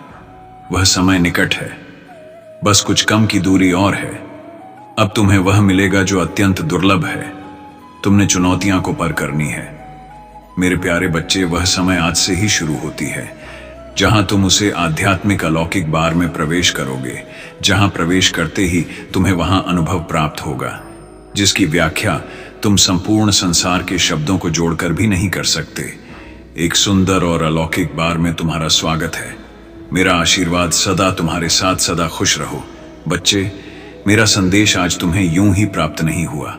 वह समय निकट है, बस कुछ कम की दूरी और है। अब तुम्हें वह मिलेगा जो अत्यंत दुर्लभ है। तुमने चुनौतियां को पार करनी है। मेरे प्यारे बच्चे, वह समय आज से ही शुरू होती है जहां तुम उसे आध्यात्मिक अलौकिक बार में प्रवेश करोगे, जहां प्रवेश करते ही तुम्हें वहां अनुभव प्राप्त होगा जिसकी व्याख्या तुम संपूर्ण संसार के शब्दों को जोड़कर भी नहीं कर सकते। एक सुंदर और अलौकिक बार में तुम्हारा स्वागत है। मेरा आशीर्वाद सदा तुम्हारे साथ। सदा खुश रहो बच्चे। मेरा संदेश आज तुम्हें यूं ही प्राप्त नहीं हुआ।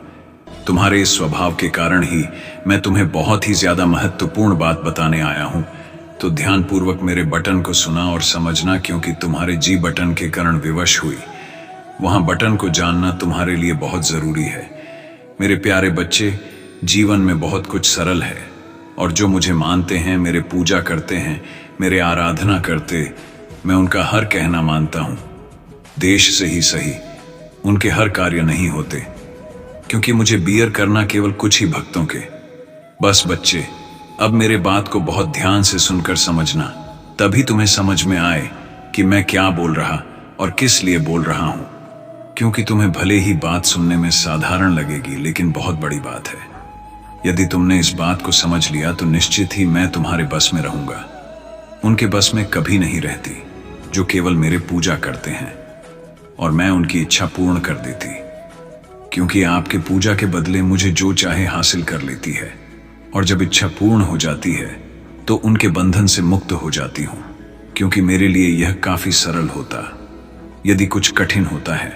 तुम्हारे इस स्वभाव के कारण ही मैं तुम्हें बहुत ही ज्यादा महत्वपूर्ण बात बताने आया हूं। तो ध्यानपूर्वक मेरे बटन को सुना और समझना, क्योंकि तुम्हारे जी बटन के कारण विवश हुई। वहां बटन को जानना तुम्हारे लिए बहुत जरूरी है। मेरे प्यारे बच्चे, जीवन में बहुत कुछ सरल है, और जो मुझे मानते हैं, मेरे पूजा करते हैं, मेरे आराधना करते, मैं उनका हर कहना मानता हूं। देश से ही सही उनके हर कार्य नहीं होते, क्योंकि मुझे बियर करना केवल कुछ ही भक्तों के। बस बच्चे, अब मेरे बात को बहुत ध्यान से सुनकर समझना, तभी तुम्हें समझ में आए कि मैं क्या बोल रहा और किस लिए बोल रहा हूं। क्योंकि तुम्हें भले ही बात सुनने में साधारण लगेगी, लेकिन बहुत बड़ी बात है। यदि तुमने इस बात को समझ लिया तो निश्चित ही मैं तुम्हारे बस में रहूंगा। उनके बस में कभी नहीं रहती जो केवल मेरे पूजा करते हैं, और मैं उनकी इच्छा पूर्ण कर देती, क्योंकि आपके पूजा के बदले मुझे जो चाहे हासिल कर लेती है, और जब इच्छा पूर्ण हो जाती है तो उनके बंधन से मुक्त हो जाती हूं। क्योंकि मेरे लिए यह काफी सरल होता। यदि कुछ कठिन होता है,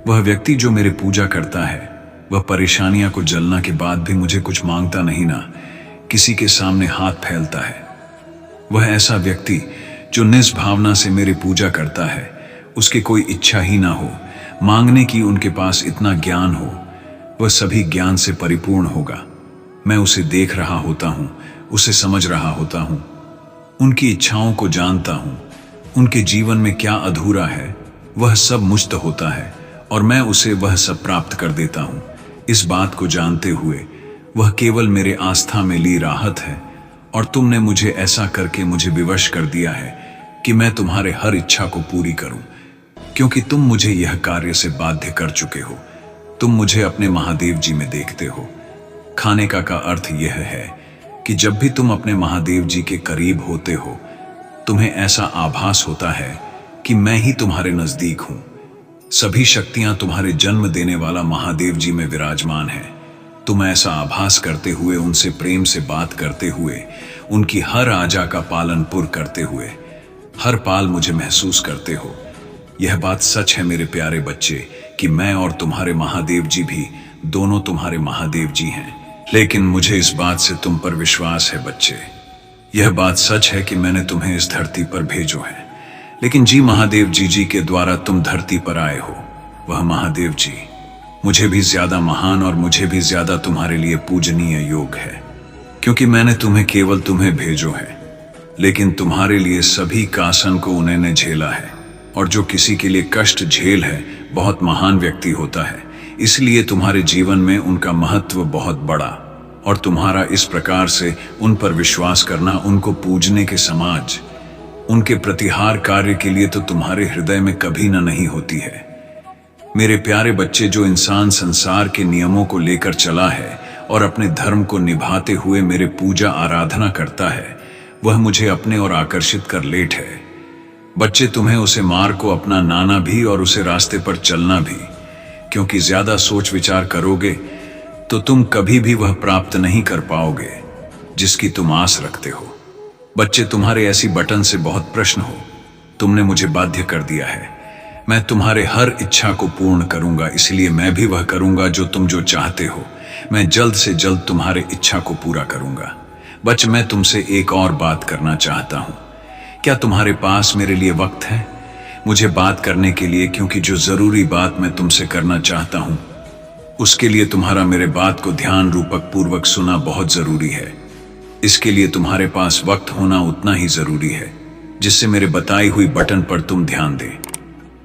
वह व्यक्ति जो मेरे पूजा करता है, वह परेशानियां को जलना के बाद भी मुझे कुछ मांगता नहीं, ना किसी के सामने हाथ फैलता है। वह ऐसा व्यक्ति जो निष्भावना से मेरी पूजा करता है, उसकी कोई इच्छा ही ना हो मांगने की, उनके पास इतना ज्ञान हो, वह सभी ज्ञान से परिपूर्ण होगा। मैं उसे देख रहा होता हूं, उसे समझ रहा होता हूं, उनकी इच्छाओं को जानता हूं, उनके जीवन में क्या अधूरा है वह सब मुझ होता है, और मैं उसे वह सब प्राप्त कर देता हूं। इस बात को जानते हुए वह केवल मेरे आस्था में ली राहत है, और तुमने मुझे ऐसा करके मुझे विवश कर दिया है कि मैं तुम्हारे हर इच्छा को पूरी करूं, क्योंकि तुम मुझे यह कार्य से बाध्य कर चुके हो। तुम मुझे अपने महादेव जी में देखते हो। खाने का अर्थ यह है कि जब भी तुम अपने महादेव जी के करीब होते हो, तुम्हें ऐसा आभास होता है कि मैं ही तुम्हारे नजदीक हूं। सभी शक्तियां तुम्हारे जन्म देने वाला महादेव जी में विराजमान है। तुम ऐसा आभास करते हुए, उनसे प्रेम से बात करते हुए, उनकी हर आजा का पालन पुर करते हुए हर पाल मुझे महसूस करते हो। यह बात सच है मेरे प्यारे बच्चे कि मैं और तुम्हारे महादेव जी भी दोनों तुम्हारे महादेव जी हैं। लेकिन मुझे इस बात से तुम पर विश्वास है बच्चे। यह बात सच है कि मैंने तुम्हें इस धरती पर भेजो है, लेकिन जी महादेव जी के द्वारा तुम धरती पर आए हो। वह महादेव जी मुझे भी ज्यादा महान और मुझे भी ज्यादा तुम्हारे लिए पूजनीय योग है, क्योंकि मैंने केवल तुम्हें भेजो है, लेकिन तुम्हारे लिए सभी कासन को उन्होंने झेला है। और जो किसी के लिए कष्ट झेल है, बहुत महान व्यक्ति होता है। इसलिए तुम्हारे जीवन में उनका महत्व बहुत बड़ा, और तुम्हारा इस प्रकार से उन पर विश्वास करना, उनको पूजने के समाज, उनके प्रतिहार कार्य के लिए तो तुम्हारे हृदय में कभी न नहीं होती है। मेरे प्यारे बच्चे, जो इंसान संसार के नियमों को लेकर चला है और अपने धर्म को निभाते हुए मेरे पूजा आराधना करता है, वह मुझे अपने और आकर्षित कर लेट है। बच्चे, तुम्हें उसे मार को अपना नाना भी और उसे रास्ते पर चलना भी, क्योंकि ज्यादा सोच विचार करोगे तो तुम कभी भी वह प्राप्त नहीं कर पाओगे जिसकी तुम आस रखते हो। बच्चे, तुम्हारे ऐसी बटन से बहुत प्रश्न हो। तुमने मुझे बाध्य कर दिया है। मैं तुम्हारे हर इच्छा को पूर्ण करूंगा, इसलिए मैं भी वह करूंगा जो चाहते हो। मैं जल्द से जल्द तुम्हारे इच्छा को पूरा करूंगा। बच्चे, मैं तुमसे एक और बात करना चाहता हूं। क्या तुम्हारे पास मेरे लिए वक्त है मुझे बात करने के लिए? क्योंकि जो जरूरी बात मैं तुमसे करना चाहता हूं, उसके लिए तुम्हारा मेरे बात को ध्यान रूपक पूर्वक सुना बहुत जरूरी है। इसके लिए तुम्हारे पास वक्त होना उतना ही जरूरी है जिससे मेरे बताई हुई बटन पर तुम ध्यान दे।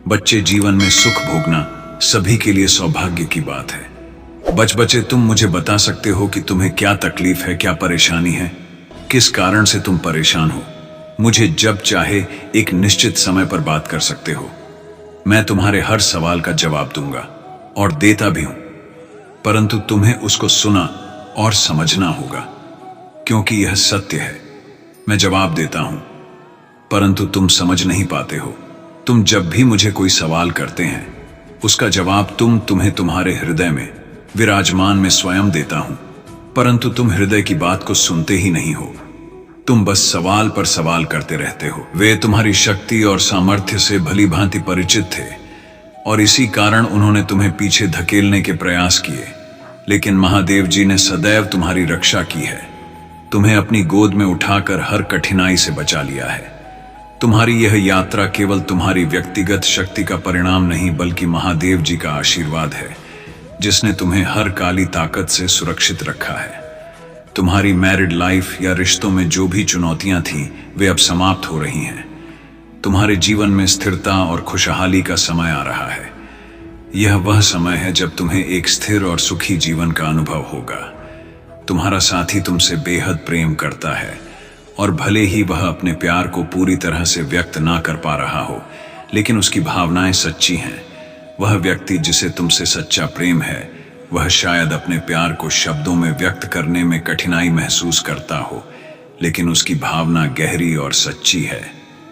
बच्चे, जीवन में सुख भोगना सभी के लिए सौभाग्य की बात है। बच्चे, तुम मुझे बता सकते हो कि तुम्हें क्या तकलीफ है, क्या परेशानी है, किस कारण से तुम परेशान हो। मुझे जब चाहे एक निश्चित समय पर बात कर सकते हो। मैं तुम्हारे हर सवाल का जवाब दूंगा और देता भी हूं, परंतु तुम्हें उसको सुना और समझना होगा, क्योंकि यह सत्य है। मैं जवाब देता हूं, परंतु तुम समझ नहीं पाते हो। तुम जब भी मुझे कोई सवाल करते हैं, उसका जवाब तुम्हें तुम्हारे हृदय में विराजमान में स्वयं देता हूं, परंतु तुम हृदय की बात को सुनते ही नहीं हो। तुम बस सवाल पर सवाल करते रहते हो। वे तुम्हारी शक्ति और सामर्थ्य से भली भांति परिचित थे और इसी कारण उन्होंने तुम्हें पीछे धकेलने के प्रयास किए, लेकिन महादेव जी ने सदैव तुम्हारी रक्षा की है। तुम्हें अपनी गोद में उठाकर हर कठिनाई से बचा लिया है। तुम्हारी यह यात्रा केवल तुम्हारी व्यक्तिगत शक्ति का परिणाम नहीं, बल्कि महादेव जी का आशीर्वाद है, जिसने तुम्हें हर काली ताकत से सुरक्षित रखा है। तुम्हारी मैरिड लाइफ या रिश्तों में जो भी चुनौतियां थीं, वे अब समाप्त हो रही हैं। तुम्हारे जीवन में स्थिरता और खुशहाली का समय आ रहा है। यह वह समय है जब तुम्हें एक स्थिर और सुखी जीवन का अनुभव होगा। तुम्हारा साथी तुमसे बेहद प्रेम करता है और भले ही वह अपने प्यार को पूरी तरह से व्यक्त ना कर पा रहा हो, लेकिन उसकी भावनाएं सच्ची हैं। वह व्यक्ति जिसे तुमसे सच्चा प्रेम है, वह शायद अपने प्यार को शब्दों में व्यक्त करने में कठिनाई महसूस करता हो, लेकिन उसकी भावना गहरी और सच्ची है।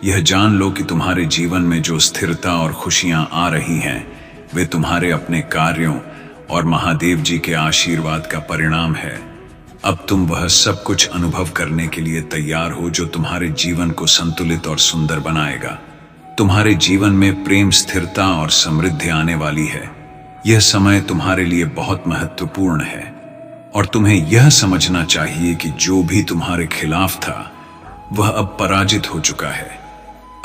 यह जान लो कि तुम्हारे जीवन में जो स्थिरता और खुशियां आ रही हैं, वे तुम्हारे अपने कार्यों और महादेव जी के आशीर्वाद का परिणाम है। अब तुम वह सब कुछ अनुभव करने के लिए तैयार हो जो तुम्हारे जीवन को संतुलित और सुंदर बनाएगा। तुम्हारे जीवन में प्रेम, स्थिरता और समृद्धि आने वाली है। यह समय तुम्हारे लिए बहुत महत्वपूर्ण है और तुम्हें यह समझना चाहिए कि जो भी तुम्हारे खिलाफ था, वह अब पराजित हो चुका है।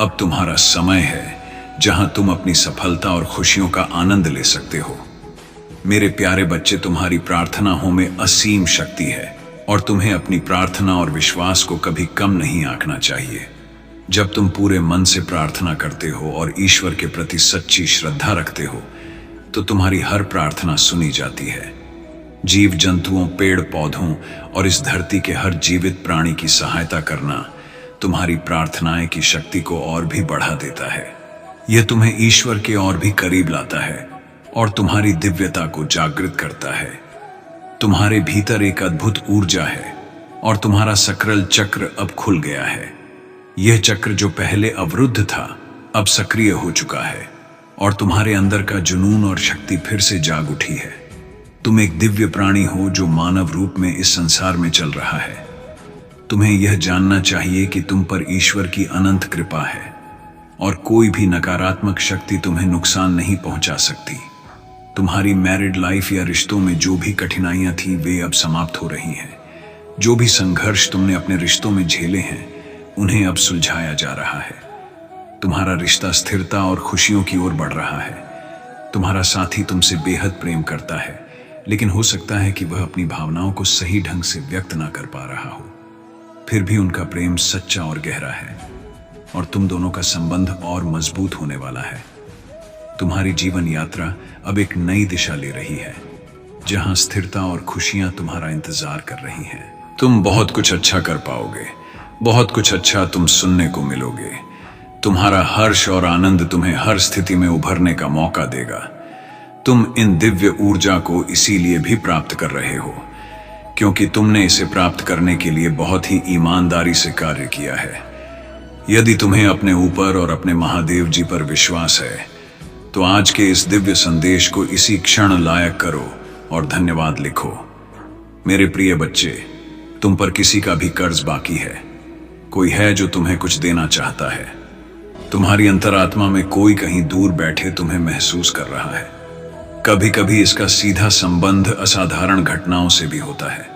अब तुम्हारा समय है जहां तुम अपनी सफलता और खुशियों का आनंद ले सकते हो। मेरे प्यारे बच्चे, तुम्हारी प्रार्थनाओं में असीम शक्ति है और तुम्हें अपनी प्रार्थना और विश्वास को कभी कम नहीं आंकना चाहिए। जब तुम पूरे मन से प्रार्थना करते हो और ईश्वर के प्रति सच्ची श्रद्धा रखते हो, तो तुम्हारी हर प्रार्थना सुनी जाती है। जीव जंतुओं, पेड़ पौधों और इस धरती के हर जीवित प्राणी की सहायता करना तुम्हारी प्रार्थनाएं की शक्ति को और भी बढ़ा देता है। यह तुम्हें ईश्वर के और भी करीब लाता है और तुम्हारी दिव्यता को जागृत करता है। तुम्हारे भीतर एक अद्भुत ऊर्जा है और तुम्हारा सकरल चक्र अब खुल गया है। यह चक्र जो पहले अवरुद्ध था, अब सक्रिय हो चुका है और तुम्हारे अंदर का जुनून और शक्ति फिर से जाग उठी है। तुम एक दिव्य प्राणी हो जो मानव रूप में इस संसार में चल रहा है। तुम्हें यह जानना चाहिए कि तुम पर ईश्वर की अनंत कृपा है और कोई भी नकारात्मक शक्ति तुम्हें नुकसान नहीं पहुंचा सकती। तुम्हारी मैरिड लाइफ या रिश्तों में जो भी कठिनाइयां थीं, वे अब समाप्त हो रही हैं। जो भी संघर्ष तुमने अपने रिश्तों में झेले हैं, उन्हें अब सुलझाया जा रहा है। तुम्हारा रिश्ता स्थिरता और खुशियों की ओर बढ़ रहा है। तुम्हारा साथी तुमसे बेहद प्रेम करता है, लेकिन हो सकता है कि वह अपनी भावनाओं को सही ढंग से व्यक्त ना कर पा रहा हो। फिर भी उनका प्रेम सच्चा और गहरा है और तुम दोनों का संबंध और मजबूत होने वाला है। तुम्हारी जीवन यात्रा अब एक नई दिशा ले रही है, जहां स्थिरता और खुशियां तुम्हारा इंतजार कर रही हैं। तुम बहुत कुछ अच्छा कर पाओगे। बहुत कुछ अच्छा तुम सुनने को मिलोगे। तुम्हारा हर्ष और आनंद तुम्हें हर स्थिति में उभरने का मौका देगा। तुम इन दिव्य ऊर्जा को इसीलिए भी प्राप्त कर रहे हो क्योंकि तुमने इसे प्राप्त करने के लिए बहुत ही ईमानदारी से कार्य किया है। यदि तुम्हें अपने ऊपर और अपने महादेव जी पर विश्वास है तो आज के इस दिव्य संदेश को इसी क्षण लायक करो और धन्यवाद लिखो। मेरे प्रिय बच्चे, तुम पर किसी का भी कर्ज बाकी है। कोई है जो तुम्हें कुछ देना चाहता है। तुम्हारी अंतरात्मा में कोई कहीं दूर बैठे तुम्हें महसूस कर रहा है। कभी कभी इसका सीधा संबंध असाधारण घटनाओं से भी होता है।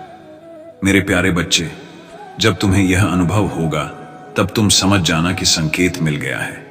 मेरे प्यारे बच्चे, जब तुम्हें यह अनुभव होगा तब तुम समझ जाना कि संकेत मिल गया है।